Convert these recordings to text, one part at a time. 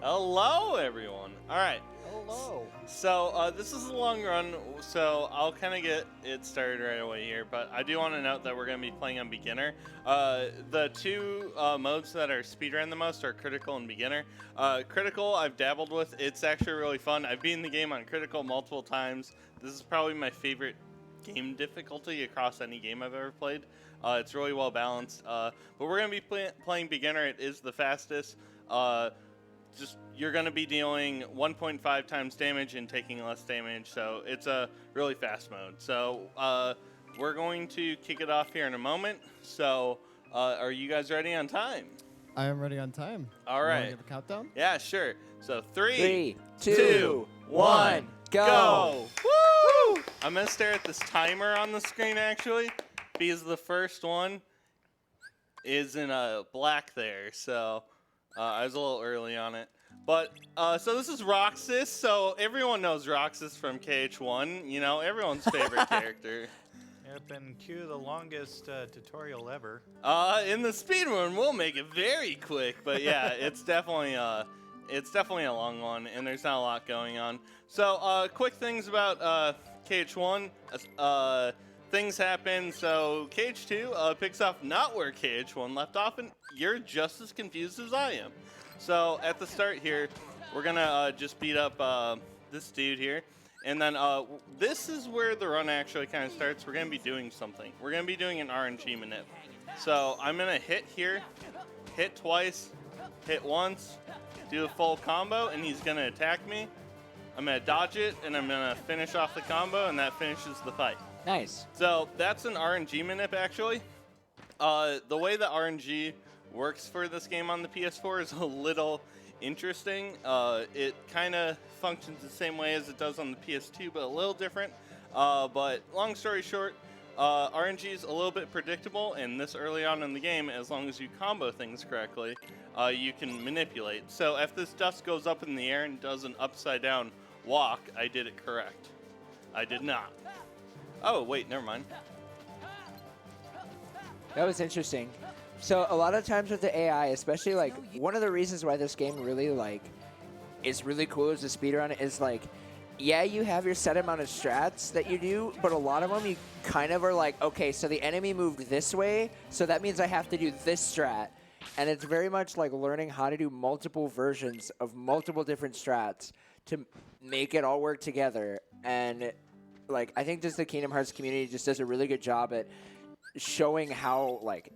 Hello, everyone. All right. Hello. So this is a long run, so I'll kind of get it started right away here. But I do want to note that we're going to be playing on beginner. The two modes that are speedrun the most are critical and beginner. Critical, I've dabbled with. It's actually really fun. I've beaten the game on critical multiple times. This is probably my favorite game difficulty across any game I've ever played. It's really well balanced. But we're going to be playing beginner. It is the fastest. You're going to be dealing 1.5 times damage and taking less damage, so it's a really fast mode. So we're going to kick it off here in a moment. So are you guys ready on time? I am ready on time. All You right. wanna give a countdown? Yeah, sure. So 3, 2, 2, 1, go! Woo! I'm going to stare at this timer on the screen, actually, because the first one is in black there, so I was a little early on it. But, so this is Roxas, so everyone knows Roxas from KH1, you know, everyone's favorite character. Yep, and cue the longest tutorial ever. In the speedrun, we'll make it very quick, but yeah, it's definitely a long one, and there's not a lot going on. So, quick things about KH1. Things happen, so KH2 picks up not where KH1 left off, and you're just as confused as I am. So at the start here, we're gonna just beat up this dude here, and then this is where the run actually kind of starts. We're gonna be doing something. We're gonna be doing an RNG manip. So I'm gonna hit here, hit twice, hit once, do a full combo, and he's gonna attack me. I'm gonna dodge it, and I'm gonna finish off the combo, and that finishes the fight. Nice. So that's an RNG manip, actually. The way the RNG works for this game on the PS4 is a little interesting. It kind of functions the same way as it does on the PS2, but a little different. But long story short, RNG is a little bit predictable, and this early on in the game, as long as you combo things correctly, you can manipulate. So if this dust goes up in the air and does an upside down walk, I did it correct. I did not. Oh, wait, never mind. That was interesting. So a lot of times with the AI, especially like one of the reasons why this game really is really cool as a speedrun is like, yeah, you have your set amount of strats that you do, but a lot of them you kind of are like, okay, so the enemy moved this way, so that means I have to do this strat. And it's very much like learning how to do multiple versions of multiple different strats to make it all work together. And like, I think just the Kingdom Hearts community just does a really good job at showing how like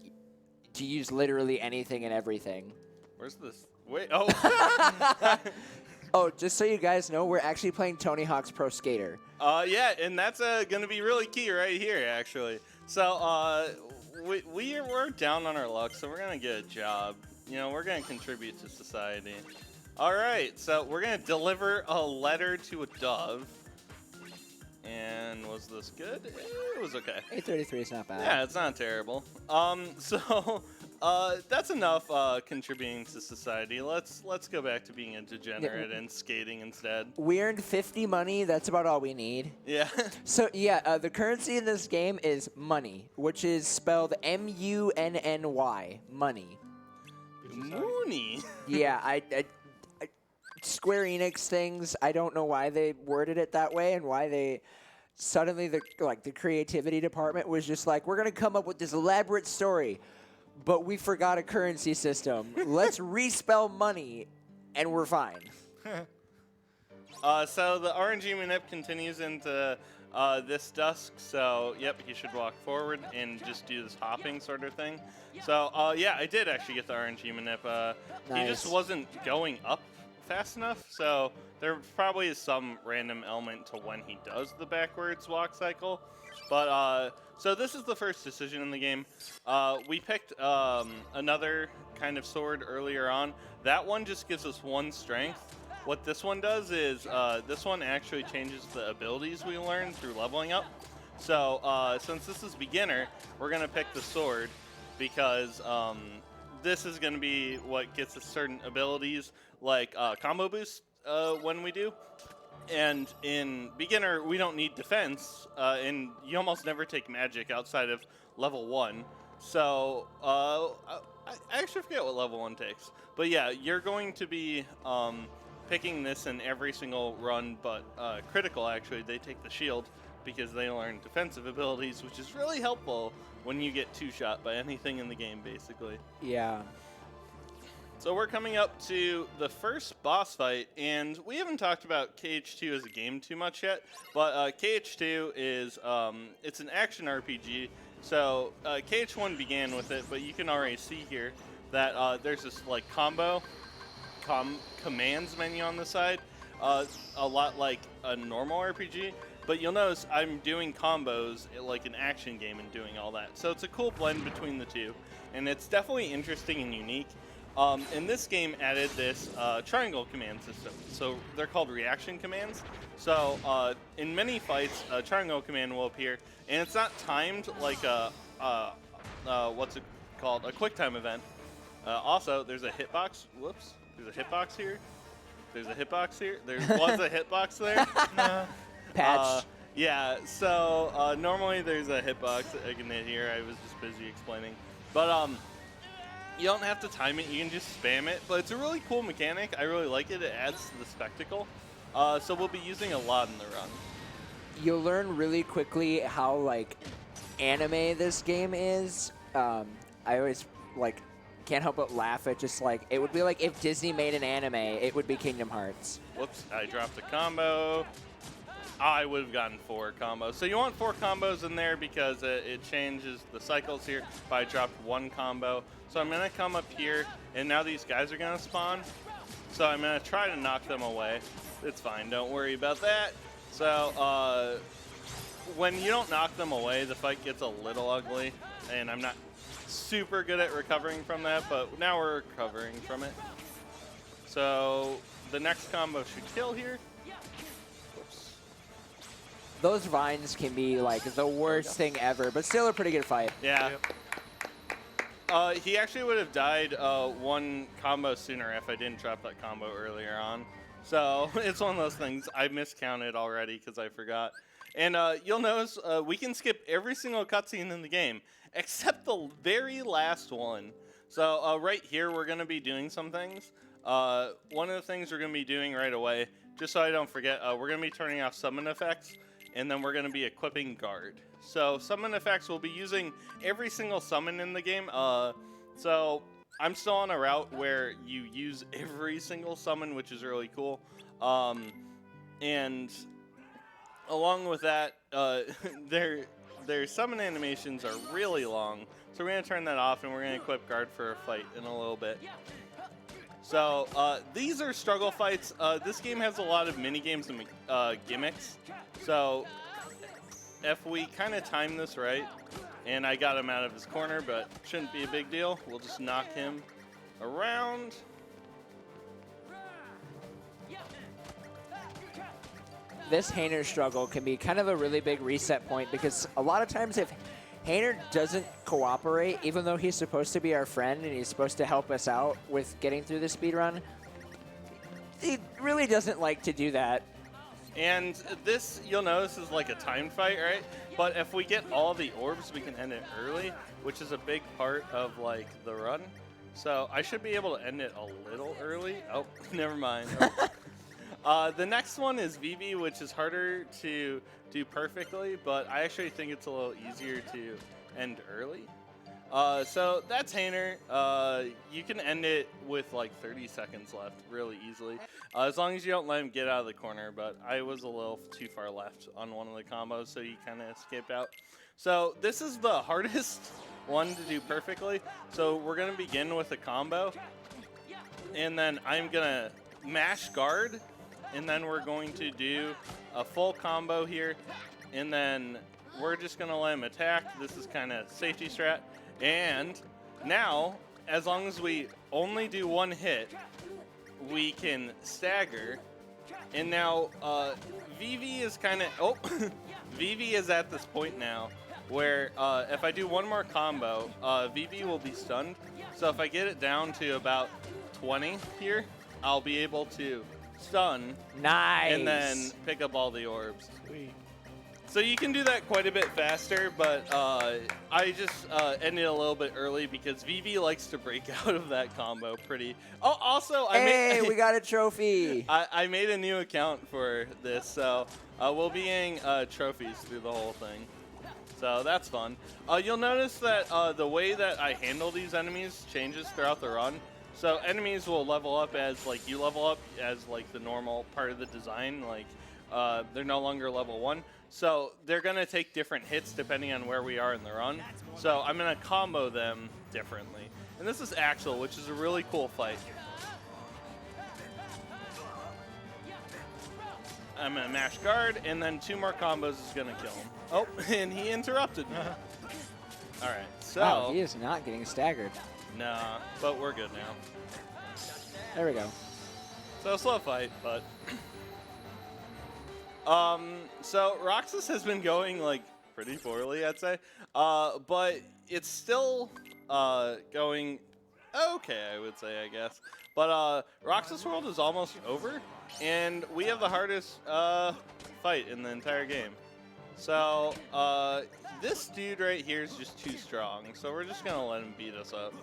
to use literally anything and everything. Where's this? Wait, oh. Oh, just so you guys know, we're actually playing Tony Hawk's Pro Skater. Yeah, and that's going to be really key right here, actually. So, we're down on our luck, so we're going to get a job. You know, we're going to contribute to society. All right, so we're going to deliver a letter to a dove. And was this good? It was okay. 833 is not bad. Yeah, it's not terrible. So that's enough contributing to society. Let's go back to being a degenerate and skating instead. We earned 50 money. That's about all we need. Yeah. So, yeah, the currency in this game is money, which is spelled M-U-N-N-Y. Money. Mooney. Yeah, I Square Enix things, I don't know why they worded it that way and why they suddenly, the creativity department was just like, we're going to come up with this elaborate story, but we forgot a currency system. Let's respell money, and we're fine. So the RNG manip continues into this dusk. So, yep, you should walk forward and just do this hopping sort of thing. So, yeah, I did actually get the RNG manip. Nice. He just wasn't going up fast enough, so there probably is some random element to when he does the backwards walk cycle. But so this is the first decision in the game. We picked another kind of sword earlier on. That one just gives us 1 strength. What this one does is this one actually changes the abilities we learn through leveling up. So since this is beginner, we're going to pick the sword because this is going to be what gets us certain abilities like combo boost when we do. And in beginner, we don't need defense, and you almost never take magic outside of level 1. So, I actually forget what level 1 takes. But yeah, you're going to be picking this in every single run, but critical, actually, they take the shield because they learn defensive abilities, which is really helpful when you get two-shot by anything in the game, basically. Yeah. So we're coming up to the first boss fight, and we haven't talked about KH2 as a game too much yet, but KH2 is, it's an action RPG, so KH1 began with it, but you can already see here that there's this, like, commands menu on the side, a lot like a normal RPG, but you'll notice I'm doing combos like an action game and doing all that. So it's a cool blend between the two, and it's definitely interesting and unique. And this game added this triangle command system. So they're called reaction commands. So in many fights, a triangle command will appear, and it's not timed like a, what's it called, a quick time event. Also, there's a hitbox. Whoops. There's a hitbox here. There's a hitbox here. There was a hitbox there. Patch. Yeah, so normally there's a hitbox I can hit here. I was just busy explaining. But you don't have to time it. You can just spam it. But it's a really cool mechanic. I really like it. It adds to the spectacle. So we'll be using a lot in the run. You'll learn really quickly how, like, anime this game is. I always, like, can't help but laugh at just, like, it would be like if Disney made an anime, it would be Kingdom Hearts. Whoops, I dropped a combo. I would have gotten 4 combos. So you want 4 combos in there because it changes the cycles here. If I dropped 1 combo. So I'm going to come up here, and now these guys are going to spawn. So I'm going to try to knock them away. It's fine, don't worry about that. So when you don't knock them away, the fight gets a little ugly, and I'm not super good at recovering from that, but now we're recovering from it. So the next combo should kill here. Whoops. Those vines can be, like, the worst thing ever, but still a pretty good fight. Yeah. He actually would have died 1 combo sooner if I didn't drop that combo earlier on. So it's one of those things. I miscounted already because I forgot. And you'll notice we can skip every single cutscene in the game except the very last one. So right here we're going to be doing some things. One of the things we're going to be doing right away, just so I don't forget, we're going to be turning off summon effects, and then we're going to be equipping guard. So summon effects, we'll be using every single summon in the game. So I'm still on a route where you use every single summon, which is really cool. And along with that, their summon animations are really long. So we're going to turn that off, and we're going to equip guard for a fight in a little bit. So these are struggle fights. This game has a lot of mini games and gimmicks. So if we kind of time this right, and I got him out of his corner, but shouldn't be a big deal. We'll just knock him around. This Hainer struggle can be kind of a really big reset point because a lot of times if Hainer doesn't cooperate, even though he's supposed to be our friend and he's supposed to help us out with getting through the speedrun, he really doesn't like to do that. And this, you'll notice, is like a timed fight, right? But if we get all the orbs, we can end it early, which is a big part of, like, the run. So I should be able to end it a little early. Oh, never mind. Oh. The next one is VV, which is harder to do perfectly, but I actually think it's a little easier to end early. So that's Hainer. You can end it with like 30 seconds left really easily, as long as you don't let him get out of the corner, but I was a little too far left on one of the combos, so he kind of escaped out. So this is the hardest one to do perfectly. So we're going to begin with a combo, and then I'm going to mash guard, and then we're going to do a full combo here, and then we're just going to let him attack. This is kind of safety strat. And now, as long as we only do 1 hit, we can stagger. And now, VV is kind of... Oh, VV is at this point now where if I do 1 more combo, VV will be stunned. So if I get it down to about 20 here, I'll be able to stun. Nice. And then pick up all the orbs. Sweet. So you can do that quite a bit faster, but I just ended a little bit early because Vivi likes to break out of that combo pretty. Oh, also, Hey, we got a trophy. I made a new account for this, so we'll be getting trophies through the whole thing. So that's fun. You'll notice that the way that I handle these enemies changes throughout the run. So enemies will level up as like you level up as like the normal part of the design. Like they're no longer level 1. So they're gonna take different hits depending on where we are in the run. So I'm gonna combo them differently. And this is Axel, which is a really cool fight. I'm gonna mash guard, and then 2 more combos is gonna kill him. Oh, and he interrupted me. All right, so. Wow, he is not getting staggered. Nah, but we're good now. There we go. So slow fight, but. So Roxas has been going like pretty poorly, I'd say. But it's still going okay, I would say, I guess. But Roxas World is almost over, and we have the hardest fight in the entire game. So this dude right here is just too strong, so we're just gonna let him beat us up.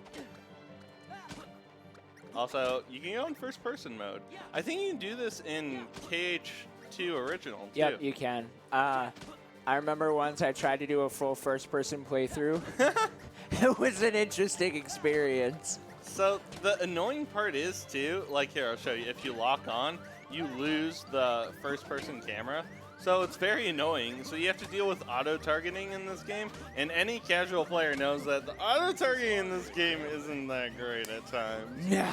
Also, you can go in first-person mode. I think you can do this in KH2 original too. Yep, you can. I remember once I tried to do a full first-person playthrough. It was an interesting experience. So the annoying part is too, like here, I'll show you. If you lock on, you lose the first-person camera. So it's very annoying. So you have to deal with auto-targeting in this game. And any casual player knows that the auto-targeting in this game isn't that great at times. No.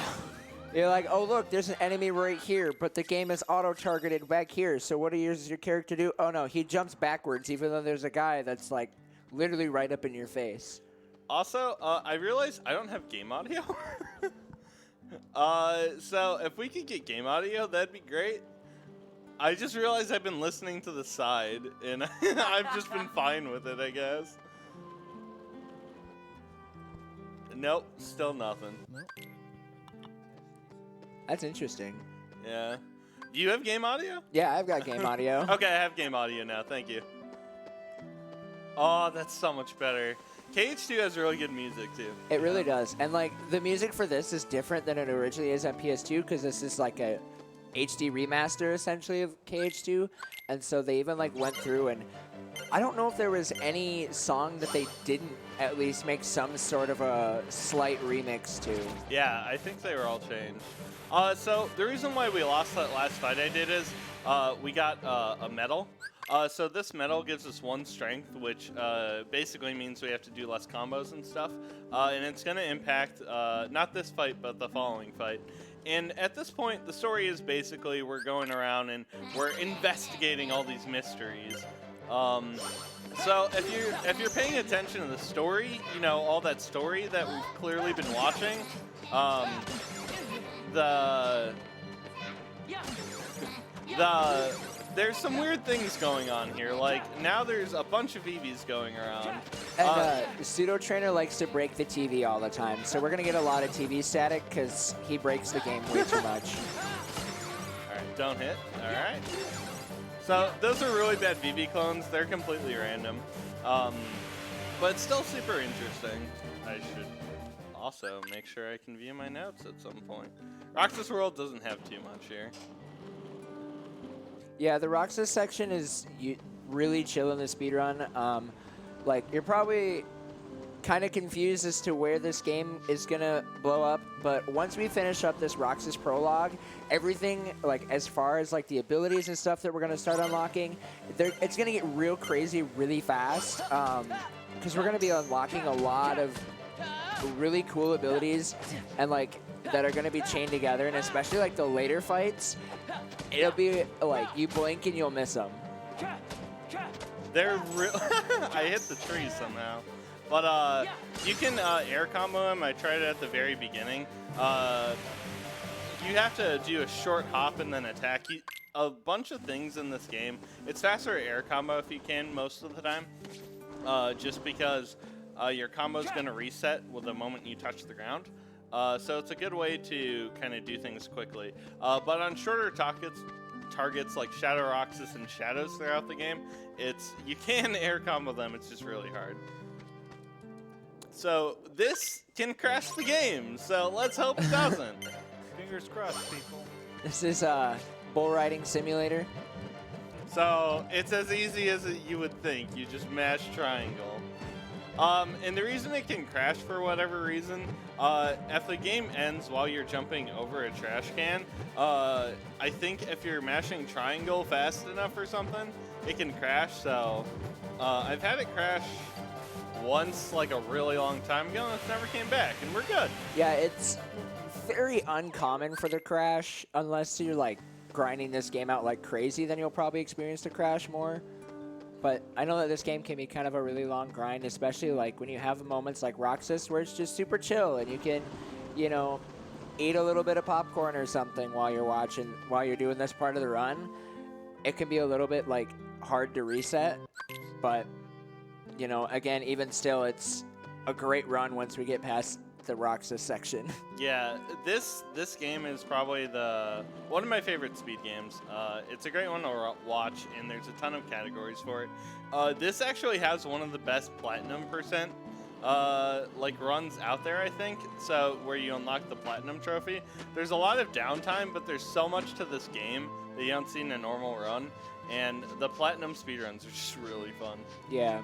You're like, oh, look, there's an enemy right here, but the game is auto-targeted back here. So what does your character do? Oh, no, he jumps backwards, even though there's a guy that's, like, literally right up in your face. Also, I realized I don't have game audio. So if we could get game audio, that'd be great. I just realized I've been listening to the side, and I've just been fine with it, I guess. Nope, still nothing. That's interesting. Yeah. Do you have game audio? Yeah, I've got game audio. Okay, I have game audio now, thank you. Oh, that's so much better. KH2 has really good music, too. It really does. And, like, the music for this is different than it originally is on PS2, because this is, like, a HD remaster, essentially, of KH2. And so they even, like, went through and I don't know if there was any song that they didn't at least make some sort of a slight remix to. Yeah, I think they were all changed. So the reason why we lost that last fight I did is we got a medal. So this medal gives us 1 strength, which basically means we have to do less combos and stuff. And it's going to impact not this fight, but the following fight. And at this point, the story is basically we're going around and we're investigating all these mysteries. So if you're paying attention to the story, you know, all that story that we've clearly been watching, there's some weird things going on here. Like, now there's a bunch of EVs going around. And SudoTrainer likes to break the TV all the time, so we're going to get a lot of TV static because he breaks the game way too much. All right, don't hit. All right. So those are really bad VV clones. They're completely random. But it's still super interesting. I should also make sure I can view my notes at some point. Roxas World doesn't have too much here. Yeah, the Roxas section is really chill in the speedrun. Like, you're probably kind of confused as to where this game is going to blow up, but once we finish up this Roxas prologue, everything, like, as far as, like, the abilities and stuff that we're going to start unlocking, it's going to get real crazy really fast, because we're going to be unlocking a lot of really cool abilities, and, like, that are going to be chained together, and especially, like, the later fights, it'll be, like, you blink and you'll miss them. They're real. I hit the tree somehow. But you can air combo him. I tried it at the very beginning. You have to do a short hop and then attack. A bunch of things in this game. It's faster air combo if you can most of the time. Just because your combo is going to reset with the moment you touch the ground. So it's a good way to kind of do things quickly. But on shorter targets like Shadow Roxas and Shadows throughout the game. You can air combo them, it's just really hard. So this can crash the game, so let's hope it doesn't. Fingers crossed, people. This is bull riding simulator. So it's as easy as you would think. You just mash triangle. And the reason it can crash for whatever reason, if the game ends while you're jumping over a trash can, I think if you're mashing triangle fast enough or something, it can crash. So I've had it crash once, like a really long time ago, and it never came back, and we're good. Yeah, it's very uncommon for the crash, unless you're like grinding this game out like crazy, then you'll probably experience the crash more. But I know that this game can be kind of a really long grind, especially like when you have moments like Roxas where it's just super chill and you can, you know, eat a little bit of popcorn or something while you're doing this part of the run. It can be a little bit like hard to reset, but you know, again, even still, it's a great run once we get past the Roxas section. Yeah, this game is probably one of my favorite speed games. It's a great one to watch, and there's a ton of categories for it. This actually has one of the best platinum percent like runs out there, I think. So where you unlock the platinum trophy. There's a lot of downtime, but there's so much to this game that you don't see in a normal run, and the platinum speedruns are just really fun. Yeah.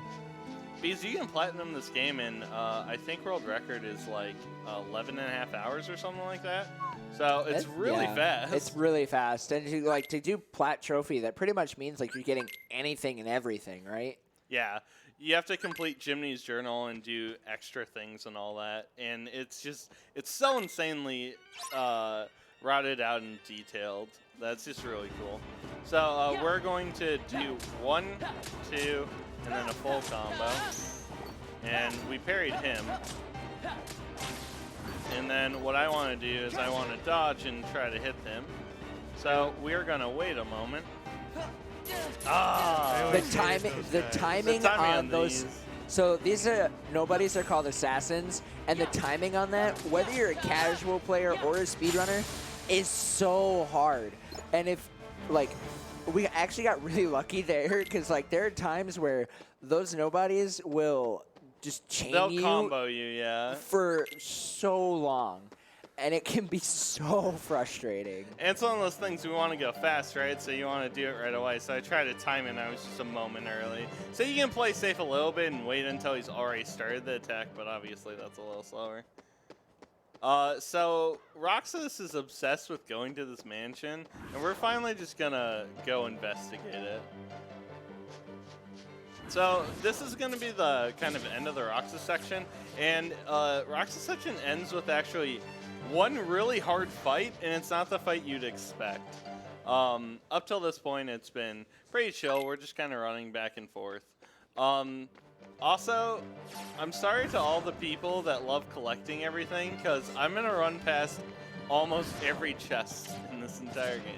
Because you can platinum this game in, I think world record is like 11 and a half hours or something like that. So it's really fast. It's really fast. And to do plat trophy, that pretty much means like you're getting anything and everything, right? Yeah. You have to complete Jiminy's journal and do extra things and all that. And it's so insanely routed out and detailed. That's just really cool. So we're going to do 1, 2, and then a full combo. And we parried him. And then what I want to do is I want to dodge and try to hit him. So we're going to wait a moment. The timing on those. So these nobodies are called assassins, and the timing on that, whether you're a casual player or a speedrunner, is so hard. And if like we actually got really lucky there, because like there are times where those nobodies will just chain They'll combo you, yeah, for so long. And it can be so frustrating. And it's one of those things we want to go fast, right? So you want to do it right away. So I tried to time it, and I was just a moment early. So you can play safe a little bit and wait until he's already started the attack, but obviously that's a little slower. So Roxas is obsessed with going to this mansion, and we're finally just going to go investigate it. So this is going to be the kind of end of the Roxas section, and Roxas section ends with actually one really hard fight, and it's not the fight you'd expect. Up till this point, it's been pretty chill. We're just kind of running back and forth. Also, I'm sorry to all the people that love collecting everything, because I'm going to run past almost every chest in this entire game.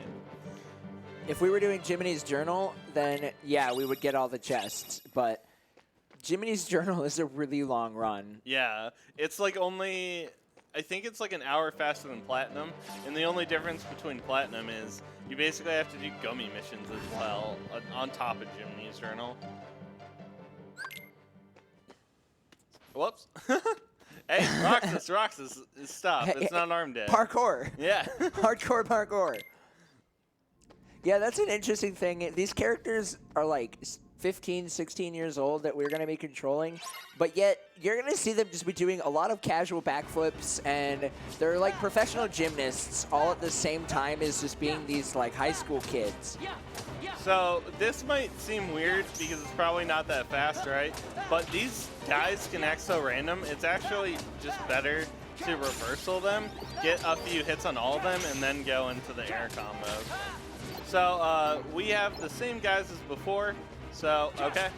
If we were doing Jiminy's Journal, then yeah, we would get all the chests. But Jiminy's Journal is a really long run. Yeah, it's like only... I think it's like an hour faster than Platinum, and the only difference between Platinum is you basically have to do gummy missions as well on top of Jiminy's Journal. Whoops. Hey, Roxas, stop. It's not an arm day. Parkour. Yeah. Hardcore parkour. Yeah, that's an interesting thing. These characters are like 15, 16 years old that we're going to be controlling, but yet you're going to see them just be doing a lot of casual backflips, and they're like professional gymnasts all at the same time as just being these like high school kids. So this might seem weird because it's probably not that fast, right? But these guys can act so random, it's actually just better to reversal them, get a few hits on all of them, and then go into the air combos. So we have the same guys as before. So, okay.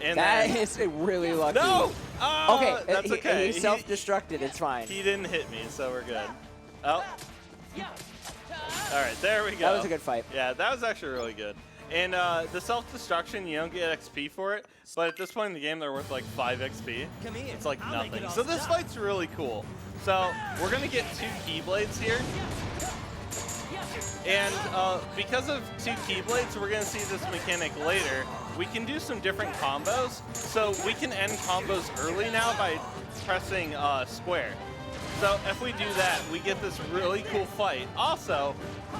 And that is really lucky. No! Okay, that's okay. He self-destructed. It's fine. He didn't hit me, so we're good. Oh. All right, there we go. That was a good fight. Yeah, that was actually really good. And the self-destruction, you don't get XP for it, but at this point in the game, they're worth like 5 XP. It's like nothing. So this fight's really cool. So we're going to get 2 Keyblades here. And because of 2 Keyblades, we're going to see this mechanic later. We can do some different combos. So we can end combos early now by pressing square. So if we do that, we get this really cool fight. Also,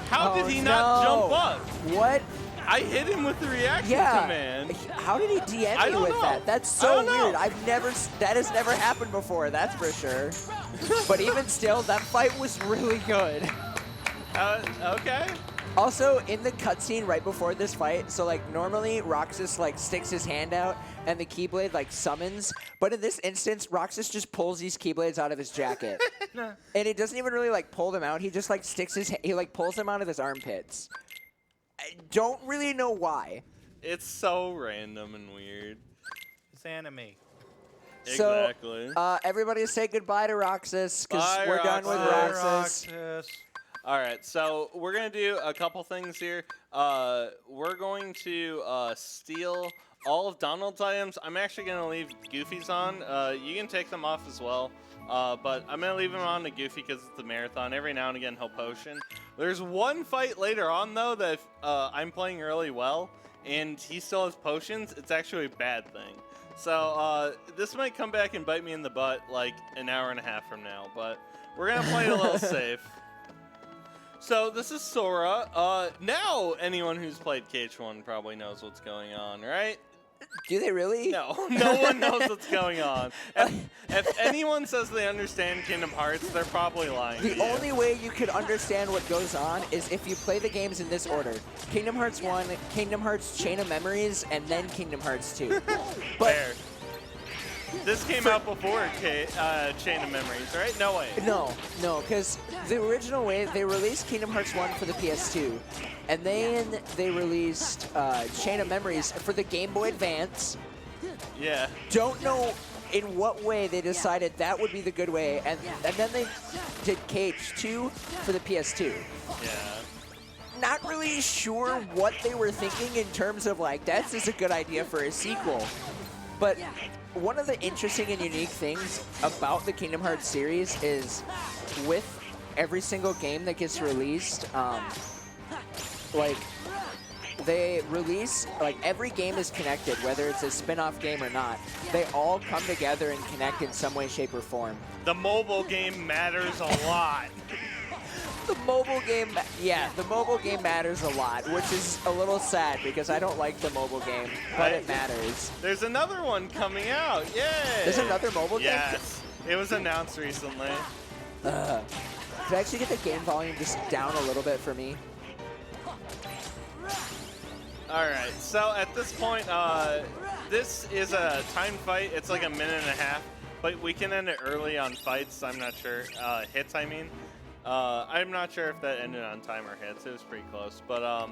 how did he not jump up? What? I hit him with the reaction command. How did he DM me with that? That's so weird. That has never happened before, that's for sure. But even still, that fight was really good. Okay. Also, in the cutscene right before this fight, so like normally Roxas like sticks his hand out and the Keyblade like summons, but in this instance, Roxas just pulls these Keyblades out of his jacket. And he doesn't even really like pull them out, he just like he like pulls them out of his armpits. I don't really know why. It's so random and weird. It's anime. Exactly. So, everybody say goodbye to Roxas, because Bye, we're done with Roxas. Roxas. All right, so we're going to do a couple things here. We're going to steal all of Donald's items. I'm actually going to leave Goofy's on. You can take them off as well. But I'm going to leave him on to Goofy because it's the marathon. Every now and again, he'll potion. There's one fight later on, though, that if I'm playing really well and he still has potions, it's actually a bad thing. So this might come back and bite me in the butt like an hour and a half from now. But we're going to play it a little safe. So this is Sora. Now anyone who's played KH1 probably knows what's going on, right? Do they really? No, no one knows what's going on. If anyone says they understand Kingdom Hearts, they're probably lying to you. The only way you could understand what goes on is if you play the games in this order. Kingdom Hearts 1, Kingdom Hearts Chain of Memories, and then Kingdom Hearts 2. But Fair. This came out before Chain of Memories, right? No way. No, because the original way, they released Kingdom Hearts 1 for the PS2, and then they released Chain of Memories for the Game Boy Advance. Yeah. Don't know in what way they decided that would be the good way, and then they did KH2 for the PS2. Yeah. Not really sure what they were thinking in terms of like, that's just a good idea for a sequel. But one of the interesting and unique things about the Kingdom Hearts series is with every single game that gets released, like they release, like every game is connected, whether it's a spin-off game or not. They all come together and connect in some way, shape, or form. The mobile game matters a lot. The mobile game, yeah, the mobile game matters a lot, which is a little sad because I don't like the mobile game, but it matters. There's another one coming out. Yay! There's another mobile game? Yes. It was announced recently. Could I actually get the game volume just down a little bit for me? All right, so at this point, this is a timed fight. It's like a minute and a half, but we can end it early on fights. I'm not sure. Hits, I mean. I'm not sure if that ended on time or hits. It was pretty close. But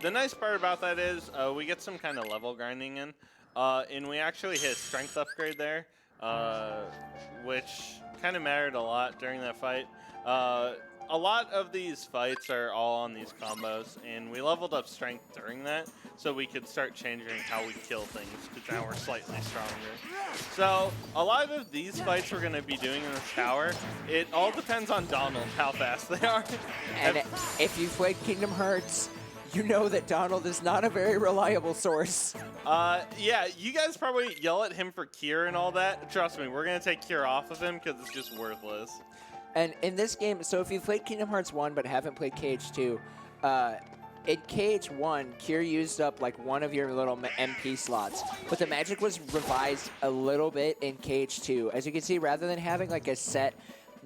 the nice part about that is we get some kind of level grinding in. And we actually hit a strength upgrade there, which kind of mattered a lot during that fight. A lot of these fights are all on these combos, and we leveled up strength during that, so we could start changing how we kill things, because now we're slightly stronger. So a lot of these fights we're going to be doing in this tower, it all depends on Donald, how fast they are. And if you've played Kingdom Hearts, you know that Donald is not a very reliable source. Yeah, you guys probably yell at him for cure and all that. Trust me, we're going to take cure off of him, because it's just worthless. And in this game, so if you've played Kingdom Hearts 1 but haven't played KH2, in KH1, Cure used up like one of your little MP slots, but the magic was revised a little bit in KH2. As you can see, rather than having like a set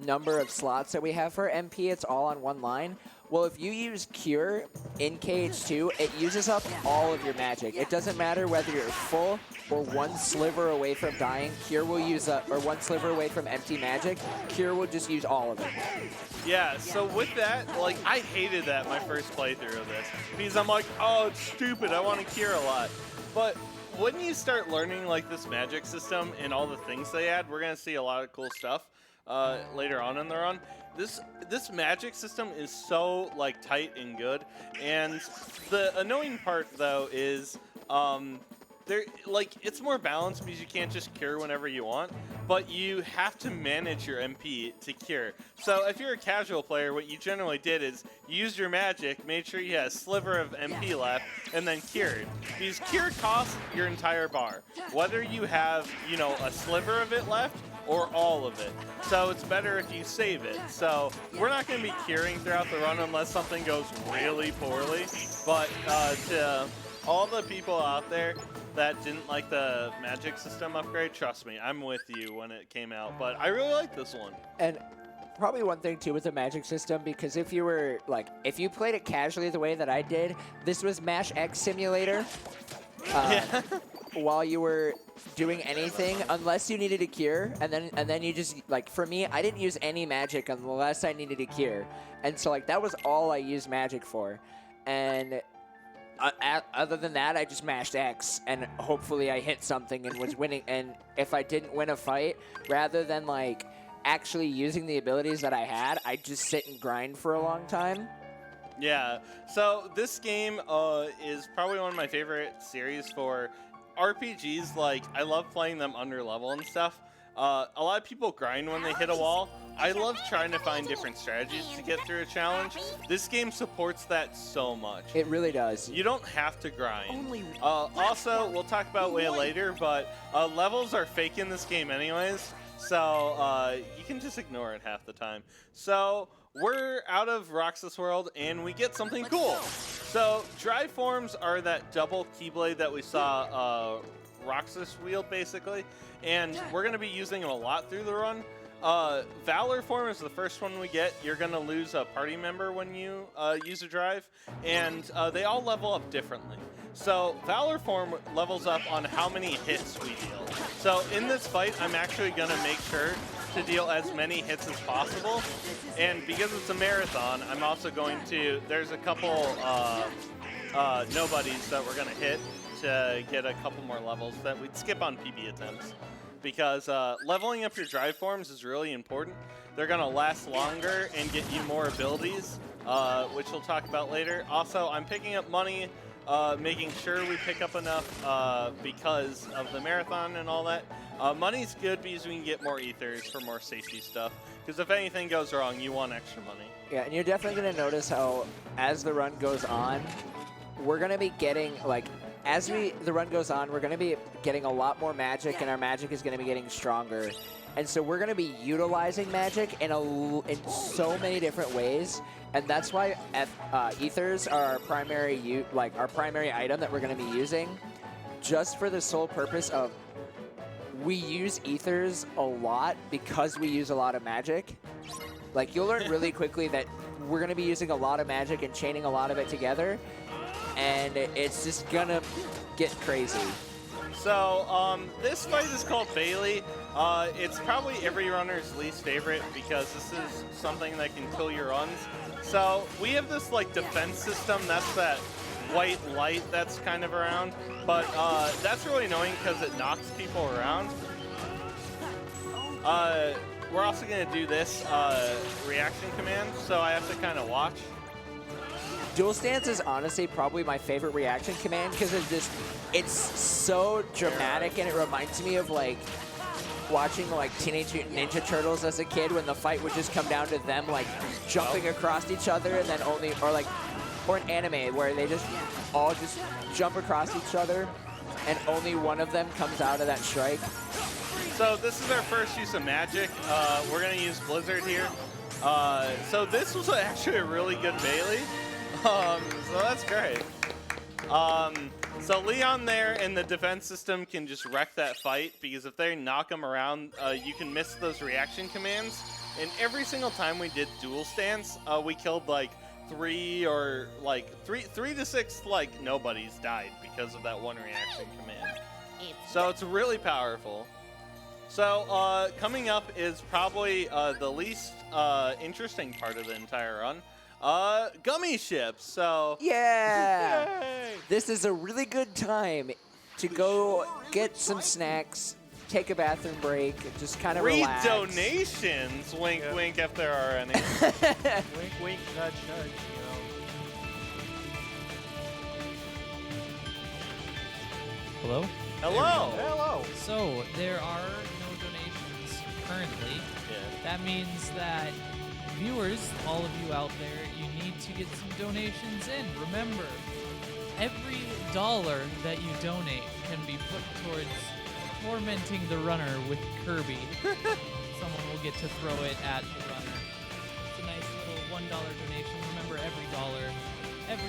number of slots that we have for MP, it's all on one line. Well, if you use Cure in KH2, it uses up all of your magic. It doesn't matter whether you're full or one sliver away from dying, Cure will use up, or one sliver away from empty magic, Cure will just use all of it. Yeah, so with that, like, I hated that my first playthrough of this, because I'm like, oh, it's stupid, I want to Cure a lot. But when you start learning, like, this magic system and all the things they add, we're going to see a lot of cool stuff later on in the run. This magic system is so like tight and good, and the annoying part though is it's more balanced because you can't just cure whenever you want, but you have to manage your MP to cure. So if you're a casual player, what you generally did is you used your magic, made sure you had a sliver of MP left, and then cured. Because cure costs your entire bar, whether you have, you know, a sliver of it left or all of it. So it's better if you save it. So we're not going to be curing throughout the run unless something goes really poorly. But to all the people out there that didn't like the magic system upgrade, trust me, I'm with you when it came out. But I really like this one. And probably one thing too with the magic system, because if you were like, if you played it casually the way that I did, this was Mash X Simulator. Yeah. While you were doing anything, unless you needed a cure, and then you just, like, for me, I didn't use any magic unless I needed a cure, and so like that was all I used magic for, and other than that, I just mashed X, and hopefully I hit something and was winning. And if I didn't win a fight, rather than like actually using the abilities that I had, I'd just sit and grind for a long time. Yeah, so this game is probably one of my favorite series for RPGs. Like, I love playing them under level and stuff. A lot of people grind when they hit a wall. I love trying to find different strategies to get through a challenge. This game supports that so much. It really does. You don't have to grind. Also, we'll talk about way later, but levels are fake in this game anyways, so you can just ignore it half the time. So we're out of Roxas World, and we get something cool. So Drive Forms are that double Keyblade that we saw Roxas wield, basically, and we're going to be using them a lot through the run. Valor Form is the first one we get. You're going to lose a party member when you use a drive, and they all level up differently. So Valor Form levels up on how many hits we deal. So in this fight, I'm actually going to make sure to deal as many hits as possible, and because it's a marathon, I'm also going to, there's a couple nobodies that we're going to hit to get a couple more levels that we'd skip on PB attempts. Because leveling up your drive forms is really important. They're going to last longer and get you more abilities, which we'll talk about later. Also, I'm picking up money, making sure we pick up enough because of the marathon and all that. Money's good because we can get more ethers for more safety stuff. Because if anything goes wrong, you want extra money. Yeah, and you're definitely going to notice how, as the run goes on, we're going to be getting, like, as the run goes on, we're going to be getting a lot more magic, and our magic is going to be getting stronger. And so we're going to be utilizing magic in so many different ways, and that's why ethers are our primary item that we're going to be using, just for the sole purpose of we use ethers a lot because we use a lot of magic. Like, you'll learn really quickly that we're going to be using a lot of magic and chaining a lot of it together, and it's just gonna get crazy. So this fight is called Bailey. It's probably every runner's least favorite because this is something that can kill your runs. So we have this like defense system. That's that white light that's kind of around, but that's really annoying because it knocks people around. We're also gonna do this reaction command, so I have to kind of watch. Dual Stance is honestly probably my favorite reaction command because it's so dramatic, and it reminds me of like watching like Teenage Mutant Ninja Turtles as a kid when the fight would just come down to them like jumping across each other, and then or an anime where they just all just jump across each other and only one of them comes out of that strike. So this is our first use of magic. We're gonna use Blizzard here. So this was actually a really good Bailey. So that's great. So Leon there in the defense system can just wreck that fight because if they knock him around, you can miss those reaction commands. And every single time we did dual stance, we killed like three to six like nobodies died because of that one reaction command. So it's really powerful. So coming up is probably the least interesting part of the entire run. Gummy ships, so... Yeah! Yay! This is a really good time to go get some snacks, take a bathroom break, just kind of relax. Read donations! Wink, wink, if there are any. Wink, wink, nudge, nudge, you know. Hello? Hello. Hello. So, there are no donations currently. Yeah. That means that viewers, all of you out there, you need to get some donations in. Remember, every dollar that you donate can be put towards tormenting the runner with Kirby. Someone will get to throw it at the runner. It's a nice little $1 donation. Remember, every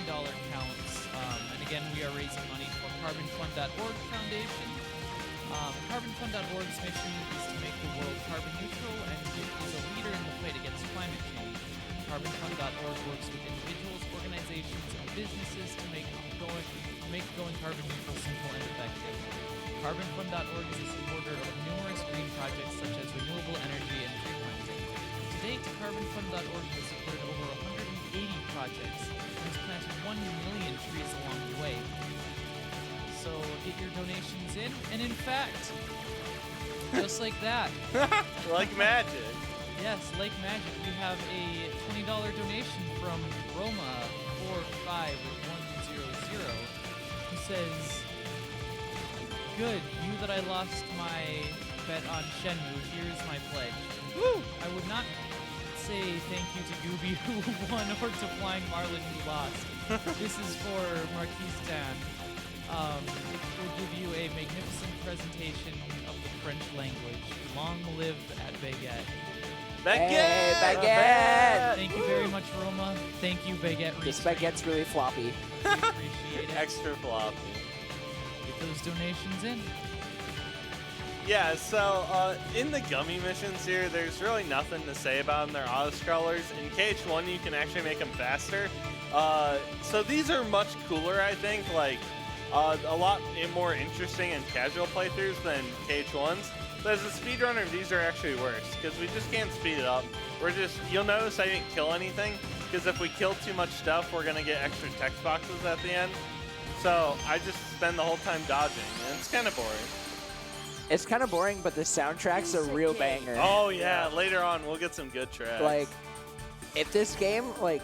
dollar counts. And again, we are raising money for CarbonFund.org Foundation. CarbonFund.org's mission is to make the world carbon neutral, and it is a leader in the fight against climate change. CarbonFund.org works with individuals, organizations, and businesses to make going carbon neutral simple and effective. CarbonFund.org is a supporter of numerous green projects such as renewable energy and tree planting. To date, CarbonFund.org has supported over 180 projects and has planted 1 million trees along the way. So get your donations in, and in fact, just like that, Like magic. yes, like magic, we have a $20 donation from Roma45100, who says, "Good, you that I lost my bet on Shenmue, here's my pledge." Woo! I would not say thank you to Gooby who won or to Flying Marlin who lost. This is for Marquis Stan. We'll give you a magnificent presentation of the French language. Long live at Baguette. Hey, Baguette! baguette! Thank you very much, Roma. Thank you, Baguette. This Restream. baguette's really floppy. We appreciate it. Extra floppy. Get those donations in. Yeah, so in the gummy missions here, there's really nothing to say about them. They're auto-scrollers. In KH1, you can actually make them faster. So these are much cooler, I think, like a lot more interesting and casual playthroughs than KH1s. But as a speedrunner, these are actually worse, because we just can't speed it up. You'll notice I didn't kill anything, because if we kill too much stuff, we're going to get extra text boxes at the end. So I just spend the whole time dodging, and it's kind of boring. It's kind of boring, but the soundtrack's a real banger. Oh yeah, later on we'll get some good tracks. Like, if this game, like,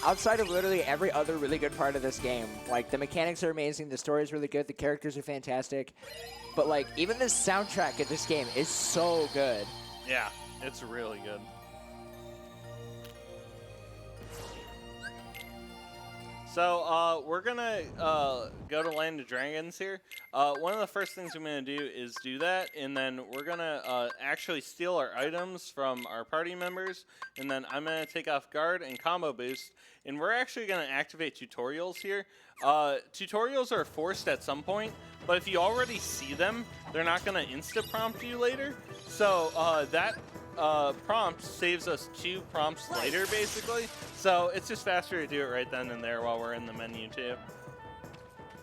outside of literally every other really good part of this game, like, the mechanics are amazing, the story is really good, the characters are fantastic, but, like, even the soundtrack of this game is so good. Yeah, it's really good. So we're gonna go to Land of Dragons here. One of the first things I'm gonna do is do that, and then we're gonna actually steal our items from our party members, and then I'm gonna take off guard and combo boost, and we're actually gonna activate tutorials here. Tutorials are forced at some point, but if you already see them, they're not gonna insta prompt you later. So that prompt saves us 2 prompts later, basically. So it's just faster to do it right then and there while we're in the menu too.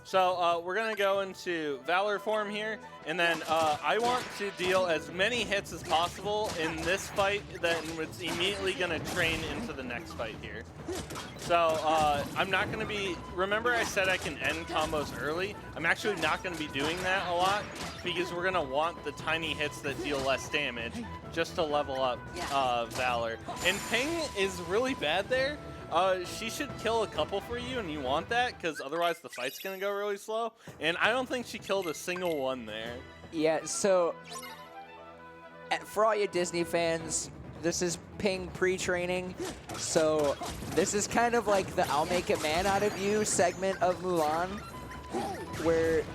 So we're gonna go into Valor form here, and then I want to deal as many hits as possible in this fight, then it's immediately gonna train into the next fight here. So I'm not gonna be, remember I said I can end combos early? I'm actually not gonna be doing that a lot, because we're gonna want the tiny hits that deal less damage just to level up Valor. And Ping is really bad there. She should kill a couple for you, and you want that, because otherwise the fight's going to go really slow. And I don't think she killed a single one there. Yeah, so, for all you Disney fans, this is Ping pre-training, so this is kind of like the I'll make a man out of you segment of Mulan, where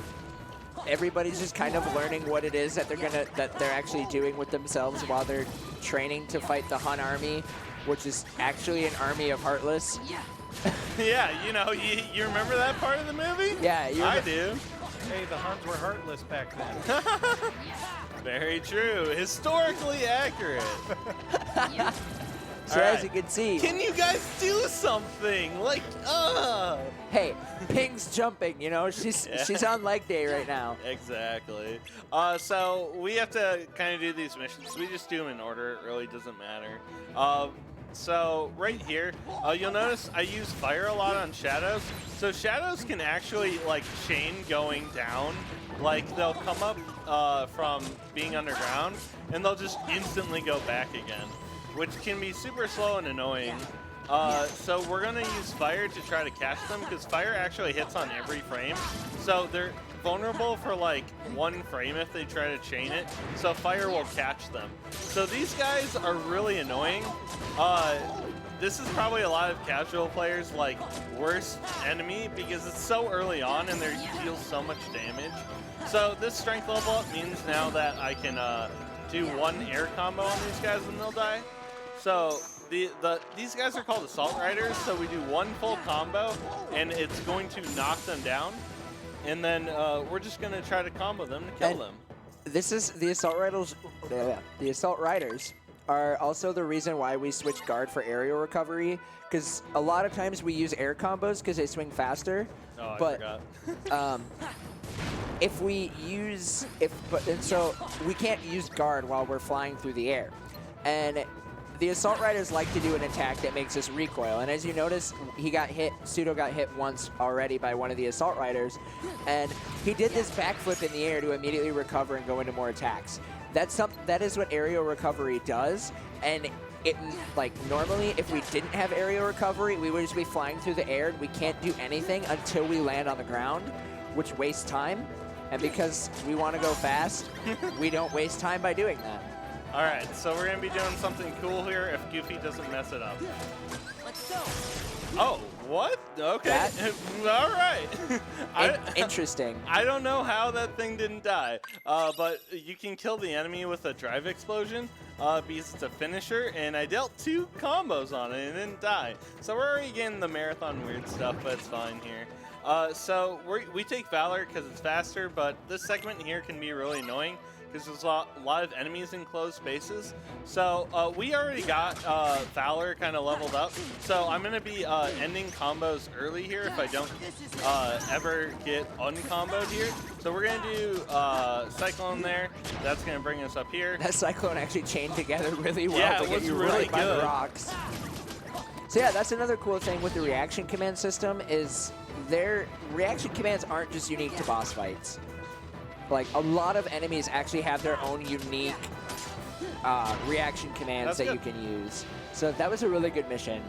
everybody's just kind of learning what it is that they're actually doing with themselves while they're training to fight the Hun army, which is actually an army of Heartless. Yeah, you know, you remember that part of the movie? Yeah, I do. Hey, the Huns were heartless back then. Very true. Historically accurate. So as you can see, Can you guys do something? Like, hey, Ping's jumping, you know, she's on leg day right now. Exactly. So we have to kind of do these missions. We just do them in order. It really doesn't matter. So right here, you'll notice I use fire a lot on shadows. So shadows can actually like chain going down. Like they'll come up from being underground and they'll just instantly go back again, which can be super slow and annoying. So we're gonna use fire to try to catch them, because fire actually hits on every frame. So vulnerable for like 1 frame if they try to chain it, so fire will catch them. So these guys are really annoying. This is probably a lot of casual players' like worst enemy because it's so early on and they deal so much damage. So this strength level up means now that I can do 1 air combo on these guys and they'll die. So these guys are called Assault Riders, so we do 1 full combo and it's going to knock them down. And then we're just going to try to combo them to kill them. This is the Assault Riders. The Assault Riders are also the reason why we switch guard for aerial recovery, because a lot of times we use air combos because they swing faster. Oh, I but, forgot. if we use, and so we can't use guard while we're flying through the air. And the Assault Riders like to do an attack that makes us recoil. And as you notice, he got hit, Sudo got hit once already by one of the Assault Riders. And he did this backflip in the air to immediately recover and go into more attacks. That is what aerial recovery does. And it, like, normally if we didn't have aerial recovery, we would just be flying through the air and we can't do anything until we land on the ground, which wastes time. And because we want to go fast, we don't waste time by doing that. All right, so we're going to be doing something cool here if Goofy doesn't mess it up. Let's go. Oh, what? Okay. All right. Interesting. I don't know how that thing didn't die, but you can kill the enemy with a drive explosion because it's a finisher, and I dealt 2 combos on it and it didn't die. So we're already getting the marathon weird stuff, but it's fine here. So we take Valor because it's faster, but this segment here can be really annoying because there's a lot of enemies in closed spaces. So we already got Valor kind of leveled up. So I'm going to be ending combos early here if I don't ever get uncomboed here. So we're going to do Cyclone there. That's going to bring us up here. That Cyclone actually chained together really well Yeah, to it get was you really right by the good. rocks. So yeah, that's another cool thing with the reaction command system is their reaction commands aren't just unique to boss fights. Like, a lot of enemies actually have their own unique reaction commands that you can use. So that was a really good mission.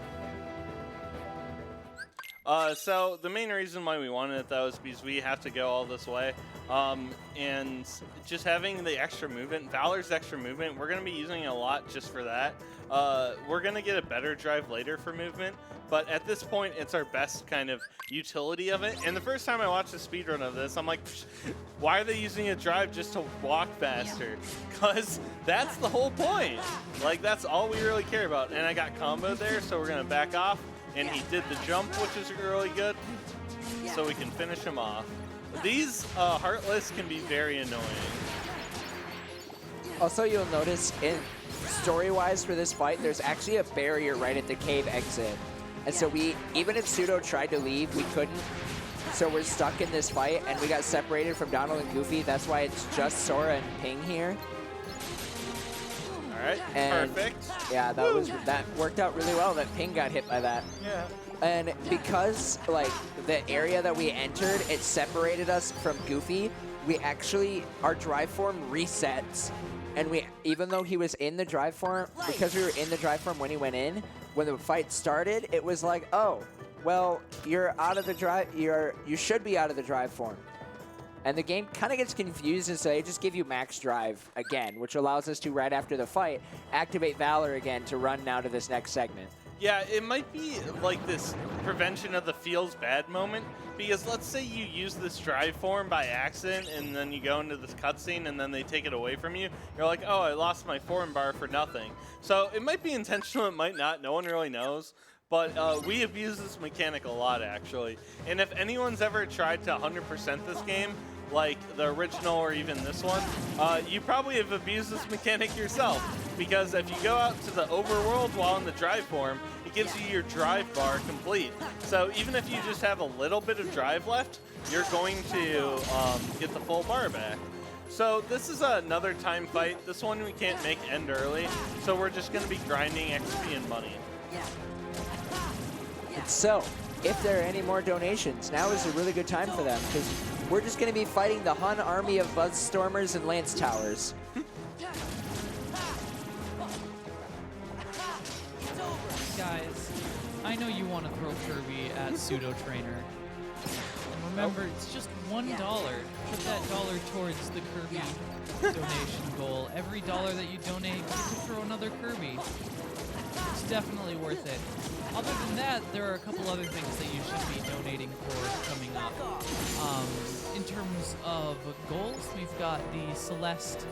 So the main reason why we wanted it, though, is because we have to go all this way. And just having the extra movement, Valor's extra movement, we're going to be using it a lot just for that. We're going to get a better drive later for movement, but at this point, it's our best kind of utility of it. And the first time I watched a speedrun of this, I'm like, why are they using a drive just to walk faster? Because that's the whole point. Like, that's all we really care about. And I got comboed there, so we're going to back off. And he did the jump, which is really good, so we can finish him off. These Heartless can be very annoying. Also, you'll notice in story-wise for this fight, there's actually a barrier right at the cave exit. And so even if Sudo tried to leave, we couldn't. So we're stuck in this fight, and we got separated from Donald and Goofy. That's why it's just Sora and Ping here. All right, And perfect. yeah, that worked out really well that Ping got hit by that. Yeah. And because, like, the area that we entered, it separated us from Goofy, our drive form resets. And even though he was in the drive form, because we were in the drive form when he went in, when the fight started, it was like, oh, well, you're out of the drive, you should be out of the drive form. And the game kind of gets confused, and so they just give you max drive again, which allows us to, right after the fight, activate Valor again to run now to this next segment. Yeah, it might be like this prevention of the feels bad moment, because let's say you use this drive form by accident and then you go into this cutscene and then they take it away from you. You're like, oh, I lost my form bar for nothing. So it might be intentional, it might not, no one really knows. But we abuse this mechanic a lot, actually. And if anyone's ever tried to 100% this game, like the original or even this one, you probably have abused this mechanic yourself. Because if you go out to the overworld while in the drive form, it gives you your drive bar complete. So even if you just have a little bit of drive left, you're going to get the full bar back. So this is another time fight. This one we can't make end early, so we're just going to be grinding XP and money. So, if there are any more donations, now is a really good time for them, because we're just going to be fighting the Hun army of Buzzstormers and Lance Towers. Guys, I know you want to throw Kirby at SudoTrainer. And Remember, it's just $1. Put that dollar towards the Kirby donation goal. Every dollar that you donate, you get to throw another Kirby. It's definitely worth it. Other than that, there are a couple other things that you should be donating for coming up. In terms of goals, we've got the Celeste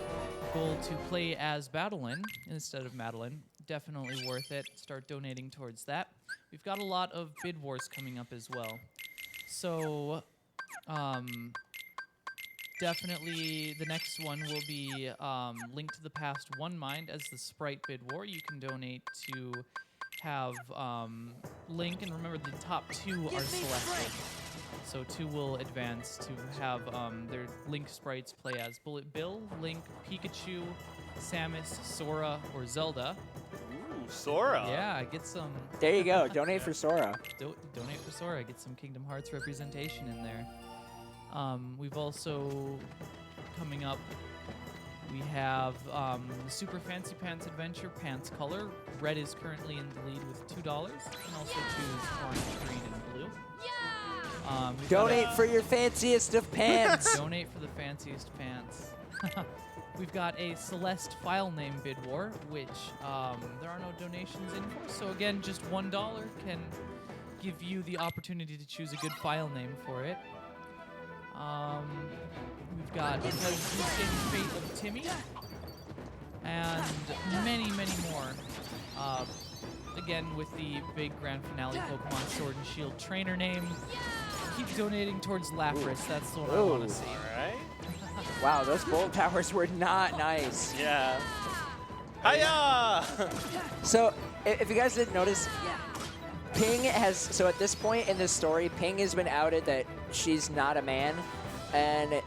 goal to play as Badeline instead of Madeline. Definitely worth it. Start donating towards that. We've got a lot of bid wars coming up as well. So, definitely the next one will be Link to the Past One Mind as the Sprite bid war. You can donate to have Link, and remember the top 2 are selected. So 2 will advance to have their Link sprites play as Bullet Bill, Link, Pikachu, Samus, Sora, or Zelda. Ooh, Sora. Yeah, get some. There you go. Donate for Sora. Donate for Sora. Get some Kingdom Hearts representation in there. We've also, coming up, we have Super Fancy Pants Adventure Pants Color. Red is currently in the lead with $2. You can also choose orange, green, and blue. Donate for your fanciest of pants. Donate for the fanciest pants. We've got a Celeste file name bid war, which there are no donations in for. So again, just $1 can give you the opportunity to choose a good file name for it. We've got Fate of Timmy, and many, many more. Again, with the big grand finale Pokemon Sword and Shield trainer name. Keep donating towards Lapras. That's the one I want to see. All right. Wow, those bolt towers were not nice. Yeah. Hiya! So, if you guys didn't notice, Ping has, so at this point in this story, Ping has been outed that she's not a man. And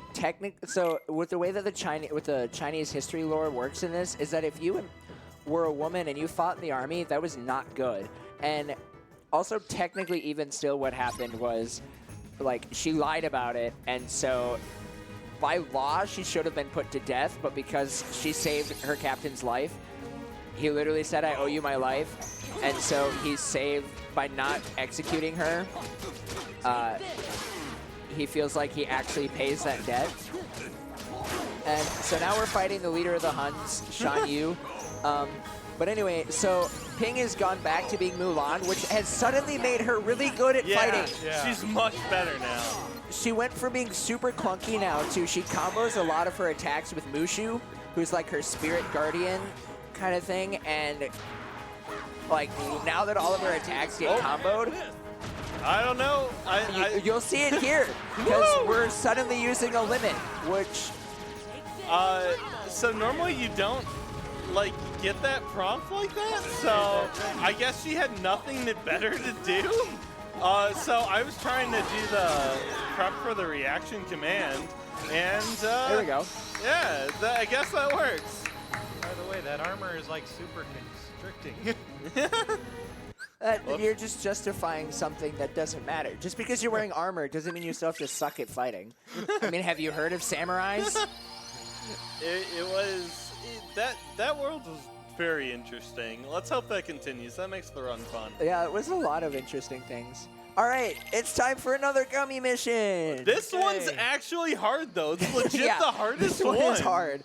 so with the way that the Chinese history lore works in this, is that if you were a woman and you fought in the army, that was not good. And also, technically, even still, what happened was, like, she lied about it, and so by law, she should have been put to death, but because she saved her captain's life, he literally said, I owe you my life, and so he's saved by not executing her. He feels like he actually pays that debt. And so now we're fighting the leader of the Huns, Shan Yu. But anyway, so Ping has gone back to being Mulan, which has suddenly made her really good at fighting. Yeah, she's much better now. She went from being super clunky now to she combos a lot of her attacks with Mushu, who's like her spirit guardian kind of thing. And like now that all of her attacks get comboed, I don't know. you'll see it here because we're suddenly using a limit, which... So normally you don't like get that prompt like that, so I guess she had nothing better to do. So I was trying to do the prep for the reaction command, and there we go. Yeah, I guess that works. By the way, that armor is like super constricting. You're just justifying something that doesn't matter. Just because you're wearing armor doesn't mean you still have to suck at fighting. I mean, have you heard of samurais? That world was very interesting. Let's hope that continues. That makes the run fun. Yeah, it was a lot of interesting things. All right, it's time for another gummy mission. This one's actually hard, though. It's legit Yeah, the hardest this one one. is hard.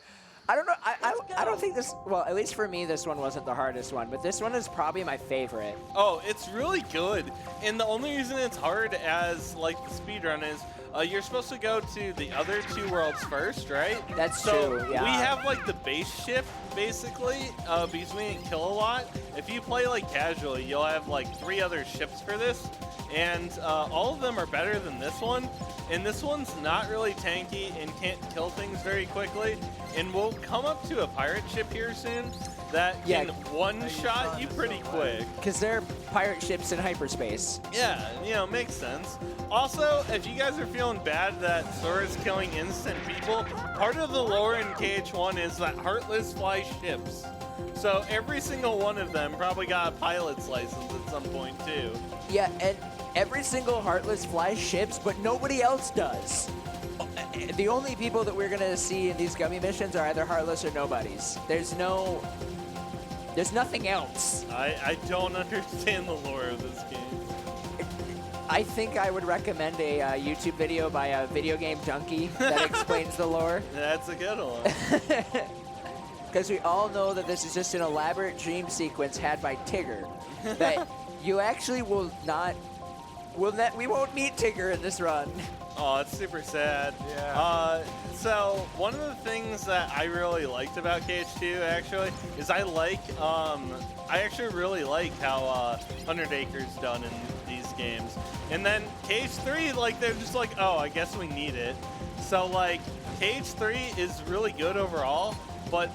I don't know. I don't think this. Well, at least for me, this one wasn't the hardest one, but this one is probably my favorite. Oh, it's really good. And the only reason it's hard as like the speedrun is you're supposed to go to the other 2 worlds first, right? That's so true, yeah. We have like the base ship basically because we didn't kill a lot. If you play like casually, you'll have like 3 other ships for this. And all of them are better than this one. And this one's not really tanky and can't kill things very quickly. And we'll come up to a pirate ship here soon that can one-shot you pretty quick. Because they're pirate ships in hyperspace. Yeah, you know, makes sense. Also, if you guys are feeling bad that Sora's killing instant people, part of the lore in KH1 is that Heartless fly ships. So every single one of them probably got a pilot's license at some point too. Yeah, and every single Heartless flies ships, but nobody else does. The only people that we're gonna see in these gummy missions are either Heartless or nobodies. There's nothing else. I don't understand the lore of this game. I think I would recommend a YouTube video by a video game junkie that explains the lore. That's a good one. Because we all know that this is just an elaborate dream sequence had by Tigger. That you actually will not, we won't meet Tigger in this run. Oh, it's super sad. Yeah. So one of the things that I really liked about KH2 actually is I actually really like how 100 Acres done in these games. And then KH3, like they're just like, oh, I guess we need it. So like KH3 is really good overall, but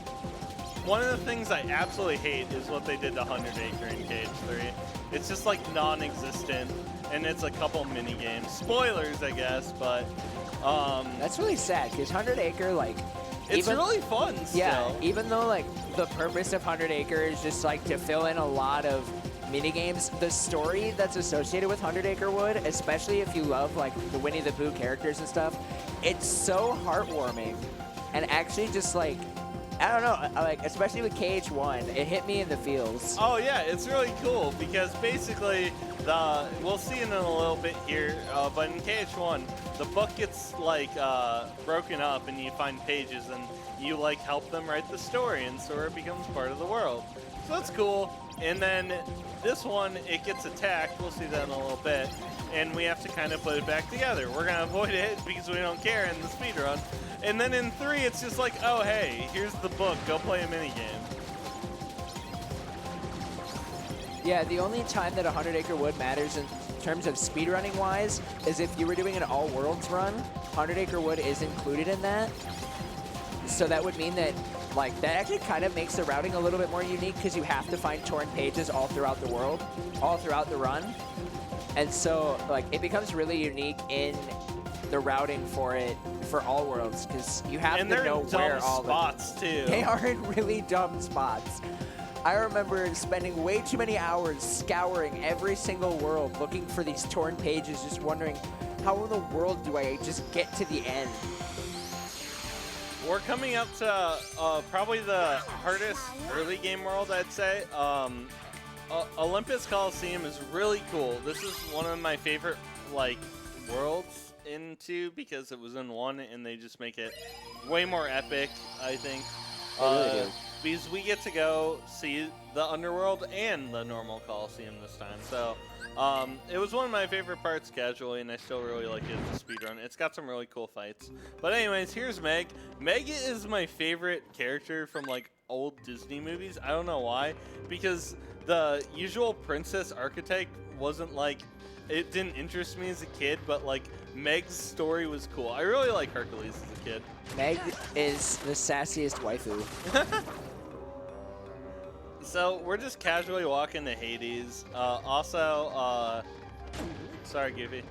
one of the things I absolutely hate is what they did to 100 Acre in KH3. It's just like non-existent, and it's a couple mini games. Spoilers, I guess, but That's really sad because 100 Acre, like, it's really fun. yeah, Still. even though like the purpose of 100 Acre is just like to fill in a lot of mini games, the story that's associated with 100 Acre Wood, especially if you love like the Winnie the Pooh characters and stuff, it's so heartwarming, and actually just like, I don't know, like especially with KH1, it hit me in the feels. Oh yeah, it's really cool because basically we'll see it in a little bit here, but in KH1, the book gets like broken up and you find pages and you like help them write the story, and so it becomes part of the world. So that's cool. And then this one, it gets attacked. We'll see that in a little bit, and we have to kind of put it back together. We're gonna avoid it because we don't care in the speedrun. And then in 3, it's just like, oh hey, here's the book. Go play a minigame. Yeah, the only time that 100 Acre Wood matters in terms of speedrunning wise is if you were doing an all worlds run. 100 Acre Wood is included in that. So that would mean that, like, that actually kind of makes the routing a little bit more unique because you have to find torn pages all throughout the world, all throughout the run. And so, like, it becomes really unique in the routing for it for all worlds because you have to know where all spots too. They are in really dumb spots. I remember spending way too many hours scouring every single world looking for these torn pages, just wondering how in the world do I just get to the end? We're coming up to probably the hardest early game world, I'd say. Olympus Coliseum is really cool. This is one of my favorite like worlds in 2 because it was in 1 and they just make it way more epic, I think. Really do. Because we get to go see the underworld and the normal Coliseum this time. So it was one of my favorite parts casually, and I still really like it as a speedrun. It's got some really cool fights. But anyways, here's Meg. Meg is my favorite character from like old Disney movies. I don't know why. Because the usual princess archetype wasn't like, it didn't interest me as a kid, but like Meg's story was cool. I really like Hercules as a kid. Meg is the sassiest waifu. So we're just casually walking to Hades. Sorry, Goofy.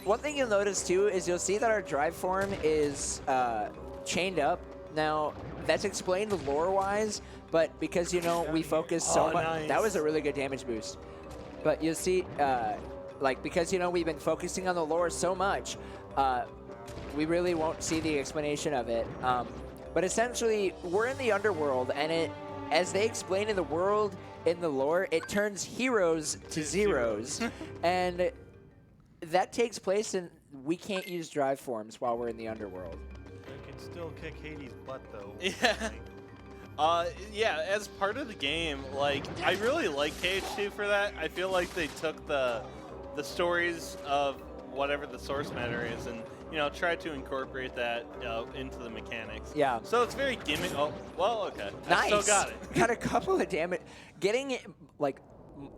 One thing you'll notice too is you'll see that our drive form is chained up. Now that's explained lore-wise, but because we focus so much, nice. that was a really good damage boost. But you'll see, like because we've been focusing on the lore so much, we really won't see the explanation of it. But essentially, we're in the underworld, and as they explain in the world, in the lore, it turns heroes to zeros. And that takes place, and we can't use drive forms while we're in the underworld. You can still kick Hades' butt, though. Yeah. Yeah, as part of the game, like, I really like KH2 for that. I feel like they took the stories of whatever the source matter is and tried to incorporate that into the mechanics. Yeah. So it's very gimmick. Oh, well, okay. Nice. I still got it. Got a couple of damage. Getting it, like,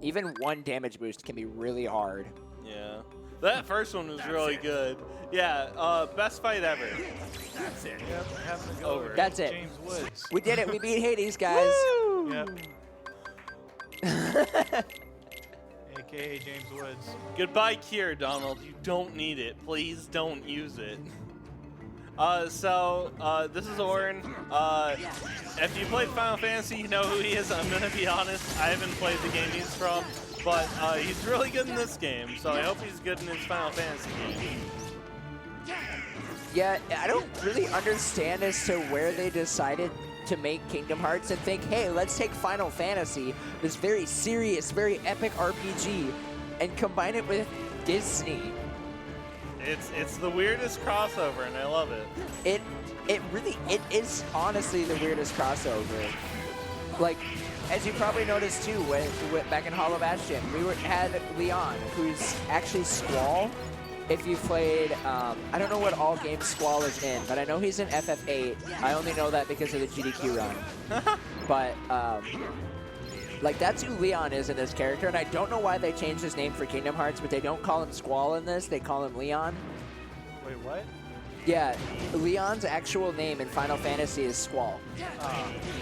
even one damage boost can be really hard. Yeah. That first one was really good. Yeah, best fight ever. That's it. Yep, having to go Over. That's it. James Woods. We did it. We beat Hades, guys. Yep. AKA James Woods. Goodbye, Kier, Donald. You don't need it. Please don't use it. This is Orin. If you played Final Fantasy, you know who he is. I'm going to be honest. I haven't played the game he's from, but he's really good in this game, so I hope he's good in his Final Fantasy game. Yeah, I don't really understand as to where they decided to make Kingdom Hearts and think, hey, let's take Final Fantasy, this very serious, very epic RPG, and combine it with Disney. It's the weirdest crossover, and I love it. It is honestly the weirdest crossover. Like, as you probably noticed too, back in Hollow Bastion, had Leon, who's actually Squall. If you played, I don't know what all games Squall is in, but I know he's in FF8. I only know that because of the GDQ run. But, like, that's who Leon is in this character, and I don't know why they changed his name for Kingdom Hearts, but they don't call him Squall in this, they call him Leon. Wait, what? Yeah, Leon's actual name in Final Fantasy is Squall.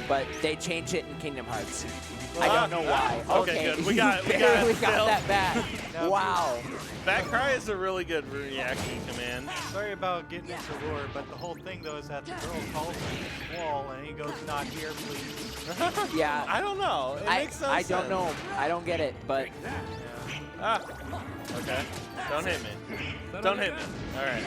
But they changed it in Kingdom Hearts. I don't know why. Okay, good. We got it. barely Phil. got that back. No, Wow. That cry is a really good reaction command. Sorry about getting into lore, but the whole thing though is that the girl calls him Squall, and he goes, "Not here, please." Yeah. I don't know. It makes no I sense. don't know. I don't get it, but Ah. Okay. Don't hit me. Don't hit me. All right.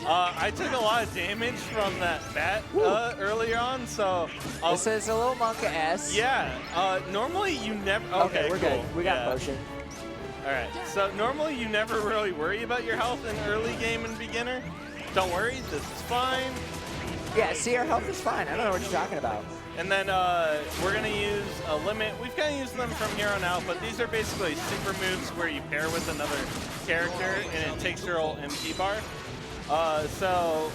I took a lot of damage from that bat earlier on, so... this is a little Monka-esque. Yeah. Normally you never... Okay, we're cool. good. We got Yeah. potion. All right. So normally you never really worry about your health in early game and beginner. Don't worry. This is fine. Yeah, see, our health is fine. I don't know what you're talking about. And then we're going to use a limit. We've kind of used them from here on out, but these are basically super moves where you pair with another character and it takes your whole MP bar. So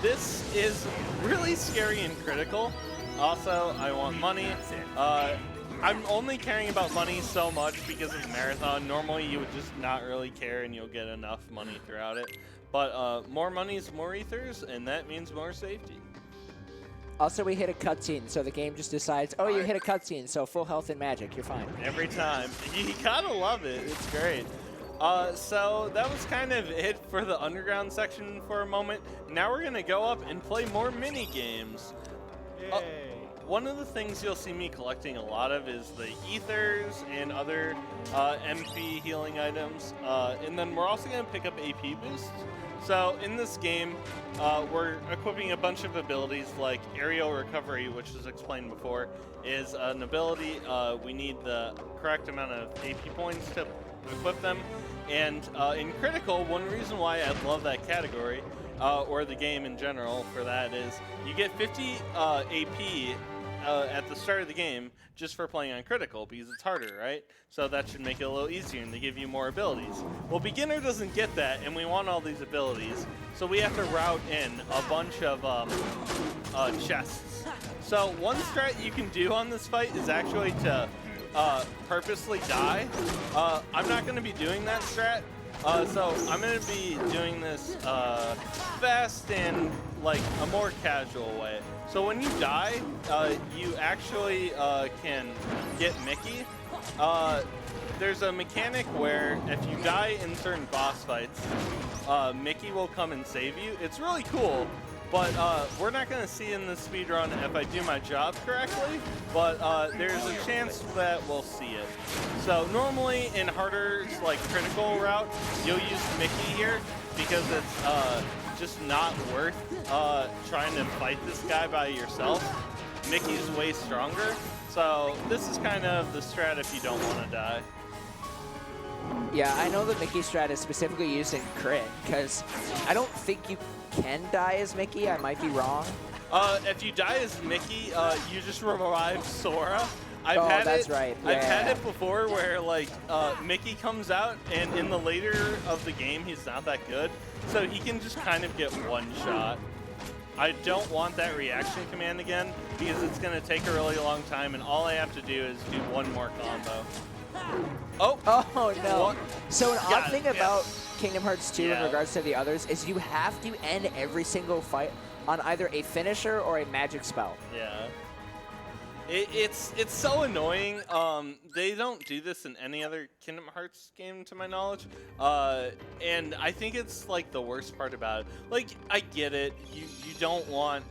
this is really scary and critical. Also, I want money. I'm only caring about money so much because of the marathon. Normally, you would just not really care and you'll get enough money throughout it. But more money is more ethers, and that means more safety. Also, we hit a cutscene, so the game just decides, oh, you hit a cutscene, so full health and magic, you're fine. Every time. You gotta love it. It's great. So that was kind of it for the underground section for a moment. Now we're gonna go up and play more mini games. Yay. One of the things you'll see me collecting a lot of is the ethers and other MP healing items. And then we're also gonna pick up AP boosts. So in this game, we're equipping a bunch of abilities like aerial recovery, which was explained before, is an ability. We need the correct amount of AP points to equip them. And in critical, one reason why I love that category, or the game in general for that, is you get 50 AP at the start of the game just for playing on critical because it's harder, right? So that should make it a little easier and they give you more abilities. Well, beginner doesn't get that, and we want all these abilities, so we have to route in a bunch of chests. So one strat you can do on this fight is actually to purposely die. I'm not going to be doing that strat, so I'm going to be doing this fast and like a more casual way. So when you die, you actually can get Mickey. There's a mechanic where if you die in certain boss fights, Mickey will come and save you. It's really cool, but we're not going to see in this speedrun if I do my job correctly, but there's a chance that we'll see it. So normally in harder, like critical route, you'll use Mickey here because it's just not worth trying to fight this guy by yourself. Mickey's way stronger, so this is kind of the strat if you don't want to die. Yeah, I know the Mickey strat is specifically used in crit, because I don't think you can die as Mickey. I might be wrong. If you die as Mickey, you just revive Sora. I've Oh, had that's it, right. I've had Yeah. it before where like Mickey comes out and in the later of the game he's not that good, so he can just kind of get one shot. I don't want that reaction command again because it's going to take a really long time, and all I have to do is do one more combo. Oh! Oh, no. What? So an Got odd it, thing yeah. about Kingdom Hearts 2 in Yeah. regards to the others is you have to end every single fight on either a finisher or a magic spell. Yeah. It's so annoying. They don't do this in any other Kingdom Hearts game, to my knowledge. And I think it's like the worst part about it. Like, I get it. You don't want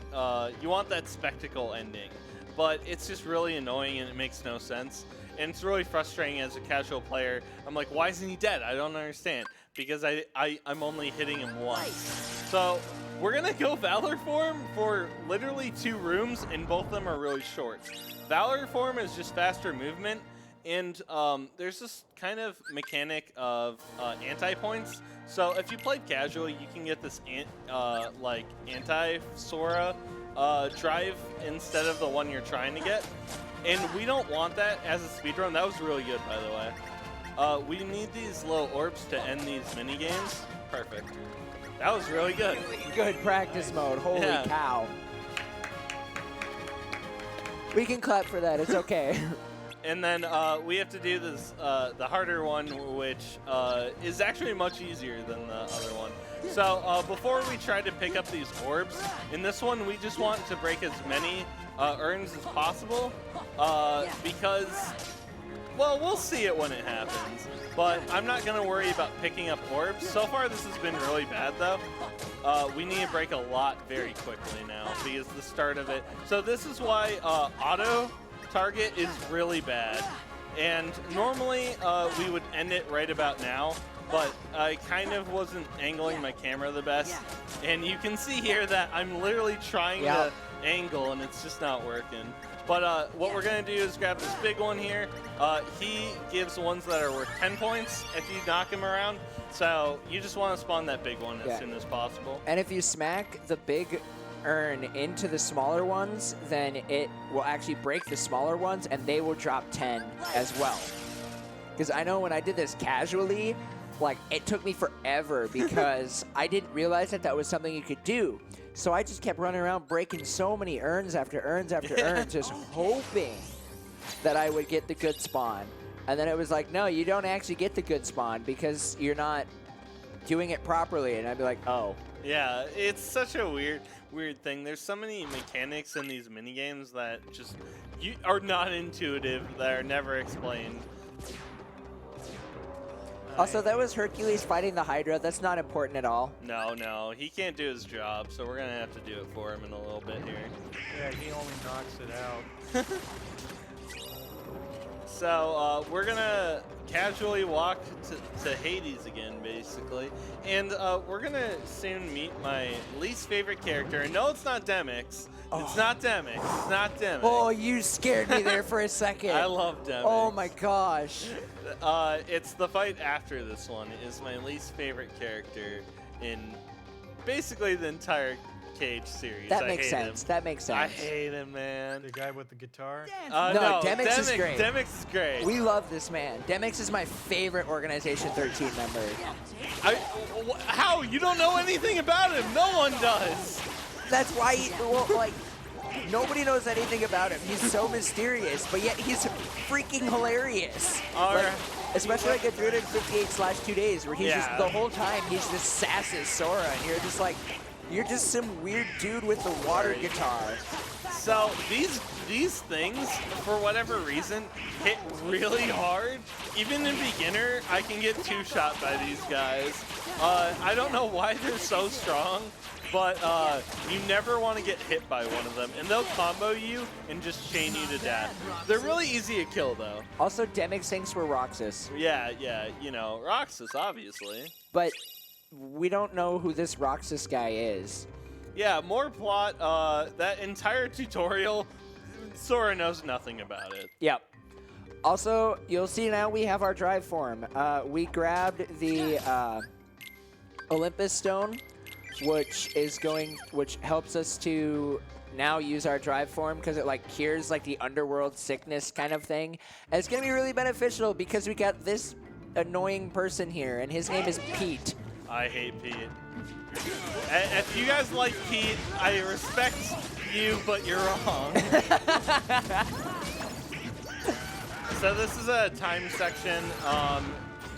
you want that spectacle ending, but it's just really annoying and it makes no sense. And it's really frustrating as a casual player. I'm like, why isn't he dead? I don't understand. Because I'm only hitting him once. So we're gonna go Valor form for literally 2 rooms, and both of them are really short. Valor form is just faster movement, and there's this kind of mechanic of anti-points. So if you played casually, you can get this like anti-Sora drive instead of the one you're trying to get. And we don't want that as a speedrun. That was really good, by the way. We need these little orbs to end these mini games. Perfect. That was really good. Good practice mode. Holy Yeah. cow. We can clap for that. It's okay. And then we have to do this, the harder one, which is actually much easier than the other one. So before we try to pick up these orbs, in this one we just want to break as many urns as possible because, well, we'll see it when it happens. But I'm not going to worry about picking up orbs. So far this has been really bad though. We need to break a lot very quickly now because the start of it. So this is why auto target is really bad, and normally we would end it right about now, but I kind of wasn't angling my camera the best, and you can see here that I'm literally trying to angle and it's just not working. But what we're gonna do is grab this big one here. He gives ones that are worth 10 points if you knock him around, so you just want to spawn that big one as soon as possible. And if you smack the big urn into the smaller ones, then it will actually break the smaller ones and they will drop 10 as well. Because I know when I did this casually, like, it took me forever because I didn't realize that that was something you could do. So I just kept running around breaking so many urns after urns after urns, just hoping that I would get the good spawn. And then it was like, no, you don't actually get the good spawn because you're not doing it properly. And I'd be like, oh. Yeah, it's such a weird thing. There's so many mechanics in these minigames that just are not intuitive, that are never explained. Also, that was Hercules fighting the Hydra. That's not important at all. No, he can't do his job, so we're gonna have to do it for him in a little bit here. Yeah, he only knocks it out. So we're gonna casually walk to Hades again, basically, and we're gonna soon meet my least favorite character. And no, it's not Demix. It's not Demix. It's not Demix. Oh, you scared me there for a second. I love Demix. Oh my gosh. It's the fight after this one is my least favorite character in basically the entire Cage series. That makes sense. That makes sense. I hate him, man. The guy with the guitar? No, Demix is great. Demix is great. We love this man. Demix is my favorite Organization 13 member. How? You don't know anything about him. No one does. That's why, nobody knows anything about him. He's so mysterious, but yet he's freaking hilarious. Especially like at 358/2 days, where he's just, the whole time, he's just sasses Sora, and you're just like, you're just some weird dude with the water guitar. So these things, for whatever reason, hit really hard. Even in beginner, I can get 2-shot by these guys. I don't know why they're so strong, but you never want to get hit by one of them, and they'll combo you and just chain you to death. They're really easy to kill, though. Also, Demix thinks we're Roxas. Yeah, you know, Roxas, obviously. But we don't know who this Roxas guy is. Yeah, more plot. That entire tutorial, Sora knows nothing about it. Yep. Also, you'll see now we have our drive form. We grabbed the Olympus Stone, which helps us to now use our drive form because it like cures like the underworld sickness kind of thing. And it's gonna be really beneficial because we got this annoying person here, and his name is Pete. I hate Pete. If you guys like Pete, I respect you, but you're wrong. So this is a time section.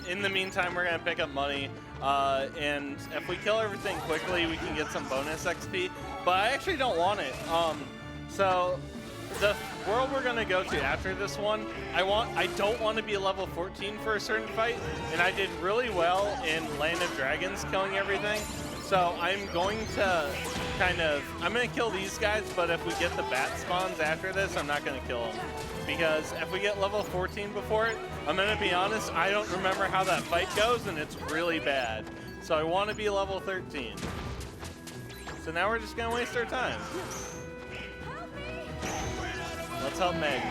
In the meantime, we're gonna pick up money. And if we kill everything quickly, we can get some bonus XP. But I actually don't want it. So the world we're gonna go to after this one, I don't want to be a level 14 for a certain fight, and I did really well in Land of Dragons, killing everything. So I'm going to I'm gonna kill these guys, but if we get the bat spawns after this, I'm not gonna kill them. Because if we get level 14 before it, I'm gonna be honest, I don't remember how that fight goes, and it's really bad. So I want to be level 13. So now we're just gonna waste our time. Let's help Meg.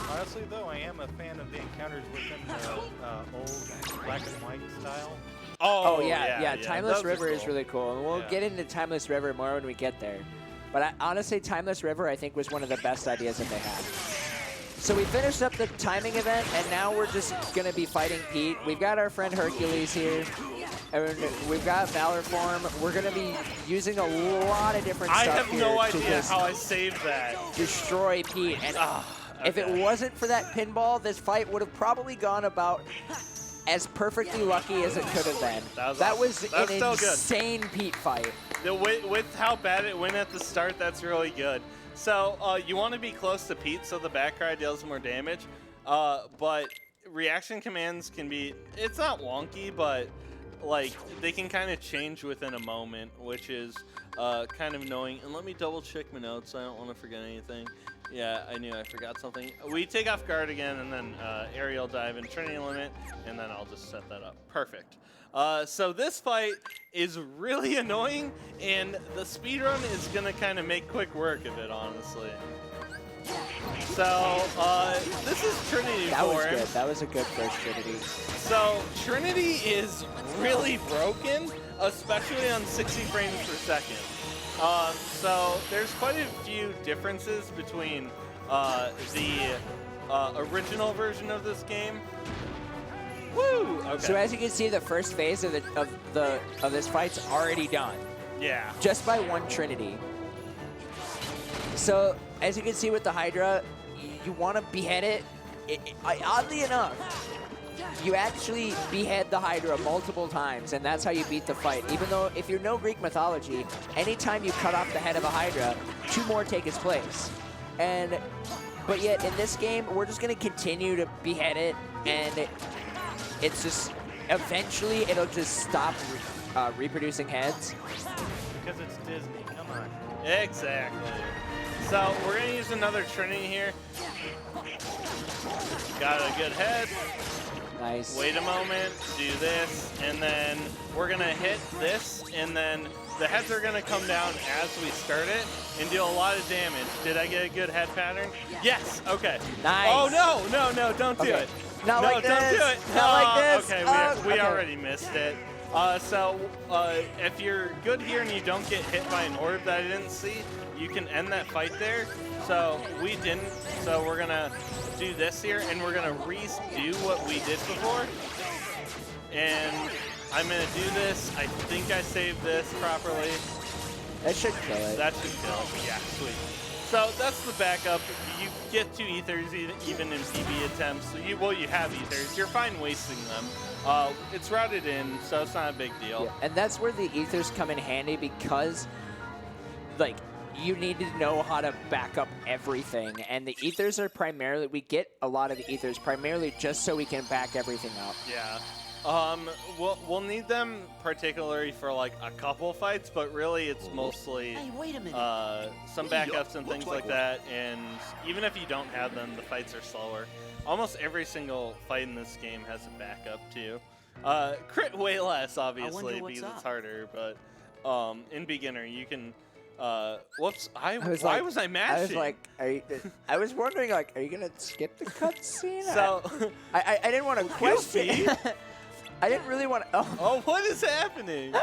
Honestly, though, I am a fan of the encounters within the old black and white style. Oh, yeah. Timeless those are River is cool. really cool. And we'll get into Timeless River more when we get there. But honestly, Timeless River, I think, was one of the best ideas that they had. So we finished up the timing event, and now we're just going to be fighting Pete. We've got our friend Hercules here. And we've got Valor Form. We're going to be using a lot of different I stuff have no here to idea just how I saved that. destroy Pete. And if it wasn't for that pinball, this fight would have probably gone about as perfectly lucky as it could have been. That was That's an still good. insane Pete fight. With how bad it went at the start, that's really good. So you want to be close to Pete so the back cry deals more damage, but reaction commands can be, it's not wonky, but like they can kind of change within a moment, which is kind of annoying. And let me double check my notes, I don't want to forget anything. Yeah, I knew I forgot something. We take off guard again, and then aerial dive and Trinity limit, and then I'll just set that up. Perfect. So this fight is really annoying, and the speedrun is going to kind of make quick work of it, honestly. So this is Trinity That was for him. good. That was a good first Trinity. So Trinity is really broken, especially on 60 frames per second. So there's quite a few differences between the original version of this game. Woo! Okay. So as you can see, the first phase of this fight's already done, Yeah. just by one Trinity. So as you can see with the Hydra, you want to behead it. Oddly enough, you actually behead the Hydra multiple times, and that's how you beat the fight. Even though, if you know Greek mythology, anytime you cut off the head of a Hydra, 2 more take its place. But yet, in this game, we're just going to continue to behead it, and it's just, eventually, it'll just stop reproducing heads. Because it's Disney. Come on. Exactly. So we're going to use another Trinity here. Got a good head. Nice. Wait a moment, do this, and then we're gonna hit this, and then the heads are gonna come down as we start it and deal a lot of damage. Did I get a good head pattern? Yes, okay. Nice. Oh, no, don't do Okay. it. Not no, like don't this. do it. Not like this. Okay, we Okay. already missed it. So if you're good here and you don't get hit by an orb that I didn't see, you can end that fight there. So we didn't, so we're gonna do this here, and we're gonna redo what we did before. And I'm gonna do this. I think I saved this properly. That should kill it. That should kill it. Yeah, sweet. So that's the backup. You get 2 ethers even in PB attempts. So you have ethers. You're fine wasting them. It's routed in, so it's not a big deal. Yeah, and that's where the ethers come in handy, because, like, you need to know how to back up everything. And the ethers are primarily, we get a lot of the ethers primarily just so we can back everything up. Yeah. We'll need them particularly for like a couple fights, but really it's mostly Hey, wait a minute. some backups and things like that. And even if you don't have them, the fights are slower. Almost every single fight in this game has a backup too. Crit way less, obviously, what's because it's up. harder. But in beginner, you can. Whoops! Why like- was I mashing? I was like, I was wondering, like, are you gonna skip the cutscene? So I didn't want to question. me? I didn't really want to. Oh, what is happening?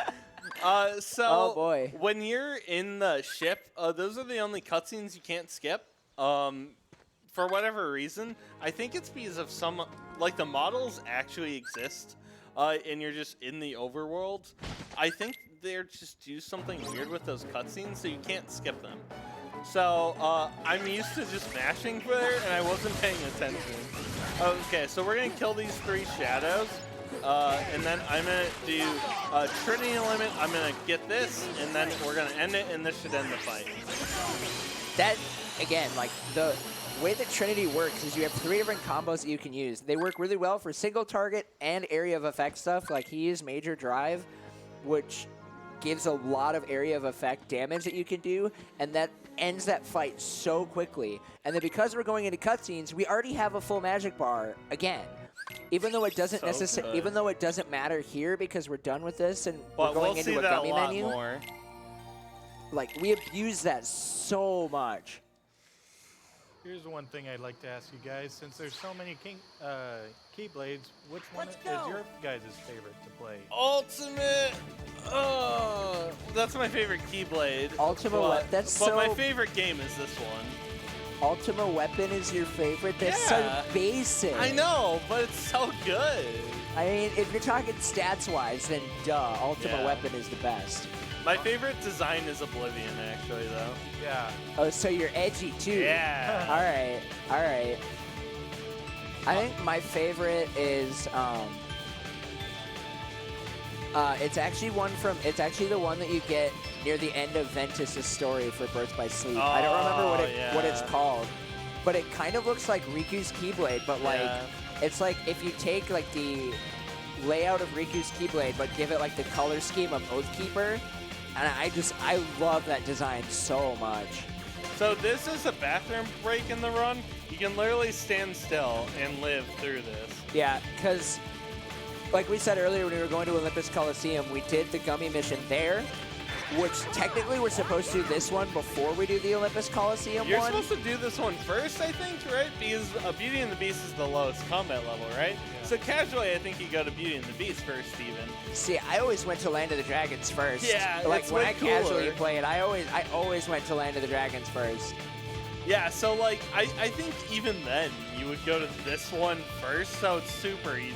So Oh, boy. when you're in the ship, those are the only cutscenes you can't skip. For whatever reason, I think it's because of some, like, the models actually exist, and you're just in the overworld. I think they're just do something weird with those cutscenes, so you can't skip them. So I'm used to just mashing for there, and I wasn't paying attention. Okay, so we're gonna kill these 3 shadows. And then I'm going to do Trinity limit. I'm going to get this, and then we're going to end it, and this should end the fight. That, again, like, the way that Trinity works is you have 3 different combos that you can use. They work really well for single target and area of effect stuff. Like, he used Major Drive, which gives a lot of area of effect damage that you can do, and that ends that fight so quickly. And then because we're going into cutscenes, we already have a full magic bar again. even though it doesn't So necessarily, good. even though it doesn't matter here because we're done with this and But we're going we'll see into a that a gummy lot menu. more. Like we abuse that so much. Here's one thing I'd like to ask you guys. Since there's so many Keyblades, which one is your guys' favorite to play? Ultimate. Oh, that's my favorite Keyblade. Ultimate but, that's but so. my favorite game is this one. Ultimate Weapon is your favorite. That's Yeah. so basic. I know, but it's so good. I mean, if you're talking stats-wise, then duh, Ultimate Yeah. Weapon is the best. My favorite design is Oblivion, actually, though. Yeah. Oh, so you're edgy too. Yeah. All right. All right. I think my favorite is it's actually the one that you get near the end of Ventus' story for Birth by Sleep. I don't remember what it's yeah. called, but it kind of looks like Riku's Keyblade, but like Yeah. it's like if you take like the layout of Riku's Keyblade, but give it like the color scheme of Oathkeeper, and I love that design so much. So this is a bathroom break in the run. You can literally stand still and live through this. Yeah, because like we said earlier when we were going to Olympus Coliseum, we did the gummy mission there, which technically we're supposed to do this one before we do the Olympus Coliseum You're one. supposed to do this one first, I think, right? Because Beauty and the Beast is the lowest combat level, right? Yeah. So casually, I think you go to Beauty and the Beast first, even. See, I always went to Land of the Dragons first. Yeah, like it's when way I casually cooler. played, I always went to Land of the Dragons first. Yeah, so like, I think even then, you would go to this one first, so it's super easy.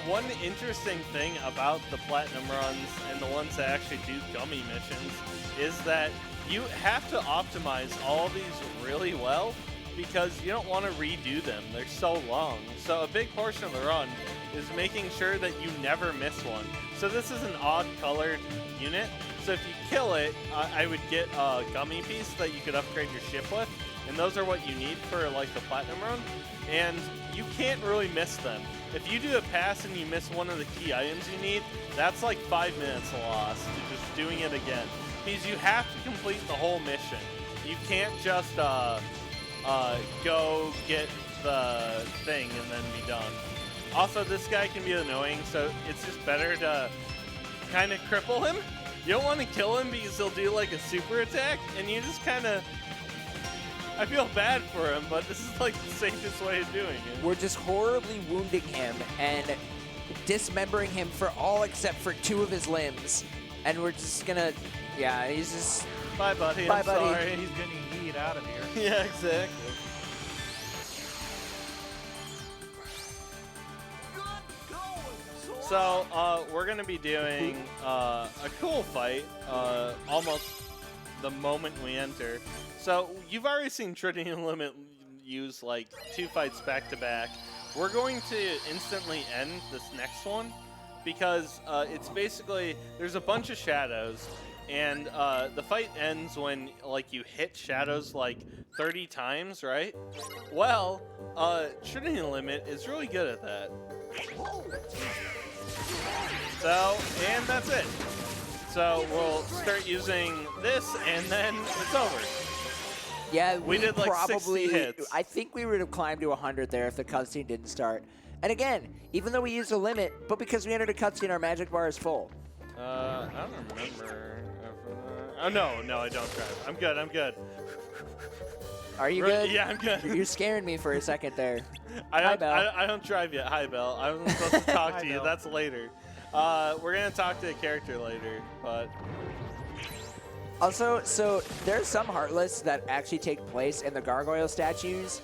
One interesting thing about the Platinum runs and the ones that actually do gummy missions is that you have to optimize all these really well because you don't want to redo them. They're so long. So a big portion of the run is making sure that you never miss one. So this is an odd colored unit. So if you kill it, I would get a gummy piece that you could upgrade your ship with. And those are what you need for like the Platinum run. And you can't really miss them. If you do a pass and you miss one of the key items you need, that's like 5 minutes lost to just doing it again. Because you have to complete the whole mission. You can't just go get the thing and then be done. Also, this guy can be annoying, so it's just better to kind of cripple him. You don't want to kill him because he'll do like a super attack, and you just kind of... I feel bad for him, but this is like the safest way of doing it. We're just horribly wounding him and dismembering him for all except for 2 of his limbs. And we're just gonna, yeah, he's just... Bye, buddy. Bye, I'm buddy. sorry. He's getting yeet out of here. Yeah, exactly. So, we're going to be doing a cool fight almost the moment we enter. So, you've already seen Trinity Limit use like 2 fights back to back. We're going to instantly end this next one because it's basically, there's a bunch of shadows. And the fight ends when like you hit shadows like 30 times, right? Well, Trinity Limit is really good at that. So, and that's it. So we'll start using this, and then it's over. Yeah, We did, like, 60 probably, hits. I think we would have climbed to 100 there if the cutscene didn't start. And again, even though we used a limit, but because we entered a cutscene, our magic bar is full. I don't remember. Oh, no, I don't drive. I'm good. Are you Right, good? yeah, I'm good. You're scaring me for a second there. I Hi, don't, Belle. I don't drive yet. Hi, Belle. I wasn't supposed to talk Hi, to you. Belle. That's later. We're going to talk to the character later, but... Also, so there's some Heartless that actually take place in the gargoyle statues.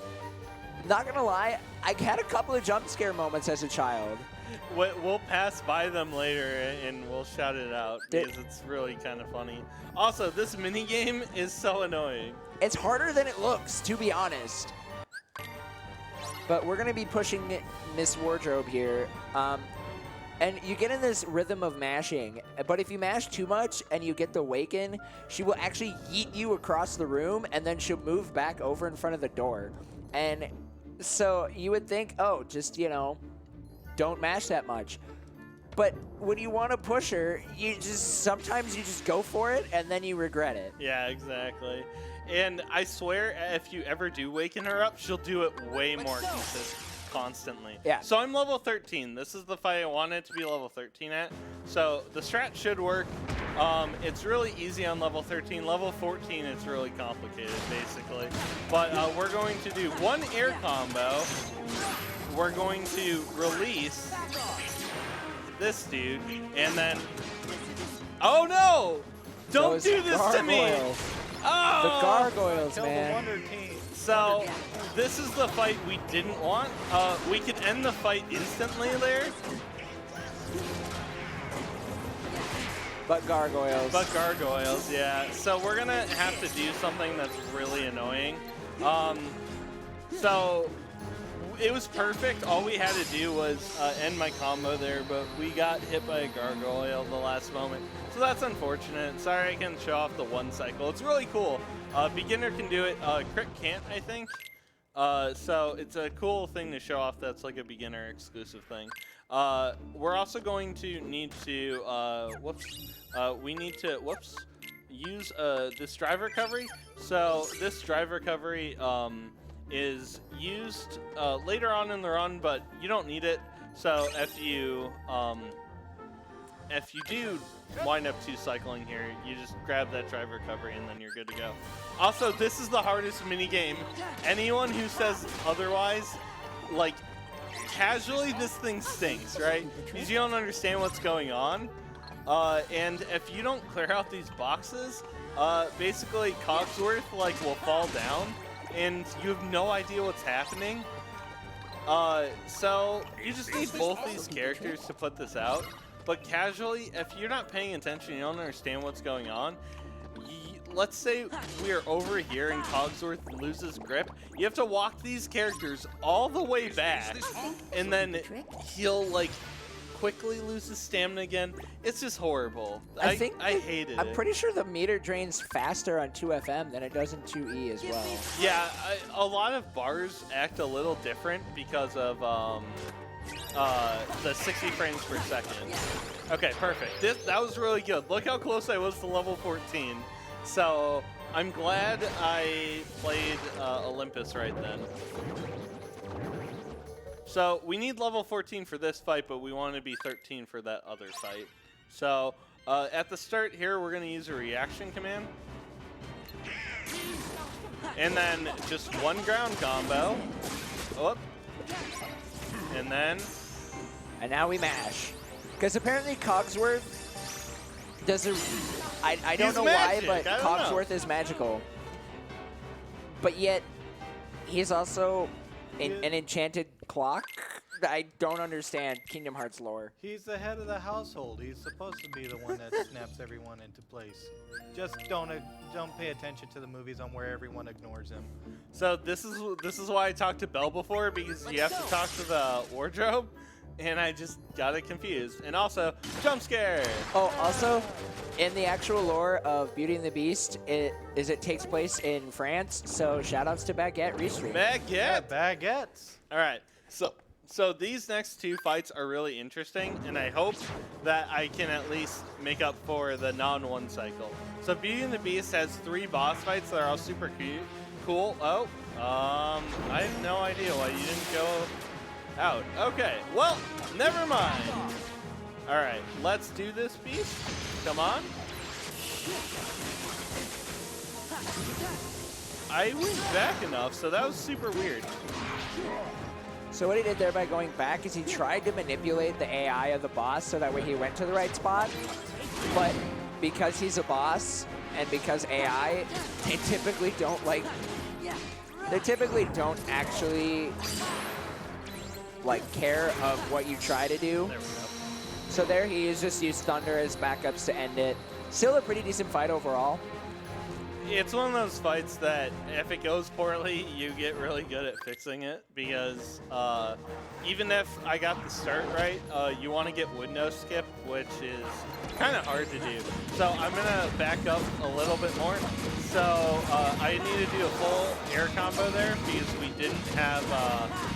Not gonna lie, I had a couple of jump scare moments as a child. We'll pass by them later and we'll shout it out There- because it's really kind of funny. Also, this mini game is so annoying. It's harder than it looks, to be honest. But we're gonna be pushing Miss Wardrobe here. And you get in this rhythm of mashing, but if you mash too much and you get the Waken, she will actually yeet you across the room and then she'll move back over in front of the door. And so you would think, oh, just, you know, don't mash that much. But when you want to push her, sometimes you just go for it and then you regret it. Yeah, exactly. And I swear, if you ever do waken her up, she'll do it way more constantly. Yeah. So I'm level 13. This is the fight I wanted to be level 13 at. So the strat should work. It's really easy on level 13. Level 14, it's really complicated, basically. But we're going to do one air combo. We're going to release this dude, and then... Oh, no! Don't Those do this to me! gargoyles. Oh! The gargoyles, Kill the man. Wonder Team. So, this is the fight we didn't want. We could end the fight instantly there. But gargoyles. But gargoyles, yeah. So we're gonna have to do something that's really annoying. So it was perfect. All we had to do was end my combo there, but we got hit by a gargoyle the last moment. So that's unfortunate. Sorry I can't show off the one cycle. It's really cool. Beginner can do it. Crit can't, I think. So it's a cool thing to show off that's like a beginner exclusive thing. We're also going to need to, use this drive recovery. So this drive recovery is used later on in the run, but you don't need it. So if you do wind up 2 cycling here, you just grab that drive recovery and then you're good to go. Also, this is the hardest mini game. Anyone who says otherwise, like, casually this thing stinks, right? Because you don't understand what's going on. And if you don't clear out these boxes, basically Cogsworth like will fall down and you have no idea what's happening. So you just need both these characters to put this out. But casually, if you're not paying attention, you don't understand what's going on. Let's say we are over here and Cogsworth loses grip. You have to walk these characters all the way back, and then he'll like quickly lose his stamina again. It's just horrible. I hated it. I'm pretty sure the meter drains faster on 2FM than it does in 2E as well. Yeah, a lot of bars act a little different because of the 60 frames per second. Okay, perfect. That was really good. Look how close I was to level 14. So I'm glad I played Olympus right then. So we need level 14 for this fight, but we want to be 13 for that other fight. So at the start here, we're going to use a reaction command. And then just one ground combo. Oh. And then... And now we mash. Because apparently Cogsworth does a... I don't know magic. why, but I don't Cogsworth is magical. But yet, he's also an enchanted clock. I don't understand Kingdom Hearts lore. He's the head of the household. He's supposed to be the one that snaps everyone into place. Just don't pay attention to the movies on where everyone ignores him. So this is why I talked to Belle before, because you have to talk to the wardrobe, and I just got it confused. And also, jump scare! Oh, also, in the actual lore of Beauty and the Beast, it takes place in France, so shoutouts to Baguette Restream. Baguette! Yeah, baguettes. Alright, so these next 2 fights are really interesting, and I hope that I can at least make up for the non-1 cycle. So Beauty and the Beast has 3 boss fights that are all super cool. Oh, I have no idea why you didn't go out. Okay, well, never mind. Alright, let's do this beast. Come on. I went back enough, so that was super weird. So what he did there by going back is he tried to manipulate the AI of the boss so that way he went to the right spot. But because he's a boss and because AI, they typically don't actually care of what you try to do. There we go. So there he just used Thunder as backups to end it. Still a pretty decent fight overall. It's one of those fights that if it goes poorly, you get really good at fixing it, because even if I got the start right, you want to get wood no skip, which is kind of hard to do. So I'm going to back up a little bit more. So I need to do a full air combo there because we didn't have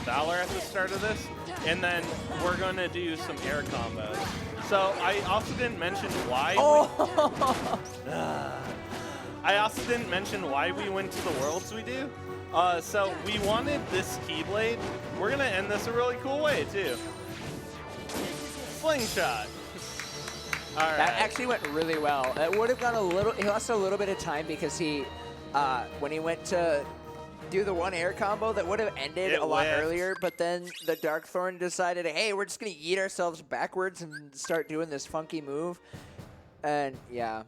Valor at the start of this. And then we're going to do some air combos. So I also didn't mention why. Oh! I also didn't mention why we went to the worlds we do. So we wanted this Keyblade. We're gonna end this a really cool way too. Slingshot. All right. That actually went really well. It would have gone a little. He lost a little bit of time because he, when he went to do the one air combo, that would have ended a lot earlier. But then the Darkthorn decided, hey, we're just gonna yeet ourselves backwards and start doing this funky move. And yeah.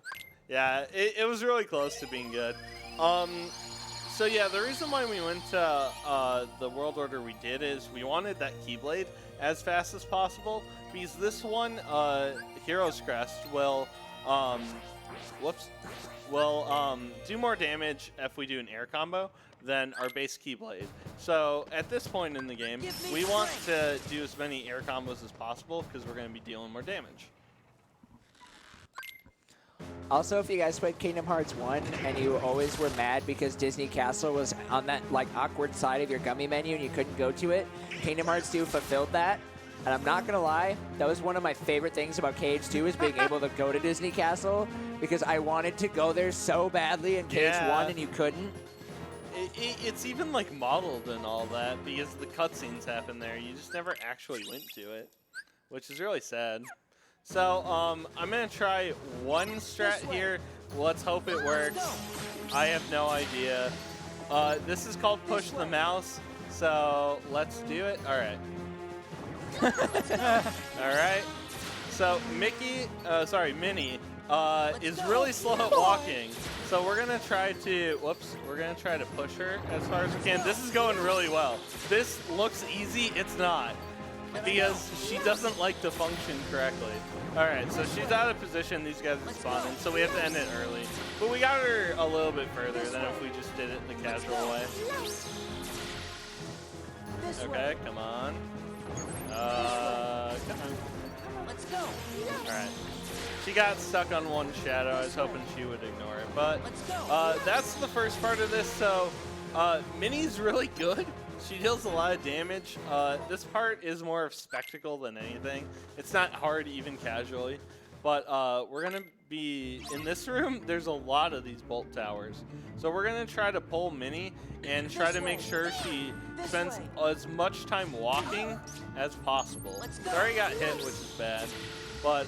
Yeah, it was really close to being good. So yeah, the reason why we went to the world order we did is we wanted that Keyblade as fast as possible, because this one, Hero's Crest, will, do more damage if we do an air combo than our base Keyblade. So at this point in the game, we want to do as many air combos as possible because we're going to be dealing more damage. Also, if you guys played Kingdom Hearts 1 and you always were mad because Disney Castle was on that like awkward side of your gummy menu and you couldn't go to it, Kingdom Hearts 2 fulfilled that. And I'm not gonna lie, that was one of my favorite things about KH2 is being able to go to Disney Castle, because I wanted to go there so badly in KH1 and you couldn't. It's even like modeled and all that because the cutscenes happen there. You just never actually went to it, which is really sad. So I'm gonna try one strat here. Let's hope it works. I have no idea. This is called push the mouse. So let's do it. All right. All right. So Minnie is really slow at walking. So we're gonna try to, we're gonna try to push her as far as we can. This is going really well. This looks easy, it's not, because she doesn't like to function correctly. All right, so she's out of position. These guys are spawning, so we have to end it early. But we got her a little bit further than if we just did it the casual way. Okay, come on. Come on. Let's go. All right. She got stuck on one shadow. I was hoping she would ignore it, but that's the first part of this. So Minnie's really good. She deals a lot of damage. This part is more of spectacle than anything. It's not hard even casually, but we're gonna be in this room. There's a lot of these bolt towers, so we're gonna try to pull Minnie and try to make sure she spends as much time walking as possible. She already got hit, which is bad, but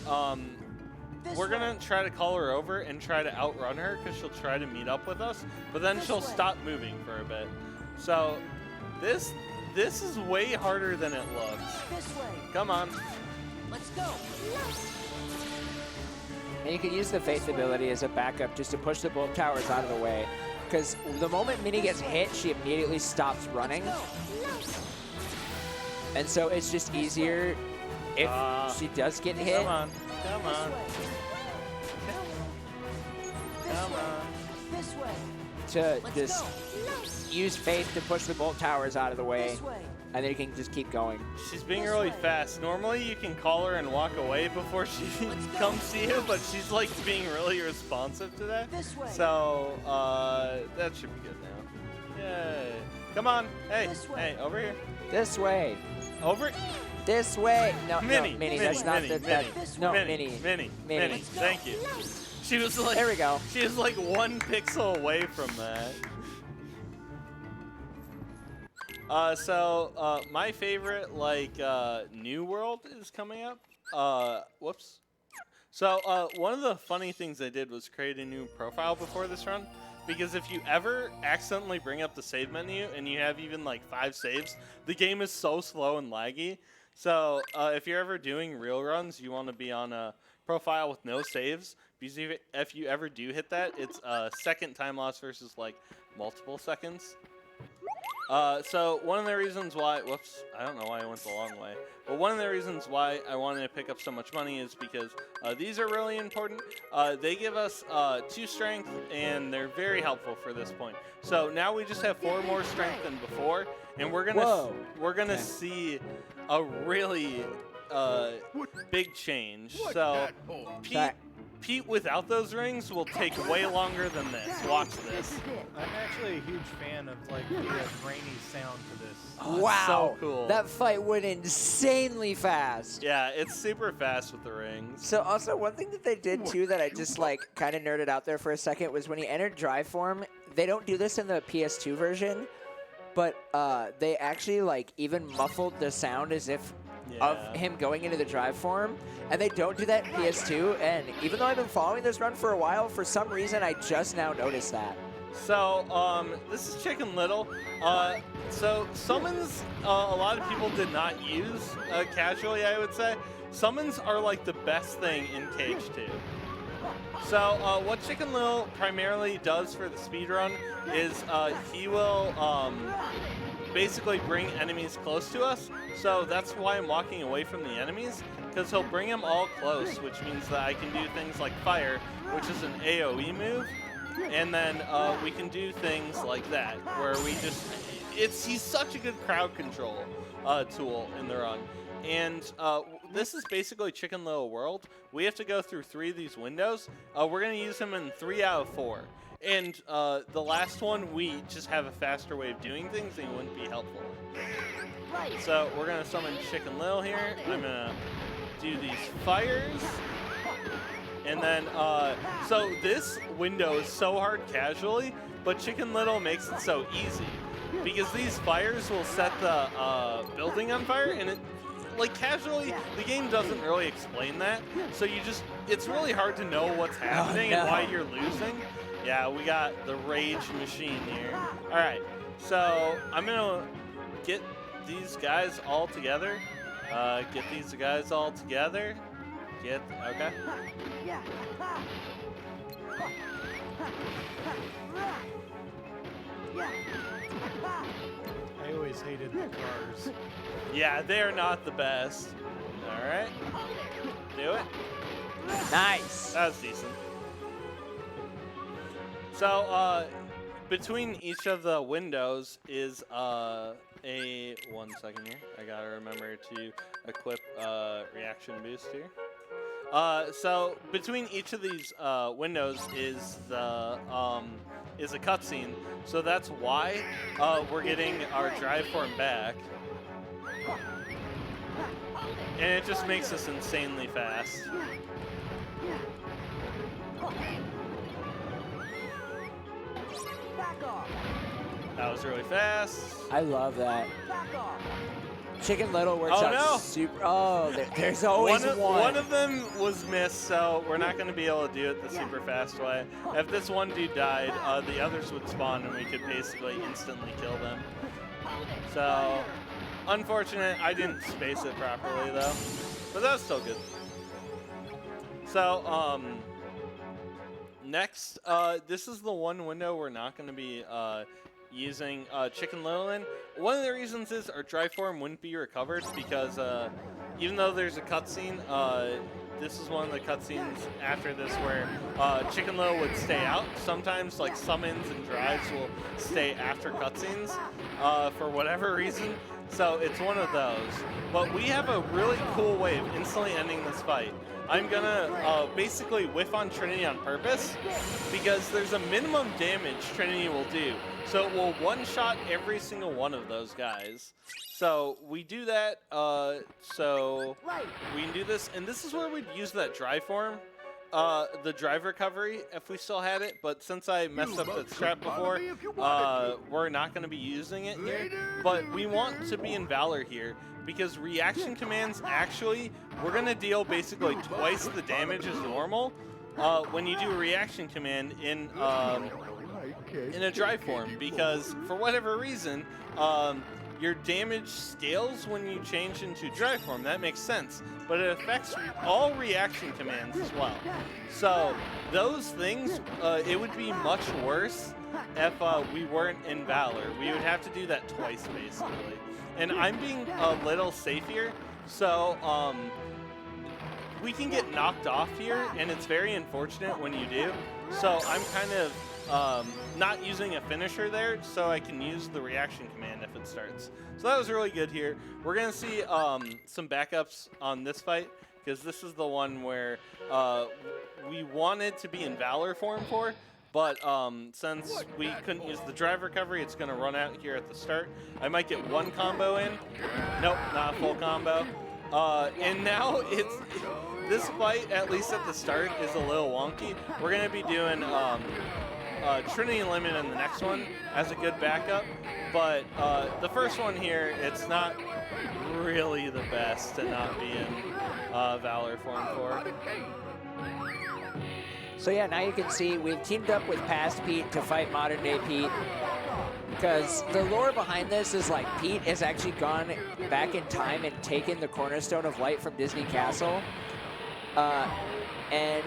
we're gonna try to call her over and try to outrun her because she'll try to meet up with us, but then she'll stop moving for a bit. So this is way harder than it looks. Come on. Let's go. And you can use the Faith ability as a backup just to push the bolt towers out of the way. Because the moment Minnie gets hit, she immediately stops running. And so it's just easier if she does get hit. Come on. Come on. Come on. This way. To just use Faith to push the bolt towers out of the way. And then you can just keep going. She's being really fast. Normally you can call her and walk away before she comes see you, but she's like being really responsive to that. So that should be good now. Yay. Come on. Hey, hey, over here. This way. Over. This way. No, Minnie. no, Minnie. Minnie, That's not Minnie, the. Minnie, No, Minnie. Minnie. Minnie. Thank you. She was like. There we go. She was like 1 pixel away from that. So my favorite new world is coming up. So one of the funny things I did was create a new profile before this run, because if you ever accidentally bring up the save menu and you have even like 5 saves, the game is so slow and laggy. So if you're ever doing real runs, you want to be on a profile with no saves, because if you ever do hit that, it's a second time loss versus like multiple seconds. So one of the reasons why, I don't know why I went the long way, but one of the reasons why I wanted to pick up so much money is because these are really important. They give us 2 strength, and they're very helpful for this point. So now we just have 4 more strength than before, and we're gonna see a really big change. So Pete without those rings will take way longer than this. Watch this. I'm actually a huge fan of like the grainy sound to this. Oh, it's Wow. so cool. That fight went insanely fast. Yeah, it's super fast with the rings. So also one thing that they did too that I just like kind of nerded out there for a second was when he entered drive form. They don't do this in the PS2 version, but they actually like even muffled the sound as if of him going into the drive form, and they don't do that in PS2. And even though I've been following this run for a while, for some reason I just now noticed that. So, this is Chicken Little. So summons, a lot of people did not use casually, I would say. Summons are like the best thing in KH2. So, what Chicken Little primarily does for the speedrun is he will basically bring enemies close to us. So that's why I'm walking away from the enemies, because he'll bring them all close, which means that I can do things like fire, which is an AoE move. And then we can do things like that, where we just, he's such a good crowd control tool in the run. And this is basically Chicken Little World. We have to go through 3 of these windows. We're going to use him in 3 out of 4. And the last one, we just have a faster way of doing things and it wouldn't be helpful. So we're going to summon Chicken Little here. I'm going to do these fires. And then, so this window is so hard casually, but Chicken Little makes it so easy. Because these fires will set the building on fire, and like casually, the game doesn't really explain that. So you just, it's really hard to know what's happening and why you're losing. Yeah, we got the rage machine here. All right, so I'm gonna get these guys all together. Okay. I always hated the cars. Yeah, they are not the best. All right, do it. Nice. That was decent. So, between each of the windows is one second here. I gotta remember to equip reaction boost here. So between each of these windows is the is a cutscene. So that's why we're getting our drive form back, and it just makes us insanely fast. That was really fast. I love that. Chicken Little works Oh, out no. super. Oh, there's always one. One of them was missed, so we're not going to be able to do it the super fast way. If this one dude died, the others would spawn and we could basically instantly kill them. So, unfortunate, I didn't space it properly though, but that's still good. So, next, this is the one window we're not going to be using Chicken Little in. One of the reasons is our drive form wouldn't be recovered because even though there's a cutscene, this is one of the cutscenes after this where Chicken Little would stay out. Sometimes like summons and drives will stay after cutscenes for whatever reason. So it's one of those. But we have a really cool way of instantly ending this fight. I'm gonna basically whiff on Trinity on purpose because there's a minimum damage Trinity will do. So it will one-shot every single one of those guys. So we do that, so we can do this, and this is where we'd use that drive form, the drive recovery if we still had it, but since I messed up the strap before, we're not going to be using it here. But we want to be in Valor here, because reaction commands actually, we're going to deal basically twice the damage as normal when you do a reaction command in a drive form, because for whatever reason, your damage scales when you change into drive form. That makes sense, but it affects all reaction commands as well. So those things, it would be much worse if we weren't in Valor. We would have to do that twice, basically. And I'm being a little safe here, so we can get knocked off here, and it's very unfortunate when you do. So I'm kind of not using a finisher there, so I can use the reaction command if it starts. So that was really good here. We're going to see some backups on this fight, because this is the one where we wanted to be in Valor form for, but since we couldn't use the drive recovery, it's going to run out here at the start. I might get one combo in. Nope, not a full combo. And now this fight, at least at the start, is a little wonky. We're going to be doing Trinity Limit in the next one as a good backup, but the first one here, it's not really the best to not be in Valor form for. So yeah, now you can see we've teamed up with past Pete to fight modern day Pete. Because the lore behind this is like Pete has actually gone back in time and taken the Cornerstone of Light from Disney Castle. And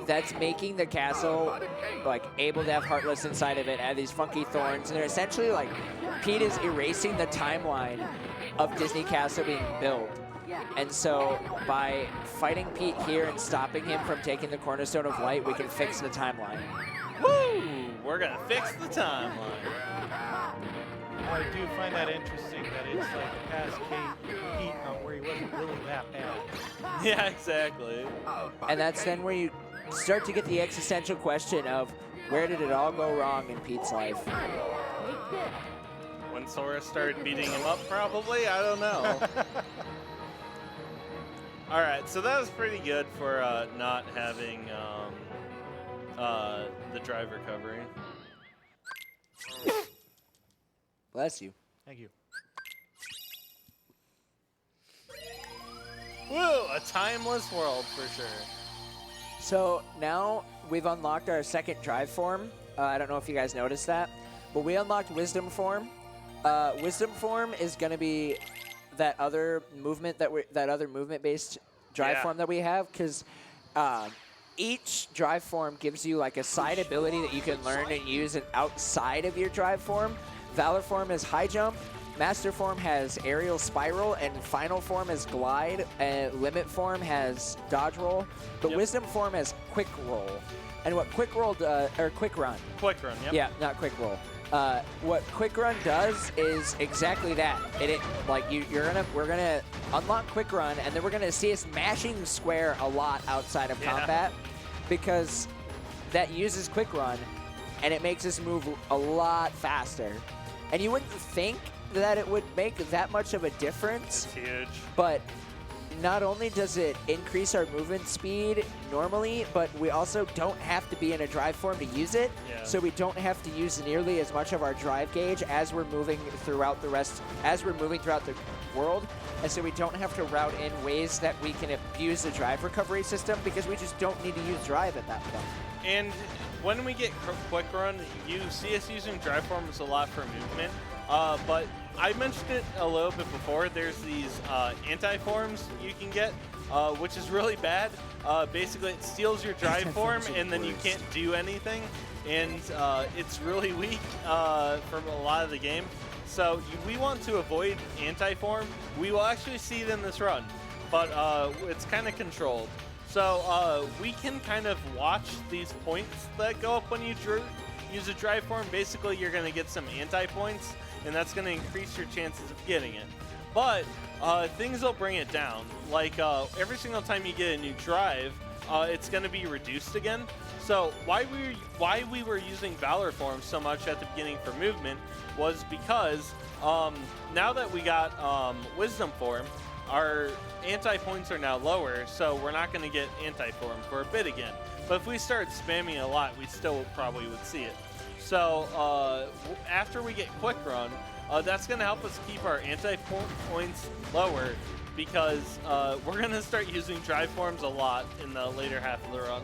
that's making the castle like able to have Heartless inside of it, add these funky thorns. And they're essentially like, Pete is erasing the timeline of Disney Castle being built. And so by fighting Pete here and stopping him from taking the Cornerstone of Light, we can fix the timeline. Woo! We're gonna fix the timeline. I do find that interesting that it's like past Pete where he wasn't really that bad. Yeah, exactly. And that's then where you start to get the existential question of where did it all go wrong in Pete's life? When Sora started beating him up, probably? I don't know. All right, so that was pretty good for not having the drive recovery. Bless you. Thank you. Woo! A timeless world for sure. So now we've unlocked our second drive form. I don't know if you guys noticed that, but we unlocked Wisdom form. Wisdom form is going to be that other movement movement-based drive form that we have, because each drive form gives you like a side ability that you can learn and use it outside of your drive form. Valor form is high jump, Master form has aerial spiral, and final form is glide, and limit form has dodge roll, but Wisdom form has quick roll. And what quick roll or quick run. Quick run, yep. Yeah, not quick roll. What quick run does is exactly that. We're gonna unlock quick run, and then we're gonna see us mashing square a lot outside of combat, because that uses quick run, and it makes us move a lot faster. And you wouldn't think that it would make that much of a difference. It's huge. But not only does it increase our movement speed normally, but we also don't have to be in a drive form to use it. Yeah. So we don't have to use nearly as much of our drive gauge as we're moving throughout the world. And so we don't have to route in ways that we can abuse the drive recovery system, because we just don't need to use drive at that point. And when we get quick run, you see us using drive forms a lot for movement. But I mentioned it a little bit before. There's these anti-forms you can get, which is really bad. Basically, it steals your drive form, and then you can't do anything. And it's really weak from a lot of the game. So we want to avoid anti-form. We will actually see it in this run, but it's kind of controlled. So we can kind of watch these points that go up when you use a drive form. Basically, you're going to get some anti-points, and that's going to increase your chances of getting it. But things will bring it down. Like every single time you get a new drive, it's going to be reduced again. So why we were using Valor form so much at the beginning for movement was because now that we got Wisdom form, our anti-points are now lower, so we're not going to get anti-form for a bit again. But if we start spamming a lot, we still probably would see it. So after we get Quick Run, that's going to help us keep our anti-points lower, because we're going to start using drive forms a lot in the later half of the run.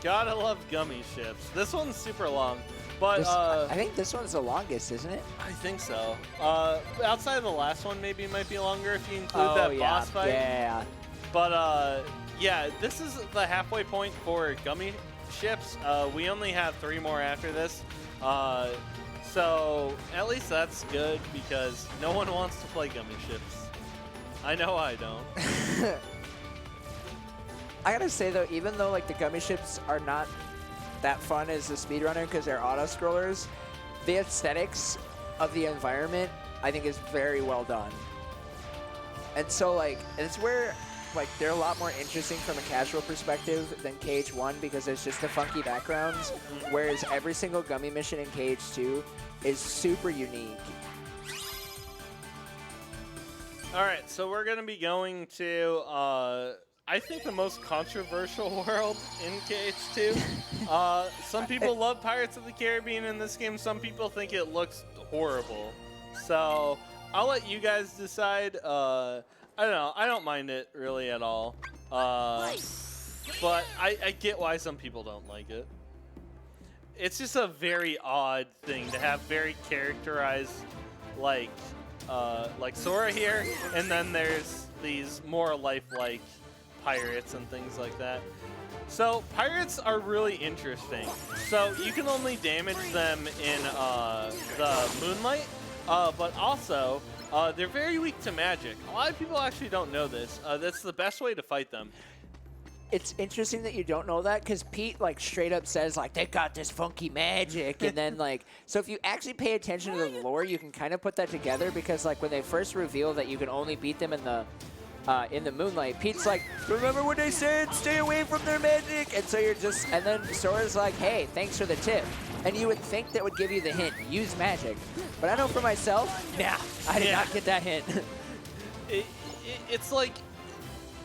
Gotta love gummy ships. This one's super long, but I think this one's the longest, isn't it? I think so. Outside of the last one, maybe it might be longer if you include that boss fight. Yeah. But yeah, this is the halfway point for gummy ships. We only have 3 more after this. So at least that's good, because no one wants to play gummy ships. I know I don't. I gotta say though, even though like the gummy ships are not that fun as the speedrunner because they're auto scrollers, the aesthetics of the environment I think is very well done. And so, like, and it's where, like, they're a lot more interesting from a casual perspective than KH1 because there's just the funky backgrounds, whereas every single gummy mission in KH2 is super unique. All right, so we're gonna be going to I think the most controversial world in KH2. Some people love Pirates of the Caribbean in this game. Some people think it looks horrible. So I'll let you guys decide. I don't know. I don't mind it really at all. But I get why some people don't like it. It's just a very odd thing to have very characterized, like Sora here, and then there's these more lifelike pirates and things like that. So pirates are really interesting. So you can only damage them in the moonlight, but also they're very weak to magic. A lot of people actually don't know this. That's the best way to fight them. It's interesting that you don't know that because Pete like straight up says like they got this funky magic, and then like so if you actually pay attention to the lore, you can kind of put that together because like when they first reveal that you can only beat them in the moonlight, Pete's like, remember what they said? Stay away from their magic. And so you're just, and then Sora's like, hey, thanks for the tip. And you would think that would give you the hint, use magic. But I know for myself, nah, I did not get that hint. It's like,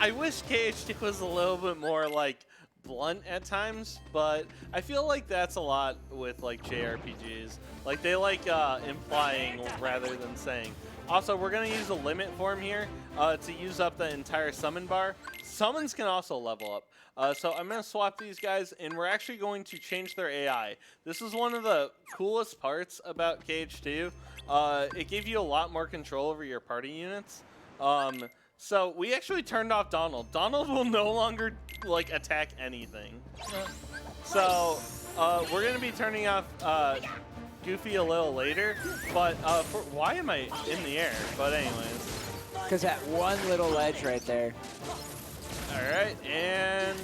I wish KH2 was a little bit more like blunt at times, but I feel like that's a lot with like JRPGs. Like they like implying rather than saying. Also, we're going to use a limit form here to use up the entire summon bar. Summons can also level up. So I'm going to swap these guys, and we're actually going to change their AI. This is one of the coolest parts about KH2. It gave you a lot more control over your party units. So we actually turned off Donald. Donald will no longer like attack anything. So we're going to be turning off Goofy a little later, but why am I in the air? But anyways. Because that one little ledge right there. All right, and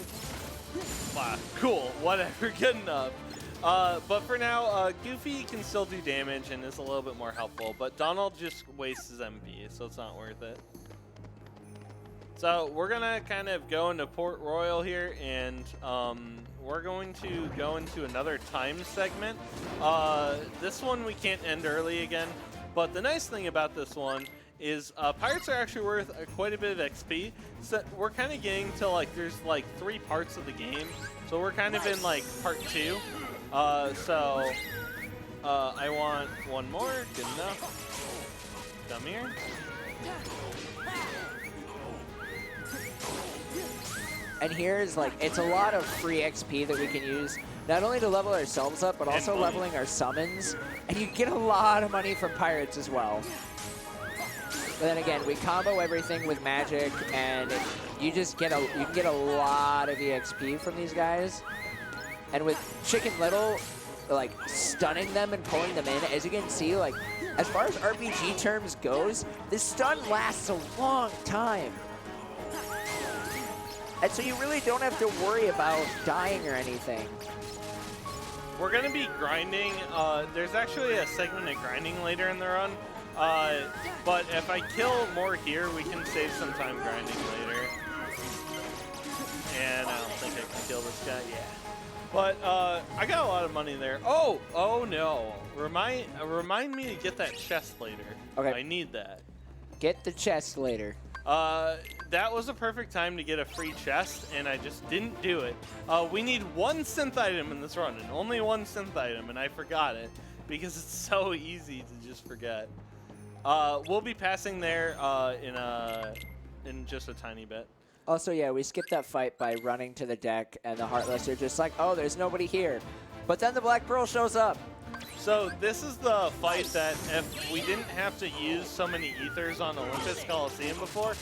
wow, cool, whatever, good enough. But for now, Goofy can still do damage and is a little bit more helpful, but Donald just wastes his MP, so it's not worth it. So we're gonna kind of go into Port Royal here, and we're going to go into another time segment. This one we can't end early again, but the nice thing about this one is pirates are actually worth quite a bit of XP. So we're kind of getting to like, there's like 3 parts of the game, so we're kind of in like part 2. So I want one more, good enough. Come here. And here's like, it's a lot of free XP that we can use, not only to level ourselves up, but also leveling our summons. And you get a lot of money from pirates as well. But then again, we combo everything with magic, and you just get you can get a lot of EXP from these guys. And with Chicken Little, like stunning them and pulling them in, as you can see, like as far as RPG terms goes, this stun lasts a long time. And so you really don't have to worry about dying or anything. We're going to be grinding. There's actually a segment of grinding later in the run. But if I kill more here, we can save some time grinding later. And I don't think I can kill this guy. Yeah. But I got a lot of money there. Oh no. Remind me to get that chest later. Okay. I need that. Get the chest later. That was a perfect time to get a free chest, and I just didn't do it. We need 1 synth item in this run, and only 1 synth item, and I forgot it because it's so easy to just forget. We'll be passing there in just a tiny bit. Also, yeah, we skipped that fight by running to the deck, and the Heartless are just like, oh, there's nobody here. But then the Black Pearl shows up. So this is the fight that if we didn't have to use so many ethers on Olympus Coliseum before,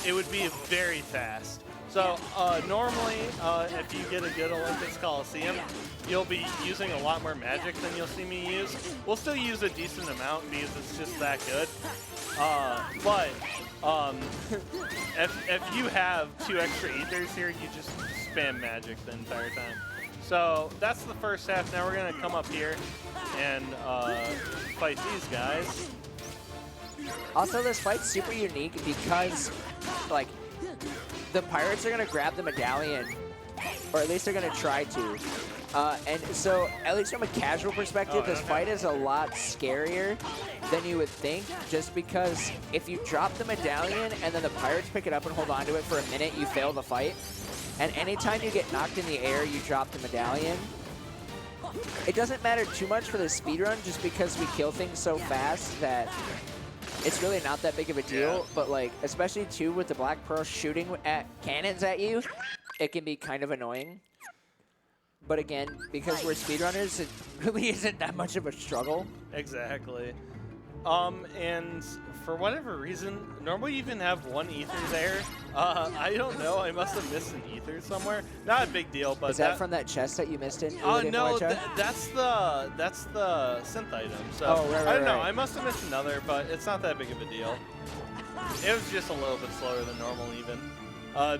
it would be very fast. So normally, if you get a good Olympus Coliseum, you'll be using a lot more magic than you'll see me use. We'll still use a decent amount because it's just that good. But if you have 2 extra ethers here, you just spam magic the entire time. So that's the first half. Now we're going to come up here and fight these guys. Also, this fight's super unique because, like, the pirates are gonna grab the medallion, or at least they're gonna try to. And so, at least from a casual perspective, this fight is a lot scarier than you would think, just because if you drop the medallion and then the pirates pick it up and hold on to it for a minute, you fail the fight. And anytime you get knocked in the air, you drop the medallion. It doesn't matter too much for the speedrun, just because we kill things so fast that it's really not that big of a deal. Yeah. But like, especially too with the Black Pearl shooting at cannons at you, it can be kind of annoying. But again, because we're speedrunners, it really isn't that much of a struggle. Exactly. And for whatever reason, normally you even have one ether there. I don't know. I must have missed an ether somewhere. Not a big deal, but Is that from that chest that you missed in? Oh no, that's the synth item. So Oh, right, I don't know. right. I must have missed another, but it's not that big of a deal. It was just a little bit slower than normal, even.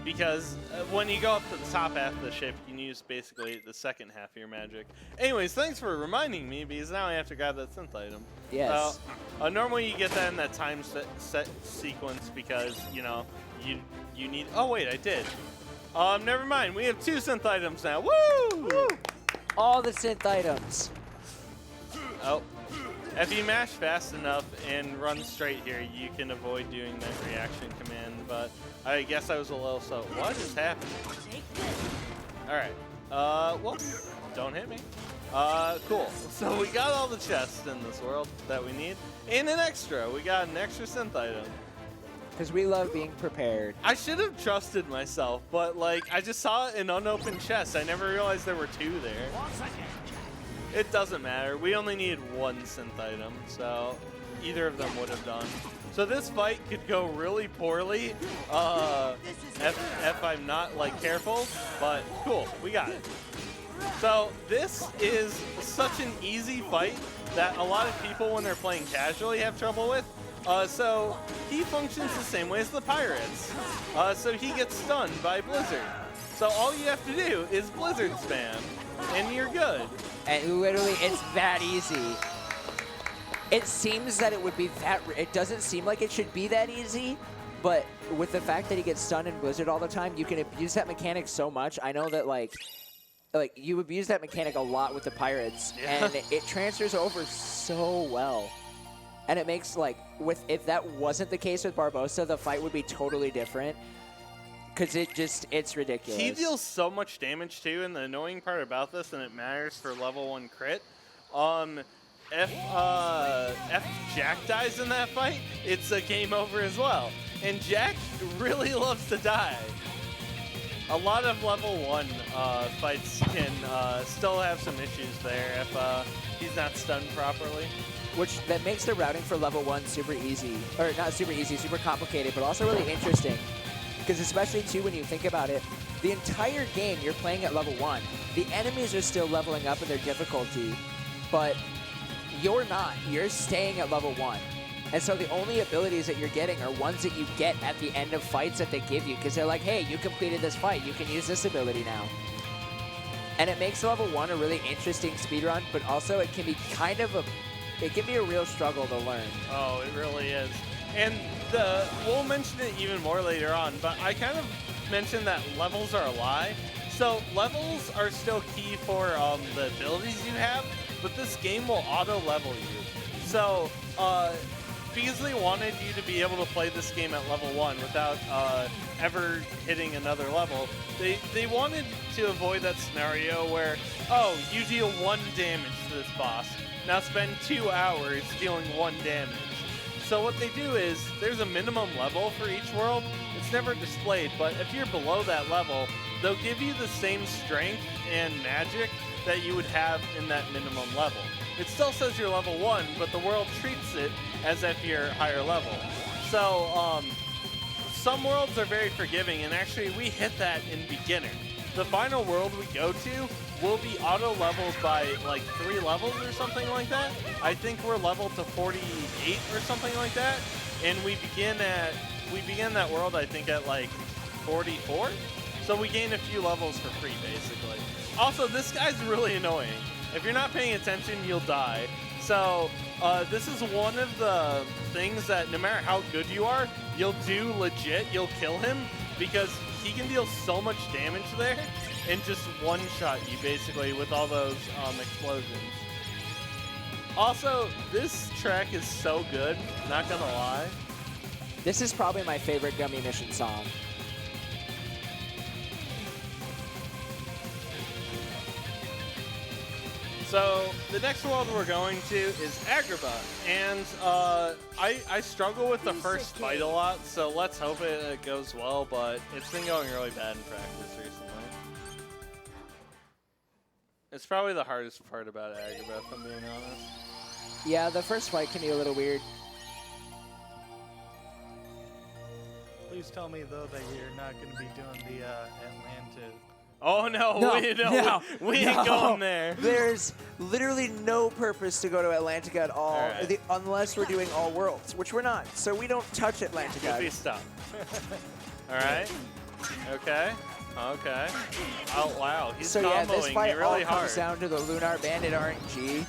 Because when you go up to the top half of the ship, you can use basically the second half of your magic. Anyways, thanks for reminding me, because now I have to grab that synth item. Yes. Normally you get that in that time set sequence because, you know, you need... Oh, wait, I did. Never mind. We have 2 synth items now. Woo! Woo! All the synth items. Oh. If you mash fast enough and run straight here, you can avoid doing that reaction command, but I guess I was a little slow. What is happening? Alright. Well, don't hit me. Cool. So we got all the chests in this world that we need. And an extra. We got an extra synth item. Because we love being prepared. I should have trusted myself, but like, I just saw an unopened chest. I never realized there were 2 there. It doesn't matter. We only need 1 synth item, so either of them would have done. So this fight could go really poorly if I'm not like careful, but cool, we got it. So this is such an easy fight that a lot of people when they're playing casually have trouble with. So he functions the same way as the pirates. So he gets stunned by Blizzard. So all you have to do is Blizzard spam, and you're good. And literally, it's that easy. It seems that it would be that... It doesn't seem like it should be that easy, but with the fact that he gets stunned in Blizzard all the time, you can abuse that mechanic so much. I know that, like you abuse that mechanic a lot with the pirates, and it transfers over so well. And it makes, like, if that wasn't the case with Barbossa, the fight would be totally different. Because it's ridiculous. He deals so much damage too, and the annoying part about this, and it matters for level 1 crit, if Jack dies in that fight, it's a game over as well. And Jack really loves to die. A lot of level 1 fights can still have some issues there if he's not stunned properly. Which that makes the routing for level 1 super easy. Or not super easy, super complicated, but also really interesting. Because especially, too, when you think about it, the entire game you're playing at level 1. The enemies are still leveling up in their difficulty, but you're not. You're staying at level 1. And so the only abilities that you're getting are ones that you get at the end of fights that they give you. Because they're like, hey, you completed this fight. You can use this ability now. And it makes level 1 a really interesting speedrun, but also it can be kind of it can be a real struggle to learn. Oh, it really is. And we'll mention it even more later on, but I kind of mentioned that levels are a lie. So levels are still key for the abilities you have, but this game will auto-level you. So because they wanted you to be able to play this game at level 1 without ever hitting another level, they wanted to avoid that scenario where, oh, you deal 1 damage to this boss. Now spend 2 hours dealing 1 damage. So what they do is, there's a minimum level for each world. It's never displayed, but if you're below that level, they'll give you the same strength and magic that you would have in that minimum level. It still says you're level 1, but the world treats it as if you're higher level. So, some worlds are very forgiving, and actually we hit that in beginner. The final world we go to will be auto-leveled by like 3 levels or something like that. I think we're leveled to 48 or something like that, and we begin that world I think at like 44. So we gain a few levels for free basically. Also, this guy's really annoying. If you're not paying attention, you'll die. So this is one of the things that no matter how good you are, you'll do legit, you'll kill him because he can deal so much damage there and just one-shot you basically with all those explosions. Also, this track is so good, not gonna lie. This is probably my favorite Gummy Mission song. So the next world we're going to is Agrabah, and I struggle with the first fight a lot, so let's hope it goes well, but it's been going really bad in practice recently. It's probably the hardest part about Agrabah, if I'm being honest. Yeah, the first fight can be a little weird. Please tell me, though, that you're not going to be doing the Atlanta. Oh no, we ain't going there. There's literally no purpose to go to Atlantica at all, Alright. unless we're doing all worlds, which we're not. So we don't touch Atlantica. Goofy stop. Alright. Okay. Okay. Oh wow, he's So yeah, this comboing fight me really all hard. comes down to the Lunar Bandit RNG.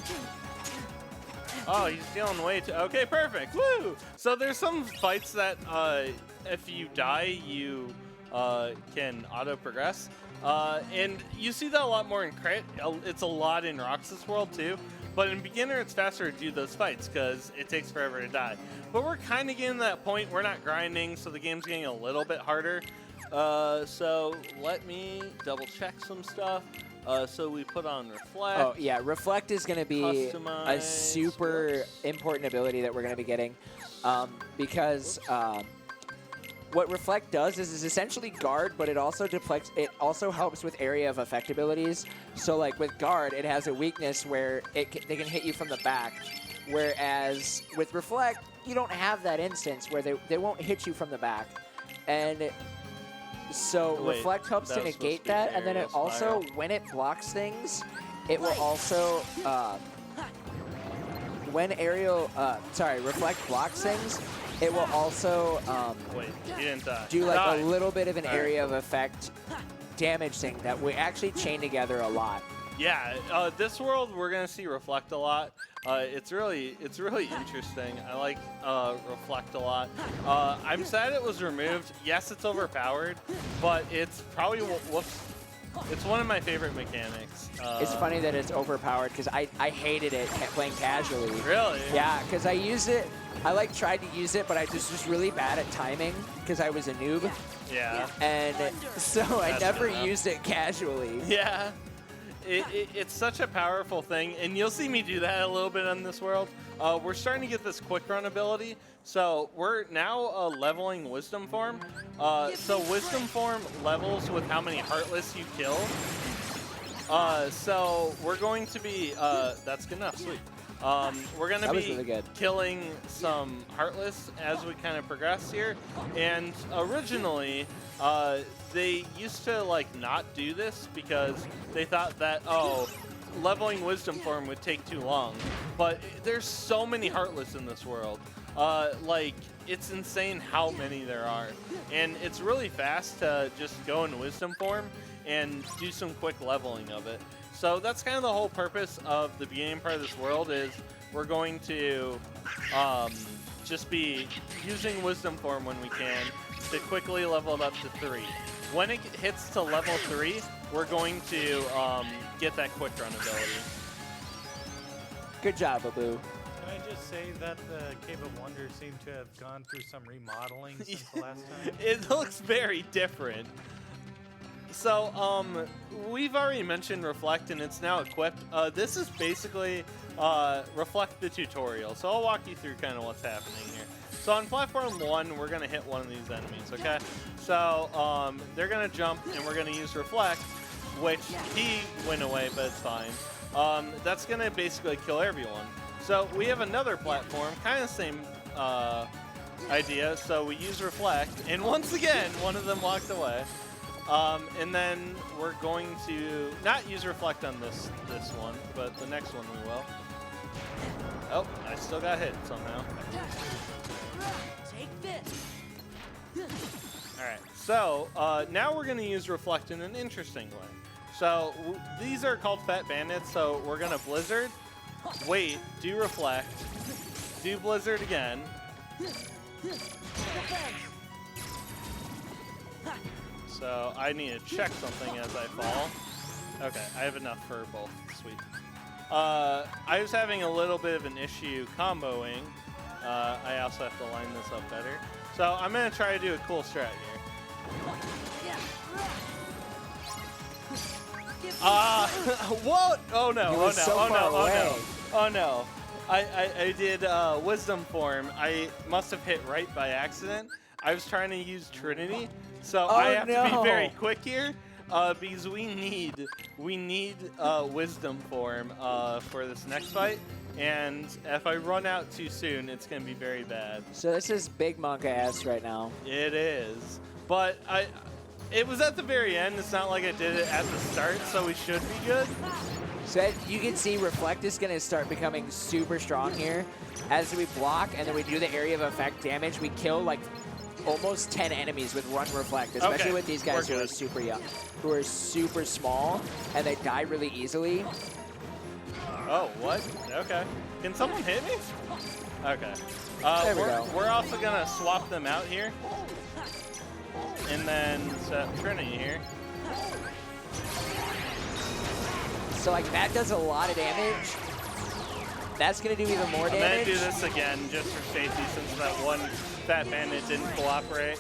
Oh, he's dealing way too. Okay, perfect. Woo! So there's some fights that if you die, you can auto progress. And you see that a lot more in Crit. It's a lot in Roxas World too. But in Beginner, it's faster to do those fights because it takes forever to die. But we're kind of getting to that point. We're not grinding, so the game's getting a little bit harder. So let me double check some stuff. So we put on Reflect. Oh yeah, Reflect is going to be a Customize, super important ability that we're going to be getting, because what Reflect does is essentially guard, but it also deflects. It also helps with area of effect abilities. So like with guard, it has a weakness where they can hit you from the back, whereas with Reflect, you don't have that instance where they won't hit you from the back, and so Wait, Reflect helps that to was supposed negate to be that, and then area it also, spiral. when it blocks things, it will also when Reflect blocks things, it will also Wait, he didn't die. do like Die. a little bit of an All right. area of effect damage thing that we actually chain together a lot. Yeah, this world we're gonna see Reflect a lot. It's really interesting. I like Reflect a lot. I'm sad it was removed. Yes, it's overpowered, but it's probably whoops. It's one of my favorite mechanics. It's funny that it's overpowered because I hated it playing casually. Really? Yeah, because I used it. I like tried to use it, but I just was really bad at timing because I was a noob, Yeah. and so I That's never enough. used it casually. Yeah. It's such a powerful thing, and you'll see me do that a little bit in this world. We're starting to get this quick run ability, so we're now leveling Wisdom Form. So Wisdom Form levels with how many Heartless you kill. So we're going to be, that's good enough, sweet. We're going to That was be really good. killing some Heartless as we kind of progress here. And originally, they used to like not do this because they thought that, oh, leveling Wisdom Form would take too long. But there's so many Heartless in this world. Like, it's insane how many there are. And it's really fast to just go in Wisdom Form and do some quick leveling of it. So that's kind of the whole purpose of the beginning part of this world is we're going to just be using Wisdom Form when we can to quickly level it up to 3. When it hits to level 3, we're going to get that quick run ability. Good job, Abu. Can I just say that the Cave of Wonders seemed to have gone through some remodeling since the last time? It looks very different. So, we've already mentioned Reflect, and it's now equipped. This is basically Reflect the tutorial. So I'll walk you through kind of what's happening here. So on platform 1, we're going to hit one of these enemies, okay? So they're going to jump, and we're going to use Reflect, which he went away, but it's fine. That's going to basically kill everyone. So we have another platform, kind of same idea. So we use Reflect, and once again, one of them walked away. And then we're going to not use Reflect on this one, but the next one we will. Oh, I still got hit somehow. Take this. All right, so now we're going to use Reflect in an interesting way. So these are called Fat Bandits, so we're going to Blizzard, wait, do Reflect, do Blizzard again. So I need to check something as I fall. Okay, I have enough for both. Sweet. I was having a little bit of an issue comboing. I also have to line this up better. So I'm going to try to do a cool strat here. What? Oh no, He oh was no, so oh no, far oh away. no. Oh no. I did Wisdom Form. I must have hit right by accident. I was trying to use Trinity, so Oh, I have to be no. very quick here because we need Wisdom Form for this next fight. And if I run out too soon, it's going to be very bad. So this is big Monka ass right now. It is. But it was at the very end. It's not like I did it at the start, so we should be good. So you can see Reflect is going to start becoming super strong here. As we block and then we do the area of effect damage, we kill like almost 10 enemies with one Reflect, especially Okay, with these guys we're who are good. super young, who are super small, and they die really easily. Oh, what? Okay. Can someone hit me? Okay. There we go. We're also going to swap them out here. And then set Trinity here. So like that does a lot of damage. That's going to do even more I'm going to damage. do this again just for safety since that one Fat Bandit didn't cooperate.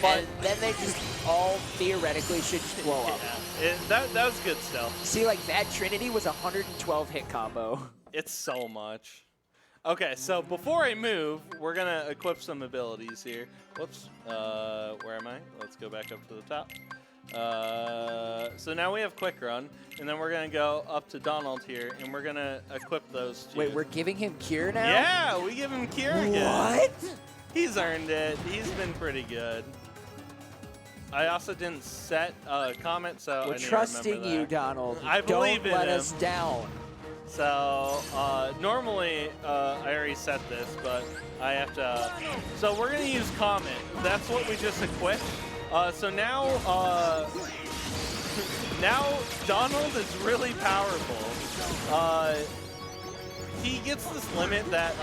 And then they just all theoretically should just blow up. Yeah, that was good still. See, like that Trinity was a 112 hit combo. It's so much. Okay, so before I move, we're going to equip some abilities here. Whoops. Where am I? Let's go back up to the top. So now we have Quick Run, and then we're going to go up to Donald here, and we're going to equip those two. Wait, we're giving him Cure now? Yeah, we give him Cure again. What? He's earned it. He's been pretty good. I also didn't set comment, so I We're need to trusting remember you, that. Donald. I believe Don't in let him. us down. So normally I already set this, but I have to. So we're gonna use comment. That's what we just equipped. So now now Donald is really powerful. He gets this limit that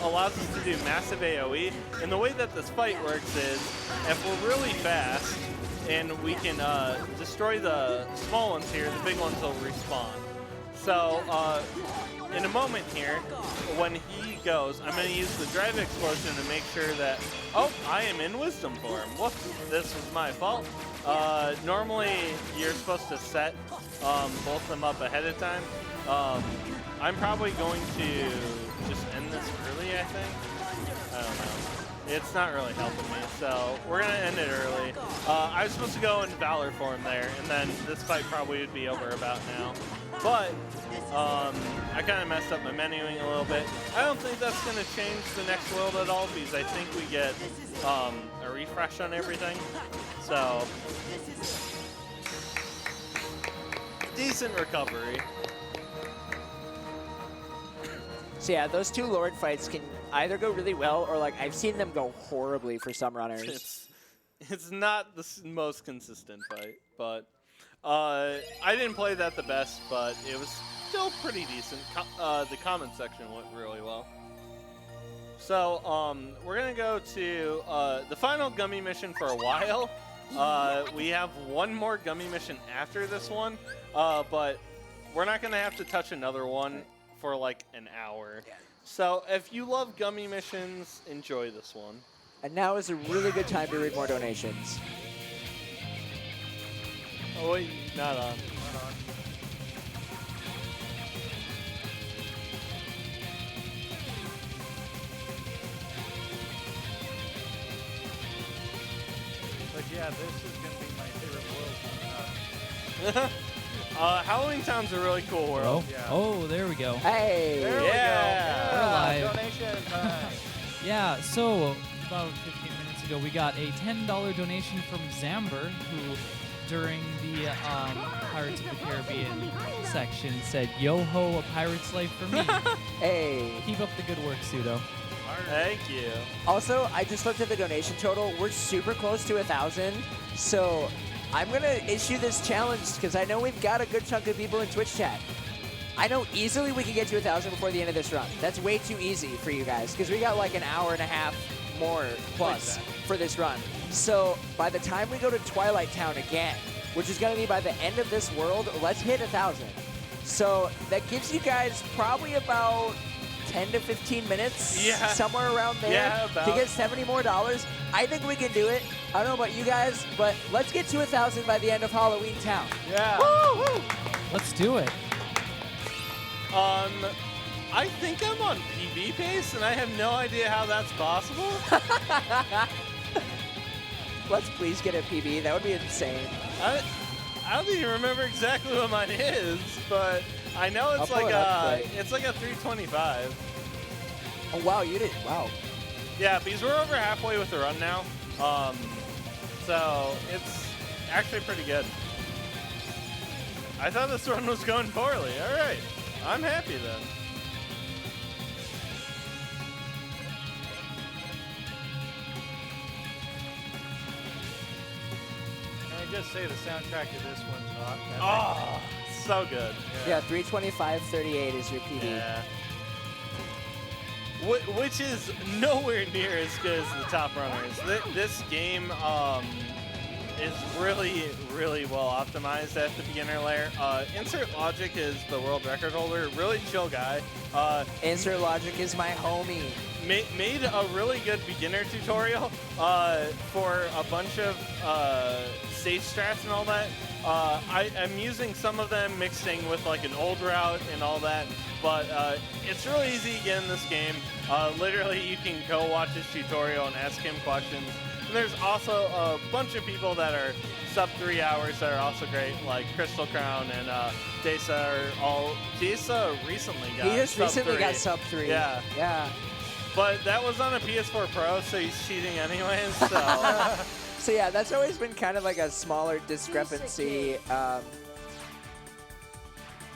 allows us to do massive AoE, and the way that this fight works is if we're really fast and we can destroy the small ones here, the big ones will respawn. So in a moment here, when he goes, I'm going to use the drive explosion to make sure that, oh, I am in Wisdom Form. Whoops, this was my fault. Normally, you're supposed to set both of them up ahead of time. I'm probably going to just end this early, I think. I don't know. It's not really helping me, so we're going to end it early. I was supposed to go in Valor form there, and then this fight probably would be over about now. But I kind of messed up my menuing a little bit. I don't think that's going to change the next world at all, because I think we get a refresh on everything. So, decent recovery. So yeah, those two Lord fights can either go really well or like I've seen them go horribly for some runners. It's not the most consistent fight, but I didn't play that the best, but it was still pretty decent. The comment section went really well. So we're gonna go to the final gummy mission for a while. We have one more gummy mission after this one, but we're not gonna have to touch another one for like an hour. So if you love gummy missions, enjoy this one. And now is a really good time to read more donations. Oh wait, not on. But yeah, this is going to be my favorite world coming up. Halloween Town's a really cool world. Oh, Yeah. oh, there we go. Hey! There we Yeah. go. We're live. Donation time. Yeah, so about 15 minutes ago, we got a $10 donation from Zamber, who during the Pirates of the Caribbean section said, "Yo ho, a pirate's life for me." Hey! Keep up the good work, Pseudo. Thank you. Also, I just looked at the donation total. We're super close to 1,000. So I'm going to issue this challenge because I know we've got a good chunk of people in Twitch chat. I know easily we can get to 1,000 before the end of this run. That's way too easy for you guys because we got like an hour and a half more plus for this run. So by the time we go to Twilight Town again, which is going to be by the end of this world, let's hit 1,000. So that gives you guys probably about 10 to 15 minutes, somewhere around there, to get $70 more. I think we can do it. I don't know about you guys, but let's get to 1,000 by the end of Halloween Town. Yeah. Woo, woo. Let's do it. I think I'm on PB pace, and I have no idea how that's possible. Let's please get a PB. That would be insane. I don't even remember exactly what mine is, but I know it's I'll pull like it up quick. it's like a 325. Oh, wow, you did. Wow. Yeah, because we're over halfway with the run now. So it's actually pretty good. I thought this run was going poorly. All right, I'm happy then. Can I just say the soundtrack to this one's not? Oh, so good. Yeah, 325.38 is your PB. Yeah. Which is nowhere near as good as the top runners. This game is really, really well optimized at the beginner layer. Insert Logic is the world record holder. Really chill guy. Insert Logic is my homie. Made a really good beginner tutorial for a bunch of stage strats and all that. I'm using some of them mixing with like an old route and all that, but it's really easy to get in this game. Literally, you can go watch his tutorial and ask him questions. And there's also a bunch of people that are sub 3 hours that are also great, like Crystal Crown and Desa are all. Desa recently got. He just sub recently 3. got sub 3. Yeah. Yeah. But that was on a PS4 Pro, so he's cheating anyways. So. So yeah, that's always been kind of like a smaller discrepancy.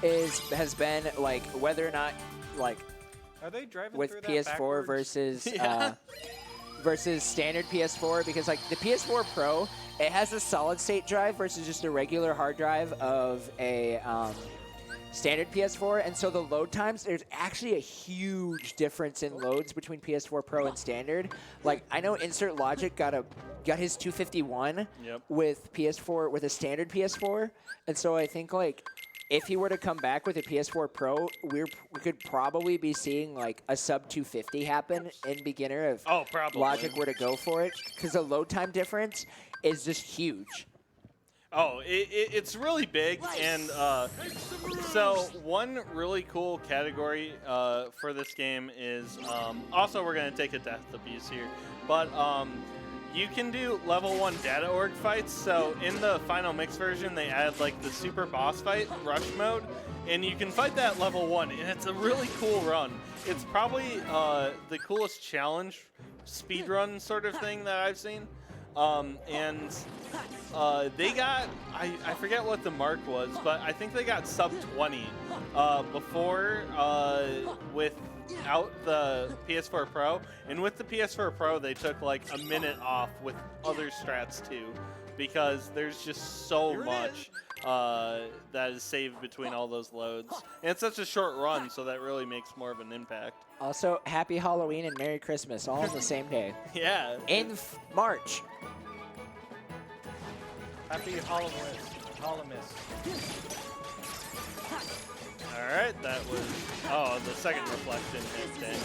Has been like whether or not like Are they driving with through that PS4 backwards? versus standard PS4, because like the PS4 Pro, it has a solid state drive versus just a regular hard drive of a standard PS4, and so the load times, there's actually a huge difference in loads between PS4 Pro and standard. Like I know Insert Logic got his 251 with PS4 with a standard PS4, and so I think like if he were to come back with a PS4 Pro, we could probably be seeing like a sub 250 happen in beginner if Logic were to go for it, because the load time difference is just huge. Oh, it's really big, and so one really cool category for this game is also we're gonna take a death abuse here, but you can do level 1 data org fights. So in the final mix version, they add like the super boss fight rush mode, and you can fight that level 1, and it's a really cool run. It's probably the coolest challenge speedrun sort of thing that I've seen. And they got, I forget what the mark was, but I think they got sub 20 before without the PS4 Pro. And with the PS4 Pro, they took like a minute off with other strats too, because there's just so much that is saved between all those loads. And it's such a short run, so that really makes more of an impact. Also, Happy Halloween and Merry Christmas, all on the same day. Yeah. In March. Happy Halloween. Alright, that was, the second reflection hit thing.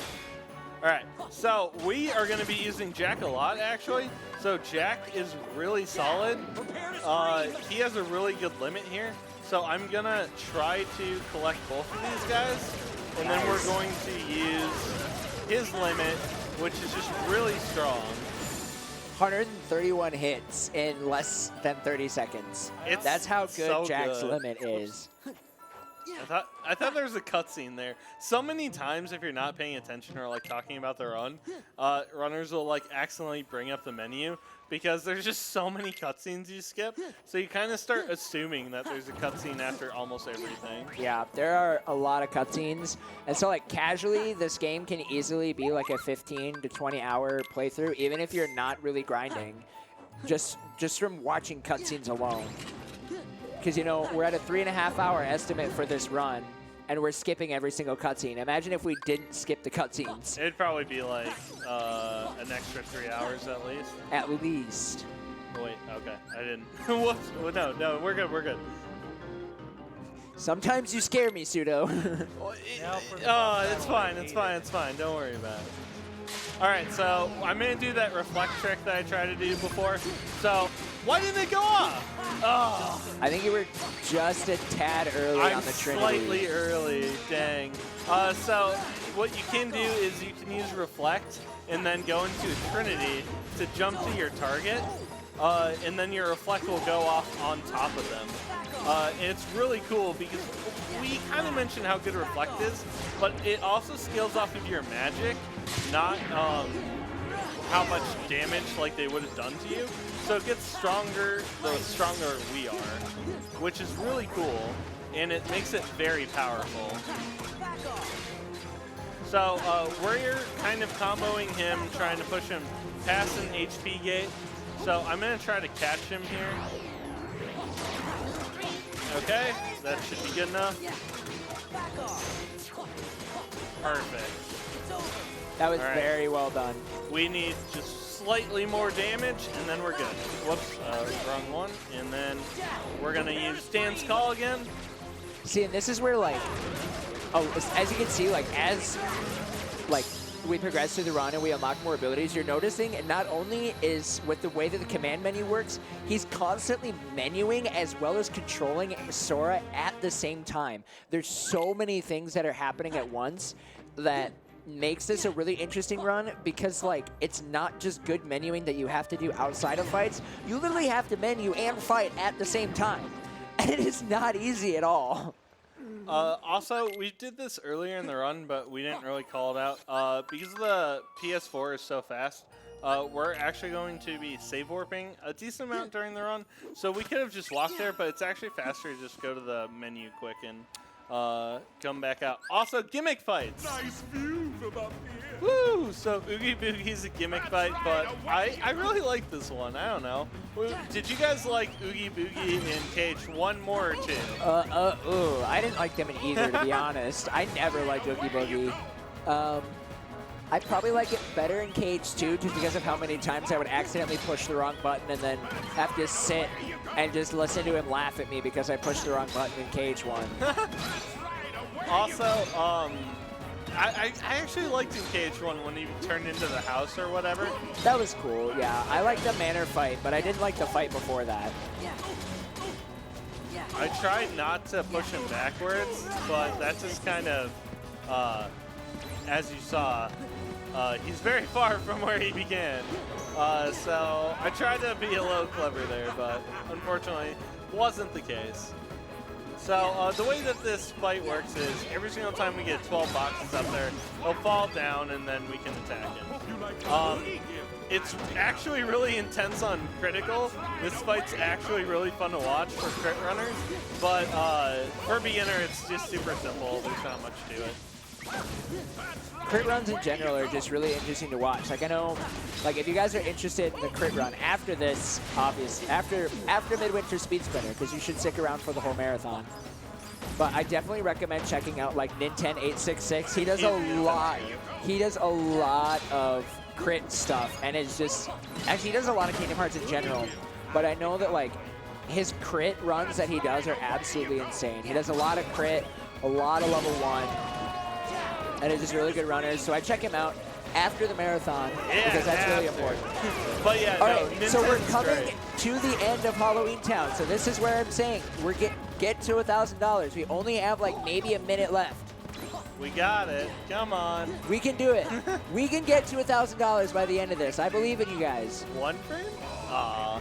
Alright, so we are going to be using Jack a lot, actually. So Jack is really solid. He has a really good limit here. So I'm going to try to collect both of these guys. And then we're going to use his limit, which is just really strong. 131 hits in less than 30 seconds. That's how good so Jack's good. limit is. I thought there was a cutscene there. So many times, if you're not paying attention or like talking about the run, runners will like accidentally bring up the menu because there's just so many cutscenes you skip. So you kind of start assuming that there's a cutscene after almost everything. Yeah, there are a lot of cutscenes, and so like casually, this game can easily be like a 15 to 20 hour playthrough, even if you're not really grinding, just from watching cutscenes alone. Because, you know, we're at a 3.5 hour estimate for this run, and we're skipping every single cutscene. Imagine if we didn't skip the cutscenes. It'd probably be like an extra 3 hours at least. At least. Oh, wait, okay, I didn't. Whoops. Well, no, we're good, we're good. Sometimes you scare me, Pseudo. Oh, it's fine, it's fine, it's fine. Don't worry about it. All right, so I'm gonna do that reflect trick that I tried to do before. So why didn't it go off? Oh, I think you were just a tad early I'm on the Trinity. slightly early. Dang. So what you can do is you can use reflect and then go into a Trinity to jump to your target, and then your reflect will go off on top of them. And it's really cool because we kind of mentioned how good reflect is, but it also scales off of your magic, not how much damage like they would have done to you. So it gets stronger the stronger we are, which is really cool, and it makes it very powerful. So we're kind of comboing him, trying to push him past an HP gate. So I'm going to try to catch him here. Okay, that should be good enough. Perfect. That was All right. very well done. We need just slightly more damage, and then we're good. Whoops, wrong one. And then we're going to use Stan's Call again. See, and this is where, like, as you can see, like, as, like, we progress through the run and we unlock more abilities, you're noticing not only is with the way that the command menu works, he's constantly menuing as well as controlling Sora at the same time. There's so many things that are happening at once that makes this a really interesting run because, like, it's not just good menuing that you have to do outside of fights. You literally have to menu and fight at the same time. And it is not easy at all. Also, we did this earlier in the run, but we didn't really call it out. Because the PS4 is so fast, we're actually going to be save warping a decent amount during the run. So we could have just walked there, but it's actually faster to just go to the menu quick and come back out. Also, gimmick fights. Nice view from up here. Woo! So Oogie Boogie's a gimmick fight, but I really like this one. I don't know. Did you guys like Oogie Boogie in KH1 more or 2? I didn't like them in either, to be honest. I never liked Oogie Boogie. I probably like it better in KH2 just because of how many times I would accidentally push the wrong button and then have to sit and just listen to him laugh at me because I pushed the wrong button in KH1. Also, I actually liked in KH1 when he turned into the house or whatever. That was cool, yeah. I liked the Manor fight, but I didn't like the fight before that. I tried not to push him backwards, but that's just kind of, as you saw, he's very far from where he began. So I tried to be a little clever there, but unfortunately wasn't the case. So the way that this fight works is every single time we get 12 boxes up there, he'll fall down and then we can attack him. It's actually really intense on critical. This fight's actually really fun to watch for crit runners, but for beginner it's just super simple. There's not much to it. Crit runs in general are just really interesting to watch. Like, I know, like, if you guys are interested in the crit run after this, obviously, after Midwinter Speed Sprinter, because you should stick around for the whole marathon. But I definitely recommend checking out, like, Ninten866. He does a lot of crit stuff, and it's just, actually, he does a lot of Kingdom Hearts in general. But I know that, like, his crit runs that he does are absolutely insane. He does a lot of crit, a lot of level 1. And it's just really good runners, so I check him out after the marathon because that's really important. But yeah, All no, right, so we're Ninten's coming great. to the end of Halloween Town. So this is where I'm saying we're get to $1,000. We only have like maybe a minute left. We got it. Come on. We can do it. We can get to $1,000 by the end of this. I believe in you guys. One frame? Aw.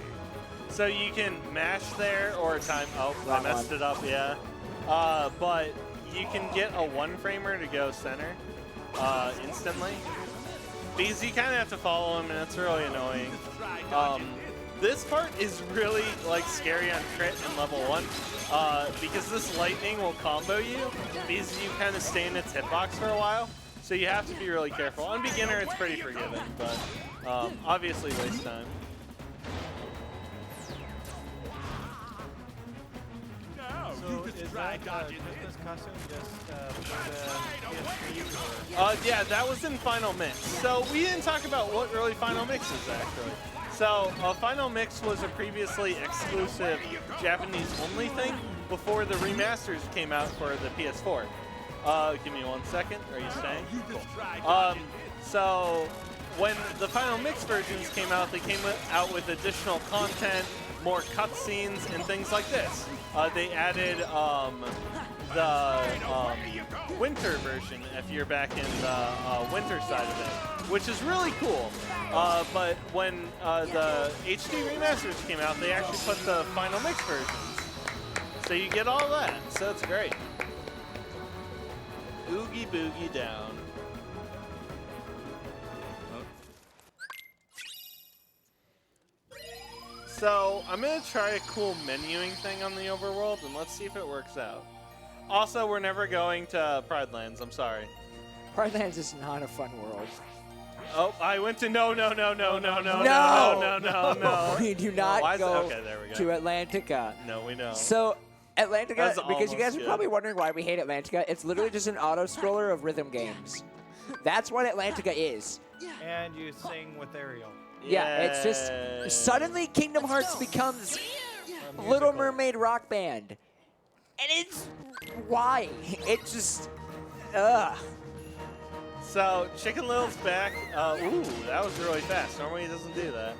So you can mash there or time. Oh, I Wrong messed one. it up. Yeah. But you can get a one framer to go center instantly. Because you kind of have to follow him, and it's really annoying. This part is really like scary on crit in level 1 because this lightning will combo you because you kind of stay in its hitbox for a while. So you have to be really careful. On beginner, it's pretty forgiving, but obviously waste time. So is Christmas costume just for the PS3 or? Yeah, that was in Final Mix. So we didn't talk about what really Final Mix is actually. So Final Mix was a previously exclusive Japanese-only thing before the remasters came out for the PS4. Give me 1 second. Are you staying? Cool. So when the Final Mix versions came out, they came out with additional content, more cutscenes, and things like this. They added the winter version if you're back in the winter side of it, which is really cool. But when the HD remasters came out, they actually put the Final Mix versions. So you get all that. So it's great. Oogie boogie down. So I'm going to try a cool menuing thing on the overworld, and let's see if it works out. Also, we're never going to Pride Lands. I'm sorry. Pride Lands is not a fun world. Oh, I went to no. We do not Why is it- go okay, there we go. to Atlantica. No, we know. So Atlantica, That's because you guys almost are good. probably wondering why we hate Atlantica, it's literally just an auto-scroller of rhythm games. That's what Atlantica is. And you sing with Ariel. Yeah, it's just Yay. suddenly Kingdom Hearts becomes Little Mermaid rock band. And it's why? It's just ugh. So Chicken Little's back. Ooh, that was really fast. Normally he doesn't do that.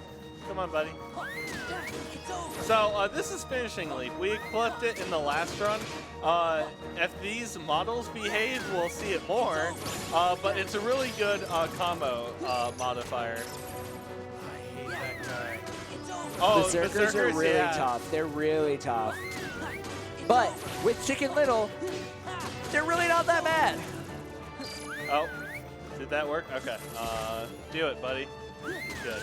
Come on, buddy. So this is Finishing Leap. We equipped it in the last run. If these models behave, we'll see it more. But it's a really good combo modifier. I hate that guy. Oh, Berserkers are really yeah. tough. They're really tough. But with Chicken Little, they're really not that bad. Oh, did that work? Okay. Do it, buddy. Good.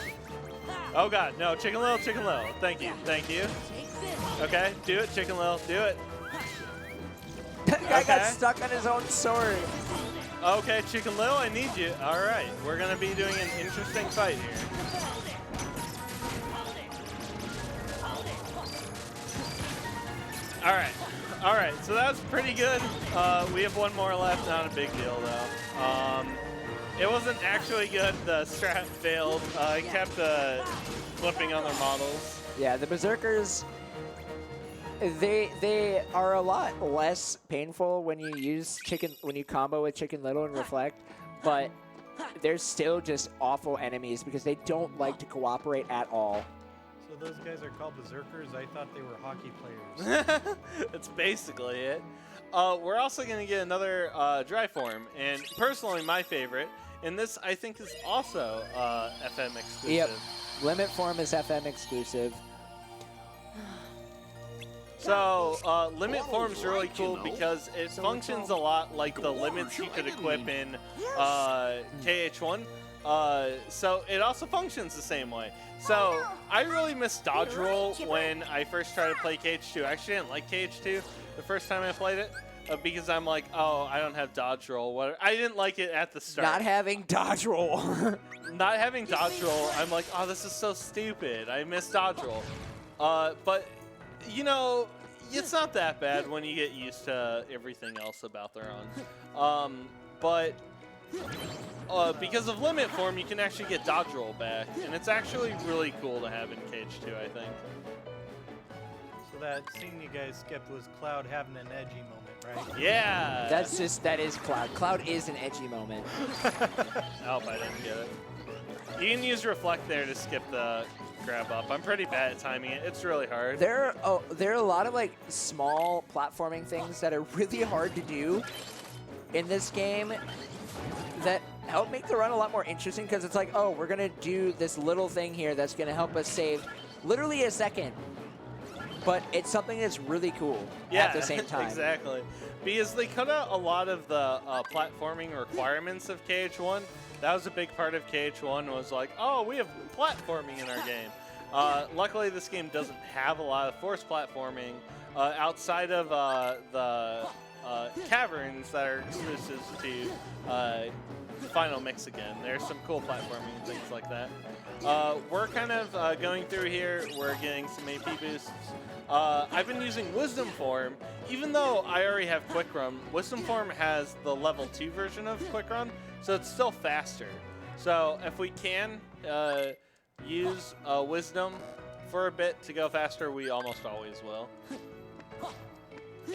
Oh God, no, Chicken Little. Thank you. Okay, do it, Chicken Little. Do it. That guy got Okay. stuck on his own sword. Okay, Chicken Little, I need you. All right, we're gonna be doing an interesting fight here. All right. So that was pretty good. We have one more left. Not a big deal though. It wasn't actually good. The strat failed. It kept flipping on their models. Yeah, the Berserkers, they are a lot less painful when you combo with Chicken Little and Reflect, but they're still just awful enemies because they don't like to cooperate at all. So those guys are called Berserkers? I thought they were hockey players. That's basically it. We're also going to get another dry form, and personally my favorite, and this I think is also FM exclusive. Yep, Limit Form is FM exclusive. So Limit Form's really cool because it functions a lot like the limits you could equip in KH1. So it also functions the same way. So I really missed dodge roll when I first tried to play KH2. I actually didn't like KH2 the first time I played it because I'm like, oh, I don't have dodge roll. I didn't like it at the start. Not having dodge roll. Not having dodge roll, I'm like, oh, this is so stupid. I miss dodge roll. But, you know, it's not that bad when you get used to everything else about their own. But because of Limit Form, you can actually get dodge roll back, and it's actually really cool to have in KH2, I think. So that scene you guys skipped was Cloud having an edgy moment, right? Yeah! That is Cloud. Cloud is an edgy moment. Oh, I didn't get it. You can use Reflect there to skip the grab up. I'm pretty bad at timing it. It's really hard. There are a lot of like small platforming things that are really hard to do in this game that help make the run a lot more interesting because it's like, oh, we're gonna do this little thing here that's gonna help us save literally a second, but it's something that's really cool at the same time. Exactly. Because they cut out a lot of the platforming requirements of KH1. That was a big part of KH1 was like, oh, we have platforming in our game. Luckily, this game doesn't have a lot of forced platforming outside of the caverns that are exclusive to final mix again. There's some cool platforming and things like that. We're kind of going through here. We're getting some AP boosts. I've been using Wisdom Form. Even though I already have Quick Run, Wisdom Form has the level 2 version of Quick Run, so it's still faster. So if we can use Wisdom for a bit to go faster, we almost always will.